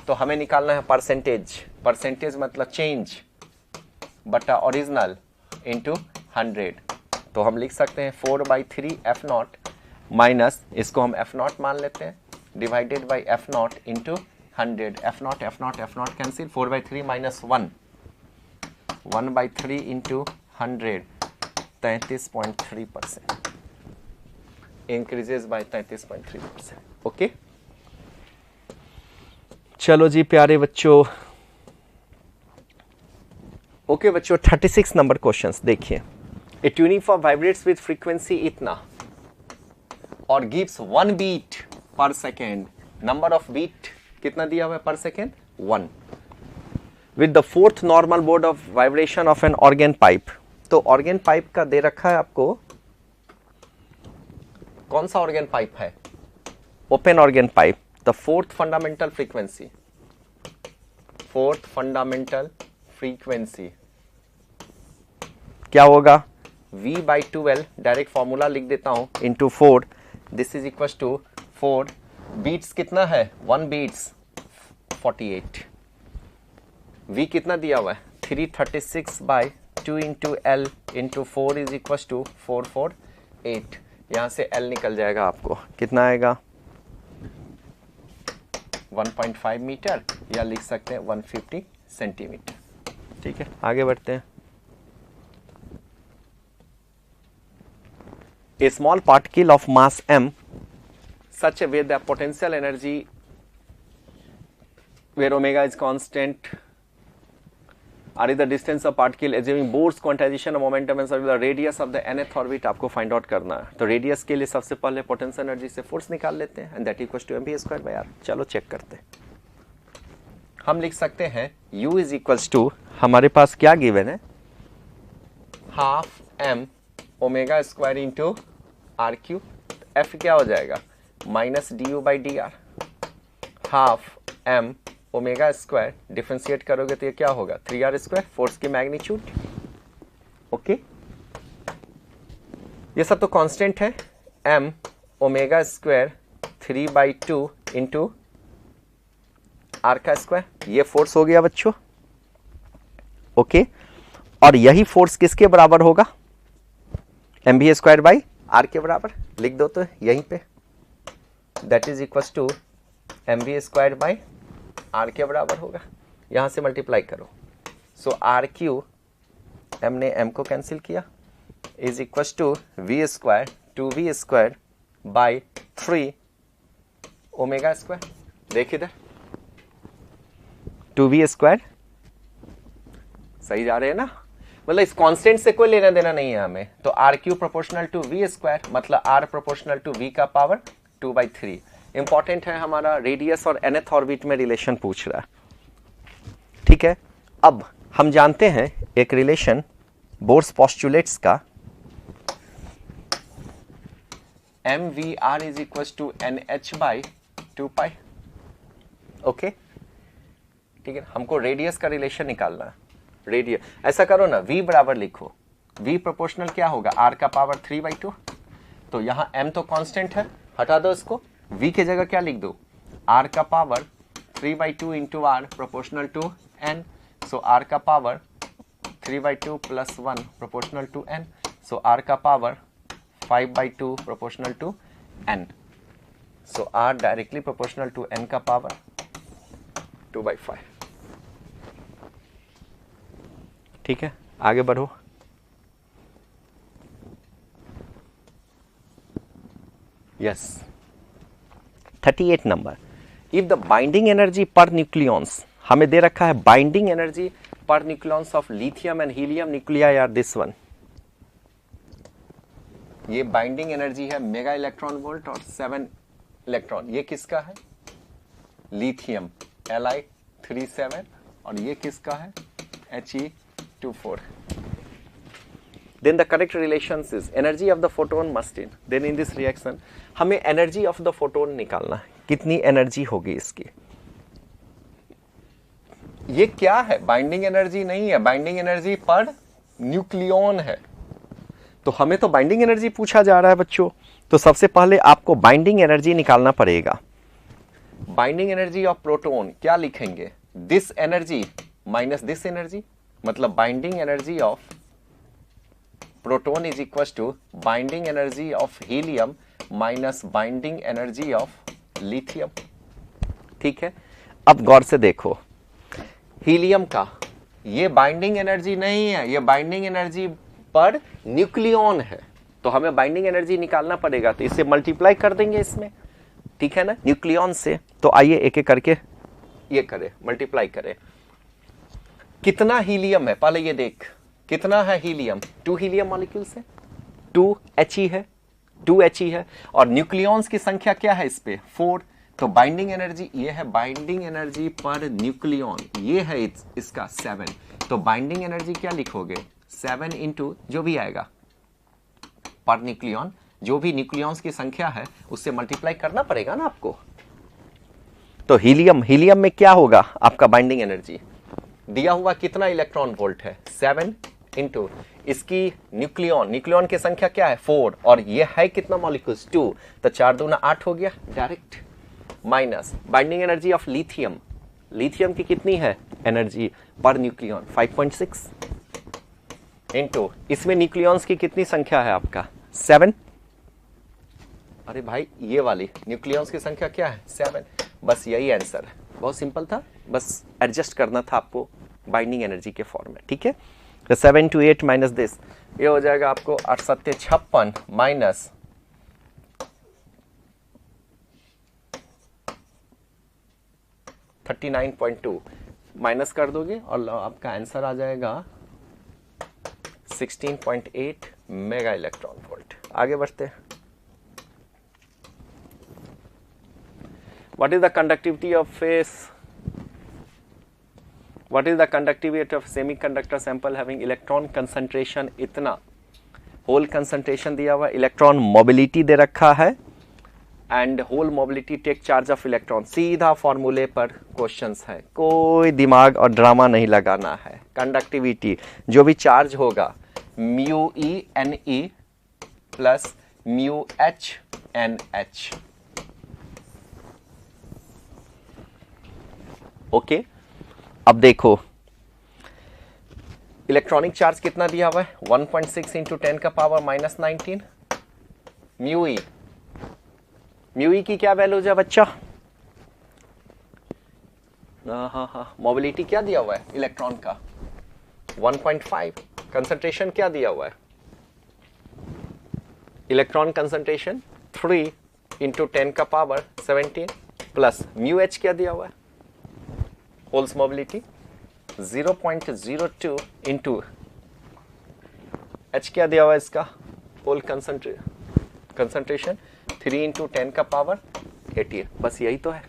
तो हमें निकालना है परसेंटेज। परसेंटेज मतलब चेंज बटा ओरिजिनल इंटू 100। तो हम लिख सकते हैं 4/3 F0 माइनस, इसको हम F0 मान लेते हैं, divided by F0 into 100। F0 cancel, 4/3 minus 1, 1/3 into 100, 33.3%, increases by 33.3%। Okay, चलो जी प्यारे बच्चों। ओके बच्चों, 36 नंबर क्वेश्चंस देखिए। ए ट्यूनिफॉर्म वाइब्रेट्स विद फ्रीक्वेंसी इतना और गिव्स 1 बीट पर सेकेंड। नंबर ऑफ बीट कितना दिया हुआ है पर second? 1। With the 4th normal mode of vibration of an organ pipe. तो ऑर्गन पाइप का दे रखा है आपको, कौन सा ऑर्गन पाइप है? Open organ pipe. The fourth fundamental frequency, fourth fundamental frequency क्या होगा? V बाई 12, डायरेक्ट फॉर्मूला लिख देता हूं, into 4, this is equal to 4 beats कितना है? 1 बीट्स 48। V कितना दिया हुआ है? 336 by 2 into l into 4 is equal to 448। यहां से L निकल जाएगा आपको, कितना आएगा? 1.5 मीटर, या लिख सकते हैं 150 सेंटीमीटर। ठीक है, आगे बढ़ते हैं। A small particle of mass m such a way the potential energy where omega is constant are the distance of particle assuming Bohr's quantization of momentum and the radius of the nth orbit आपको फाइंड आउट करना है। तो रेडियस के लिए सबसे पहले पोटेंशियल एनर्जी से फोर्स निकाल लेते हैं, and that equals to mv²/r। चलो चेक करते हैं। हम लिख सकते हैं u इज इक्वल्स टू, हमारे पास क्या गिवन है? Half m omega square into r cube. F क्या हो जाएगा? Minus d u by d r. Half m omega square, differentiate करोगे तो ये क्या होगा? 3r स्क्वायर, फोर्स की मैग्नीट्यूड। ओके, ये सब तो कांस्टेंट है। m omega square 3/2 into r का स्क्वायर, ये फोर्स हो गया बच्चों। ओके, और यही फोर्स किसके बराबर होगा? mv² आर के बराबर। लिख दो तो यहीं पे, that is equal to mv² r के बराबर होगा। यहां से मल्टीप्लाई करो, सो आर क्यू, एम ने एम को कैंसिल किया, is equal to v² 2v² बाई 3 ओमेगा स्क्वायर। देख इधर, 2v², सही जा रहे हैं ना? मतलब इस कांस्टेंट से कोई लेना देना नहीं है हमें। तो are Q proportional to v², मतलब आर प्रोपोर्शनल टू v का पावर 2/3। इंपॉर्टेंट है हमारा, रेडियस और nth ऑर्बिट में रिलेशन पूछ रहा है। ठीक है, अब हम जानते हैं एक रिलेशन बोर्स पोस्टुलेट्स का, mvr is equal to nh/2π। Okay, ठीक है, हमको रेडियस का रिलेशन निकालना है। रेडियस, ऐसा करो ना, v बराबर लिखो, v प्रोपोर्शनल क्या होगा? r का पावर 3/2। तो यहां m तो कांस्टेंट है, हटा दो इसको, v की जगह क्या लिख दो? r का पावर 3/2 इंटू r proportional to n। So r का power 3/2 plus 1 proportional to n। So r का power 5/2 proportional to n। So r directly proportional to n का पावर 2/5। ठीक है, आगे बढ़ो। Yes, 38 number. If the binding energy per nucleons, हमें दे रखा है binding energy per nucleons of lithium and helium nuclei, यार दिस वन, ये बाइंडिंग एनर्जी है मेगा इलेक्ट्रॉन वोल्ट और 7 इलेक्ट्रॉन। ये किसका है? लिथियम Li37, और ये किसका है? He24। Then the correct relations is energy of the photon must in, then in this reaction हमें energy of the photon निकालना है, कितनी एनर्जी होगी इसकी। ये क्या है? बाइंडिंग एनर्जी नहीं है, बाइंडिंग एनर्जी पर न्यूक्लियॉन है। तो हमें तो बाइंडिंग एनर्जी पूछा जा रहा है बच्चों, तो सबसे पहले आपको बाइंडिंग एनर्जी निकालना पड़ेगा। बाइंडिंग एनर्जी ऑफ प्रोटॉन क्या लिखेंगे? This energy minus this energy, मतलब binding energy of proton is equal to binding energy of helium minus binding energy of lithium. ठीक है, अब गौर से देखो, हीलियम का ये बाइंडिंग एनर्जी नहीं है, ये बाइंडिंग एनर्जी पर न्यूक्लियॉन है, तो हमें बाइंडिंग एनर्जी निकालना पड़ेगा, तो इसे मल्टीप्लाई कर देंगे इसमें। ठीक है ना, न्यूक्लियॉन से। तो आइए एक एक करके ये करें, मल्टीप्लाई करें। कितना हीलियम है पहले ये देख, कितना है हीलियम? 2 हीलियम मॉलिक्यूल्स है, 2 He है, 2 He है, और न्यूक्लियॉन्स की संख्या क्या है इस पे? 4। तो बाइंडिंग एनर्जी ये है, बाइंडिंग एनर्जी पर न्यूक्लियॉन ये है इसका 7। तो बाइंडिंग एनर्जी क्या लिखोगे? 7 इंटू जो भी आएगा पर न्यूक्लियॉन, जो भी न्यूक्लियॉन्स की संख्या है उससे मल्टीप्लाई करना पड़ेगा ना आपको। तो हीलियम में क्या होगा आपका बाइंडिंग एनर्जी, दिया हुआ कितना इलेक्ट्रॉन वोल्ट है 7 इंटू इसकी न्यूक्लियॉन की संख्या क्या है 4 और ये है कितना मॉलिक्यूल्स 2, तो 4 दूना 8 हो गया direct, minus binding energy of lithium की कितनी है एनर्जी पर न्यूक्लियॉन 5.6 इंटू इसमें न्यूक्लियॉन्स की कितनी संख्या है आपका 7, अरे भाई ये वाली न्यूक्लियॉन्स की संख्या क्या है 7, बस यही आंसर है, बहुत सिंपल था, बस एडजस्ट करना था आपको बाइंडिंग एनर्जी के फॉर्म में, ठीक है। तो 7 to 8 माइनस दिस, ये हो जाएगा आपको 8 7 56 माइनस 39.2 माइनस कर दोगे और आपका आंसर आ जाएगा 16.8 मेगा इलेक्ट्रॉन वोल्ट। आगे बढ़ते हैं। What is the conductivity of semiconductor sample having electron concentration इतना, होल कंसंट्रेशन दिया हुआ, इलेक्ट्रॉन मोबिलिटी दे रखा है and hole mobility take charge of electron, सीधा फॉर्मूले पर क्वेश्चंस है, कोई दिमाग और ड्रामा नहीं लगाना है। कंडक्टिविटी जो भी चार्ज होगा mu e n e plus mu h n h, okay. अब देखो इलेक्ट्रॉनिक चार्ज कितना दिया हुआ है 1.6 इंटू 10 का पावर माइनस 19 म्यू ई की क्या वैल्यू है बच्चा, हाँ मोबिलिटी क्या दिया हुआ है इलेक्ट्रॉन का 1.5, कंसंट्रेशन क्या दिया हुआ है इलेक्ट्रॉन कंसंट्रेशन 3 इंटू 10 का पावर 17 प्लस म्यू एच क्या दिया हुआ है होल्स मोबिलिटी 0.02 इंटू एच क्या दिया हुआ है इसका होल कंसंट्रेशन 3 इंटू 10 का पावर 18, बस यही तो है,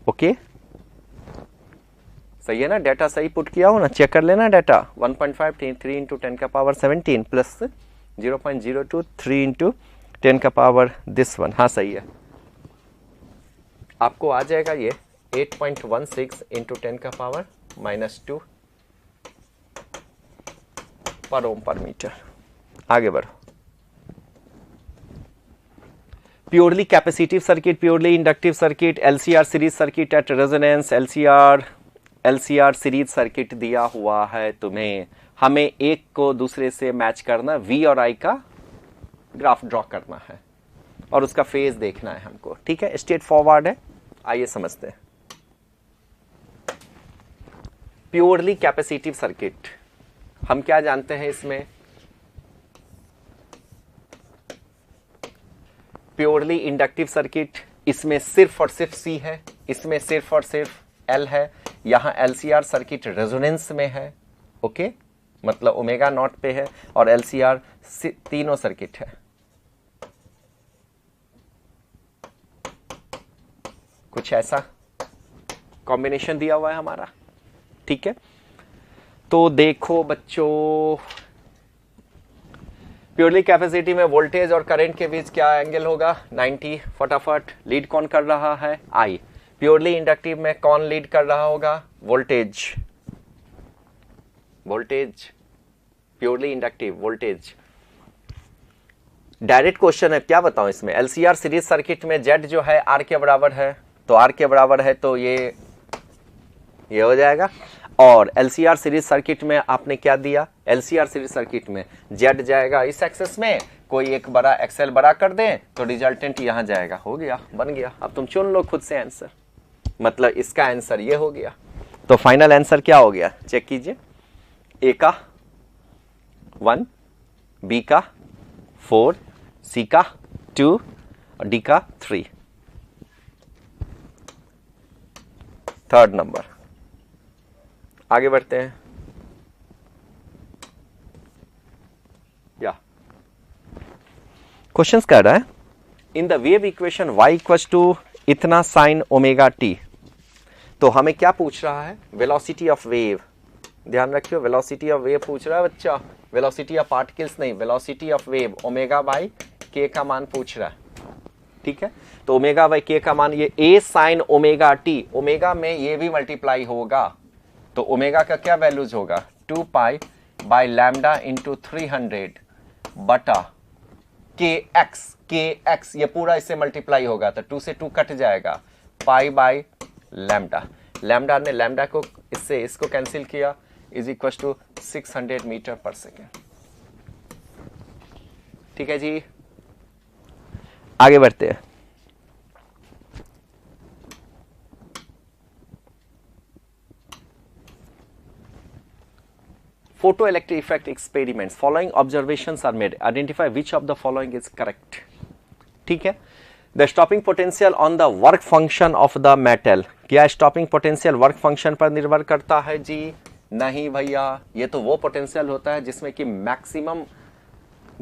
ओके सही है ना, डाटा सही पुट किया हो ना, चेक कर लेना डाटा 1.5 3 इंटू 10 का पावर 17 प्लस 0.02 3 इंटू 10 का पावर दिस वन, हाँ सही है, आपको आ जाएगा ये 8.16 इंटू 10 का पावर माइनस 2 पर ओम पर मीटर। आगे बढ़ो। Purely capacitive circuit, purely inductive circuit, LCR series circuit at resonance, LCR series circuit दिया हुआ है तुम्हें, हमें एक को दूसरे से मैच करना, वी और आई का ग्राफ ड्रॉ करना है और उसका फेज देखना है हमको, ठीक है, स्ट्रेट फॉरवर्ड है। आइए समझते हैं। प्योरली कैपेसिटिव सर्किट हम क्या जानते हैं इसमें, प्योरली इंडक्टिव सर्किट इसमें सिर्फ और सिर्फ सी है, इसमें सिर्फ और सिर्फ एल है, यहां एलसीआर सर्किट रेजोनेंस में है, ओके मतलब ओमेगा नॉट पे है और एलसीआर तीनों सर्किट है, कुछ ऐसा कॉम्बिनेशन दिया हुआ है हमारा, ठीक है। तो देखो बच्चों प्योरली कैपेसिटी में वोल्टेज और करंट के बीच क्या एंगल होगा 90, फटाफट, लीड कौन कर रहा है आई। प्योरली इंडक्टिव में कौन लीड कर रहा होगा voltage, purely inductive voltage. Direct question है, क्या बताऊं इसमें, एलसीआर सीरीज सर्किट में जेड जो है आर के बराबर है, तो आर के बराबर है तो ये हो जाएगा, और एलसीआर सीरीज सर्किट में आपने क्या दिया, एलसीआर सीरीज सर्किट में जेड जाएगा इस एक्सेस में, कोई एक बड़ा एक्सेल बड़ा कर दें तो रिजल्टेंट यहां जाएगा, हो गया, बन गया। अब तुम चुन लो खुद से आंसर, मतलब इसका आंसर ये हो गया। तो फाइनल आंसर क्या हो गया चेक कीजिए, ए का 1, बी का 4, सी का 2 और डी का 3, थर्ड नंबर। आगे बढ़ते हैं। या क्वेश्चंस कर रहा है in the wave equation y equals to इतना साइन ओमेगा टी, तो हमें क्या पूछ रहा है वेलोसिटी ऑफ वेव, ध्यान रखियो वेलोसिटी ऑफ वेव पूछ रहा है बच्चा, वेलोसिटी ऑफ पार्टिकल्स नहीं, velocity of wave omega by के का मान पूछ रहा है, ठीक है। तो ओमेगा बाई के का मान ये a sign omega T, omega में ये भी मल्टीप्लाई होगा, तो ओमेगा का क्या वैल्यूज होगा 2 पाई बाई लैम्डा इंटू 300 बटा के एक्स, ये पूरा इससे मल्टीप्लाई होगा तो 2 से 2 कट जाएगा, पाई बाई लैम्डा, लैम्डा ने लैम्डा को इससे इसको कैंसिल किया, इज इक्वल टू 600 मीटर पर सेकेंड। ठीक है जी, आगे बढ़ते हैं। Photoelectric effect experiments. Following observations are made. Identify which of the following is correct. ठीक है। The stopping potential on the work function of the metal. क्या stopping potential work function पर निर्भर करता है जी? नहीं भैया, ये तो वो पोटेंशियल होता है जिसमें कि मैक्सिमम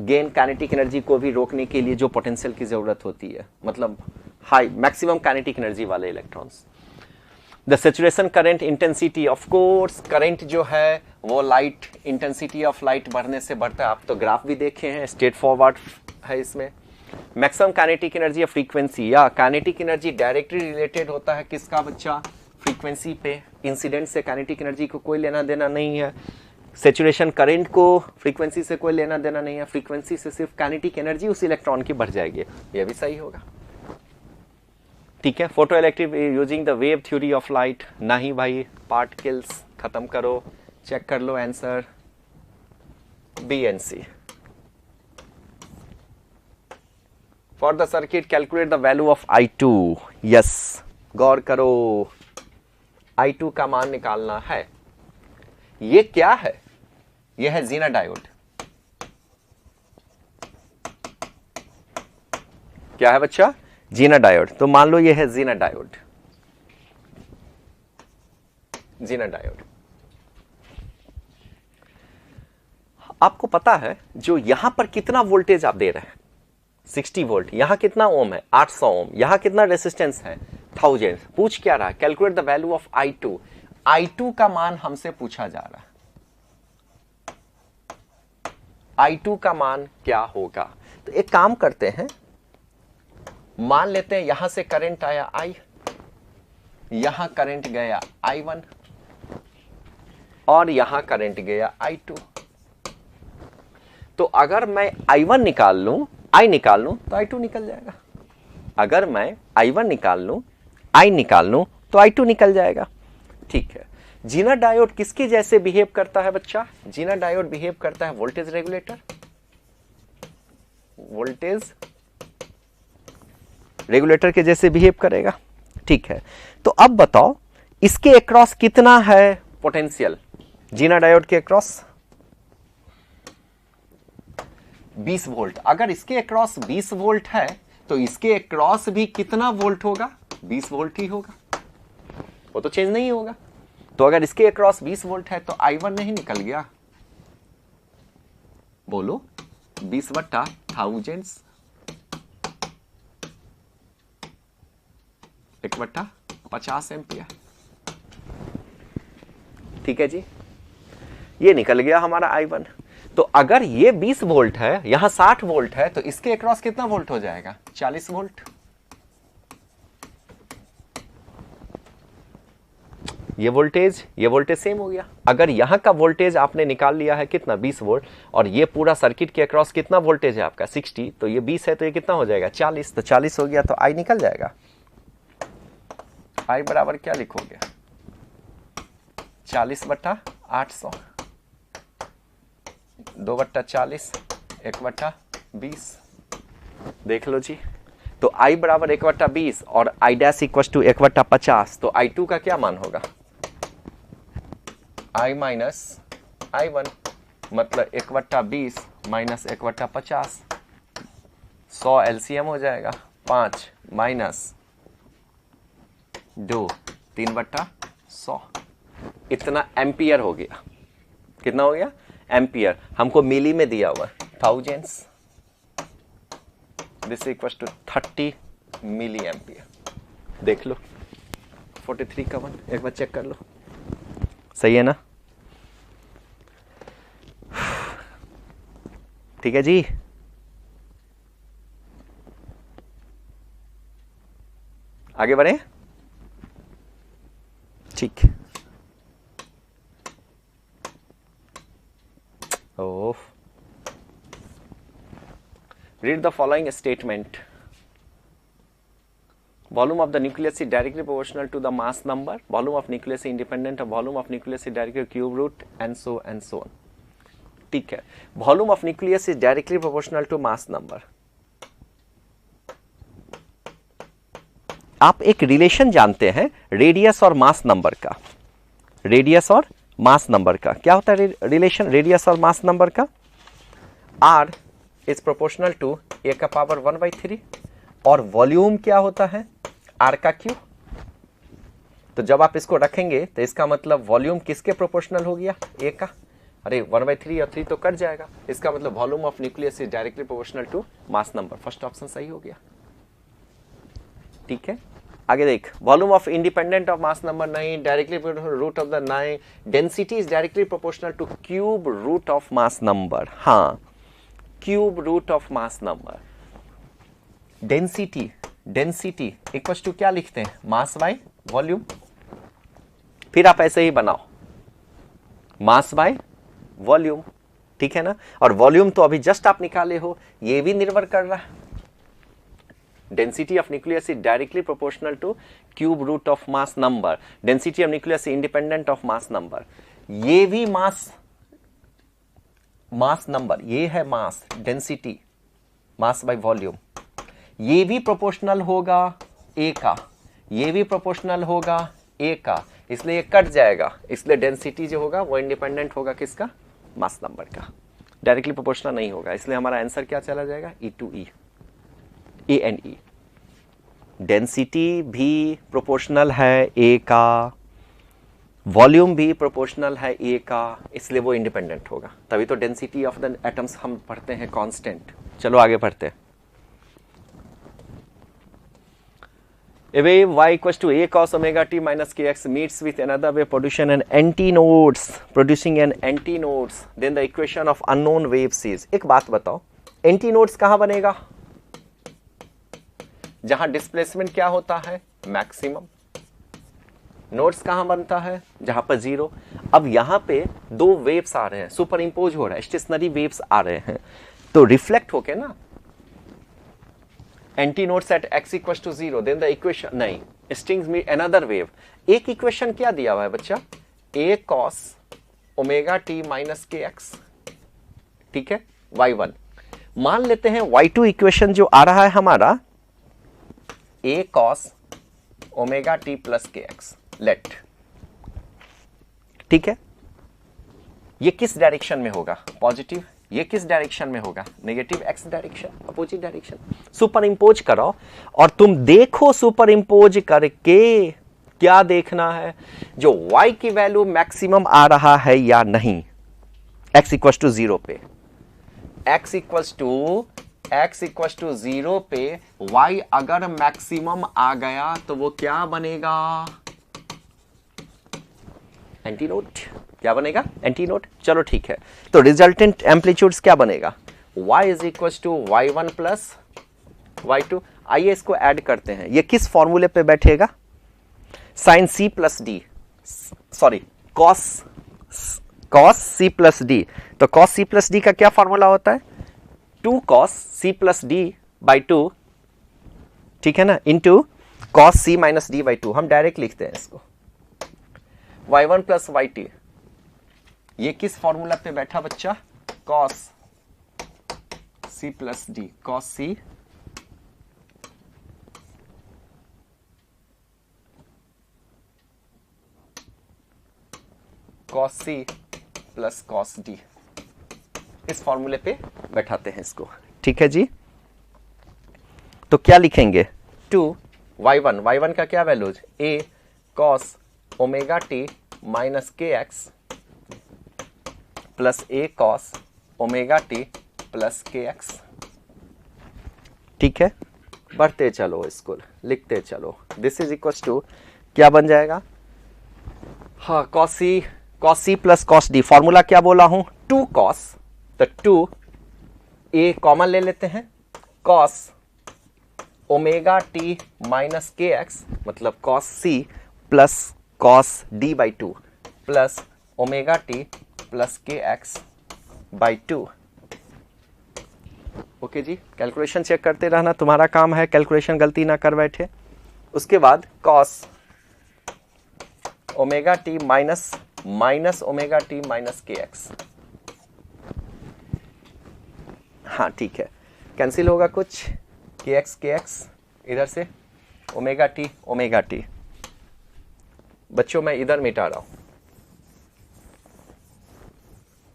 गेन काइनेटिक एनर्जी को भी रोकने के लिए जो पोटेंशियल की जरूरत होती है, मतलब हाई मैक्सिमम काइनेटिक एनर्जी वाले electrons. The saturation current intensity, of course current जो है वो लाइट इंटेंसिटी ऑफ लाइट बढ़ने से बढ़ता है, आप तो ग्राफ भी देखे हैं, स्ट्रेट फॉरवर्ड है इसमें। मैक्सिमम काइनेटिक एनर्जी या फ्रीक्वेंसी, या काइनेटिक एनर्जी डायरेक्टली रिलेटेड होता है किसका बच्चा, फ्रीक्वेंसी पे, इंसिडेंट से काइनेटिक एनर्जी को कोई लेना देना नहीं है। सैचुरेशन करंट को फ्रीक्वेंसी से कोई लेना देना नहीं है, फ्रीक्वेंसी से सिर्फ काइनेटिक एनर्जी उस इलेक्ट्रॉन की बढ़ जाएगी, ये भी सही होगा। ठीक है। Photo electric using the wave theory of light, नहीं भाई, पार्टिकल्स खत्म करो, चेक कर लो answer B and C. For the circuit calculate the value of I2, yes, गौर करो, I2 का मान निकालना है। ये क्या है, ये है जीना डायोड। क्या है बच्चा, जीना डायोड। तो मान लो ये है जीना डायोड, जीना डायोड। आपको पता है जो यहां पर कितना वोल्टेज आप दे रहे हैं 60 वोल्ट, यहां कितना ओम है 800 ओम, यहां कितना रेसिस्टेंस है 1000। पूछ क्या रहा है, calculate the value of I2। I2 का मान हमसे पूछा जा रहा है, I2 का मान क्या होगा। तो एक काम करते हैं, मान लेते हैं यहां से करंट आया I, यहां करंट गया I1 और यहां करंट गया I2। तो अगर मैं I1 निकाल लूं, I निकाल लूं तो I2 निकल जाएगा। अगर मैं I1 निकाल लूं, I निकाल लूं तो I2 निकल जाएगा। ठीक है। जीना डायोड किसके जैसे बिहेव करता है बच्चा, जीना डायोड बिहेव करता है वोल्टेज रेगुलेटर, वोल्टेज रेगुलेटर के जैसे बिहेव करेगा। ठीक है। तो अब बताओ इसके अक्रॉस कितना है पोटेंशियल, जीना डायोड के अक्रॉस 20 वोल्ट। अगर इसके अक्रॉस 20 वोल्ट है तो इसके अक्रॉस भी कितना वोल्ट होगा, 20 वोल्ट ही होगा, वो तो चेंज नहीं होगा। तो अगर इसके अक्रॉस 20 वोल्ट है तो I1 नहीं निकल गया, बोलो 20 बट्टा 1000 1 बट्टा 50 एम्पियर। ठीक है जी, ये निकल गया हमारा I1। तो अगर ये 20 वोल्ट है, यहां 60 वोल्ट है, तो इसके अक्रॉस कितना वोल्ट हो जाएगा 40 वोल्ट। ये वोल्टेज सेम हो गया। अगर यहां का वोल्टेज आपने निकाल लिया है कितना 20 वोल्ट, और ये पूरा सर्किट के अक्रॉस कितना वोल्टेज है आपका 60, तो ये 20 है तो ये कितना हो जाएगा 40, तो 40 हो गया तो I निकल जाएगा। I बराबर क्या लिखोगे 40 बट्टा 800, 2 बट्टा 40, 1 बट्टा 20। देख लो जी, तो I बराबर 1 बट्टा 20 और I डैश इक्वल टू 1 बट्टा 50। तो I2 का क्या मान होगा, I माइनस I1, मतलब 1 बट्टा 20 माइनस 1 बट्टा 50, 100 LCM हो जाएगा, 5 माइनस 2, 3 बट्टा 100, इतना एम्पियर हो गया। कितना हो गया एम्पियर, हमको मिली में दिया हुआ thousands, this equals to 30 milliampere. देख लो 43 का 1, एक बार चेक कर लो, सही है ना। ठीक है जी, आगे बढ़े, ठीक। Oh, read the following statement. Volume of the nucleus is directly proportional to the mass number. Volume of nucleus is independent of volume of nucleus is directly cube root and so on. ठीक है, volume of nucleus is directly proportional to mass number. आप एक रिलेशन जानते हैं रेडियस और मास नंबर का। रेडियस और मास नंबर का क्या होता है रिलेशन? रेडियस और मास नंबर का, आर इज प्रोपोर्शनल टू ए का पावर 1/3 और वॉल्यूम क्या होता है? आर का क्यू। तो जब आप इसको रखेंगे तो इसका मतलब वॉल्यूम किसके प्रोपोर्शनल हो गया? ए का। अरे 1/3 और 3 तो कट जाएगा, इसका मतलब volume of nucleus is directly proportional to mass number. First option सही हो गया, ठीक है। आगे देख, volume of independent of mass number नहीं, डायरेक्टली रूट ऑफ द नहीं, density is directly proportional to cube root of mass number. हाँ, cube root of mass number. Density equal to क्या लिखते हैं? Mass by volume. फिर आप ऐसे ही बनाओ, मास बाय वॉल्यूम, ठीक है ना। और वॉल्यूम तो अभी जस्ट आप निकाले हो, ये भी निर्भर कर रहा है। Density of nucleus is directly proportional to cube root of mass number. Density of nucleus independent of mass number. ये भी मास नंबर, ये है mass density, mass by volume. ये भी प्रोपोर्शनल होगा ए का, ये भी प्रोपोर्शनल होगा ए का, इसलिए ये कट जाएगा। इसलिए डेंसिटी जो होगा वो इंडिपेंडेंट होगा किसका? मास नंबर का, डायरेक्टली प्रोपोर्शनल नहीं होगा। इसलिए हमारा आंसर क्या चला जाएगा? E to E, A and E. Density भी प्रोपोर्शनल है ए का, वॉल्यूम भी प्रोपोर्शनल है ए का, इसलिए वो इंडिपेंडेंट होगा। तभी तो डेंसिटी ऑफ द एटम्स हम पढ़ते हैं कांस्टेंट। चलो आगे पढ़ते हैं। A wave y equals to a cos omega t minus kx meets with another wave producing an antinodes, then the equation of unknown waves is। एक बात बताओ, एंटीनोड्स कहां बनेगा? जहां डिस्प्लेसमेंट क्या होता है? मैक्सिमम। नोड्स कहां बनता है? जहां पर जीरो। अब यहां पे दो वेव्स आ रहे हैं, सुपर इंपोज हो रहा है, स्टेशनरी वेव्स आ रहे हैं, तो रिफ्लेक्ट होके ना antinodes at x equal to 0, then the equation नहीं, स्ट्रिंग्स में अनदर वेव। एक इक्वेशन क्या दिया हुआ है बच्चा? a cos omega t minus के एक्स, ठीक है, y1। मान लेते हैं y2 इक्वेशन जो आ रहा है हमारा a cos omega t plus K x, late, ठीक है। ये किस डायरेक्शन में होगा? पॉजिटिव। ये किस डायरेक्शन में होगा? Negative, x direction, opposite direction. Super impose करो और तुम देखो सुपर इंपोज करके क्या देखना है, जो y की वैल्यू मैक्सिमम आ रहा है या नहीं, x इक्वल टू 0 पे। x इक्वल टू 0 पे y अगर मैक्सिमम आ गया तो वो क्या बनेगा? एंटीनोड। क्या बनेगा? एंटीनोड। चलो ठीक है, तो रिजल्टेंट एम्पलीट्यूड्स क्या बनेगा? y is equal to y1 plus y2। आइए इसको ऐड करते हैं। ये किस फॉर्मूले पे बैठेगा? Sine c plus d, sorry cos c plus d. तो कॉस c प्लस डी का क्या फॉर्मूला होता है? 2 cos c plus d by 2, ठीक है ना, into cos c minus d by 2। हम डायरेक्ट लिखते हैं इसको y1 प्लस y2। ये किस फॉर्मूला पे बैठा बच्चा? cos c plus D, cos c plus cos d, इस फॉर्मूले पे बैठाते हैं इसको, ठीक है जी। तो क्या लिखेंगे? 2 y1 का क्या values? a cos omega T minus के X plus a cos omega T plus K x, ठीक है। बढ़ते चलो, इसको लिखते चलो। दिस इज इक्वल टू क्या बन जाएगा? हाँ, cos c plus cos d। Formula क्या बोला हूं? 2 cos, तो 2 a कॉमन ले लेते हैं, cos ओमेगा टी माइनस के एक्स मतलब cos C plus cos D by two plus omega T plus K X by two. Okay जी, कैलकुलेशन चेक करते रहना, तुम्हारा काम है, कैलकुलेशन गलती ना कर बैठे। उसके बाद cos omega T minus omega T minus के एक्स। हाँ ठीक है, कैंसिल होगा कुछ, के एक्स इधर से ओमेगा टी। बच्चों मैं इधर मिटा रहा हूं,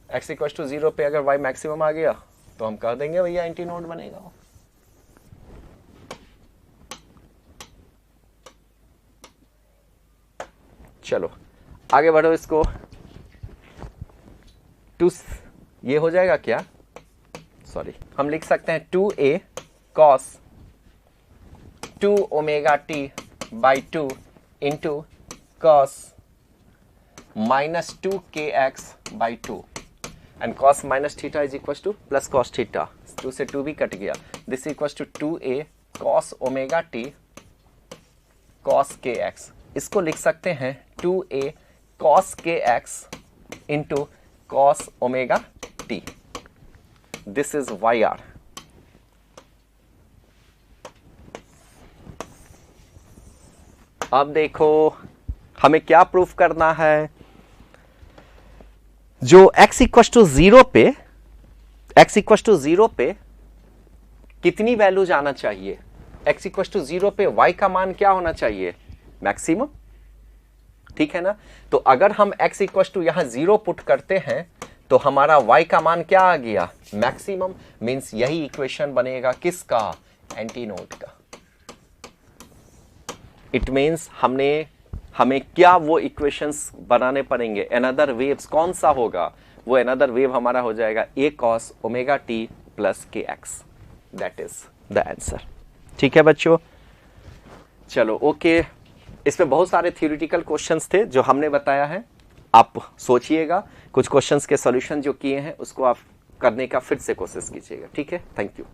x इक्वल टू 0 पे अगर y मैक्सिमम आ गया तो हम कह देंगे भैया एंटी नोड बनेगा। चलो आगे बढ़ो, इसको टू ये हो जाएगा क्या, सॉरी हम लिख सकते हैं 2a cos 2 omega t by 2 into cos minus 2kx by 2 and cos minus theta is equal to plus cos theta, 2 से 2 भी कट गया, this equal to 2a cos omega t cos kx। इसको लिख सकते हैं 2a cos kx into cos omega t, this is yr। अब देखो हमें क्या प्रूफ करना है, जो x इक्वल टू 0 पे कितनी वैल्यू जाना चाहिए, x इक्वल टू 0 पे y का मान क्या होना चाहिए, मैक्सिमम, ठीक है ना। तो अगर हम x इक्वल टू यहां 0 पुट करते हैं तो हमारा y का मान क्या आ गया, मैक्सिमम, मींस यही इक्वेशन बनेगा किसका, एंटी नोड का। इट मींस हमें क्या वो इक्वेशंस बनाने पड़ेंगे, अनदर वेव्स, कौन सा होगा वो अनदर वेव हमारा हो जाएगा a cos omega T plus K X, that is the answer. ठीक है बच्चों, चलो ओके। इसमें बहुत सारे थ्योरेटिकल क्वेश्चंस थे जो हमने बताया है, आप सोचिएगा, कुछ क्वेश्चंस के सॉल्यूशन जो किए हैं उसको आप करने का फिर से कोशिश कीजिएगा, ठीक है। Thank you.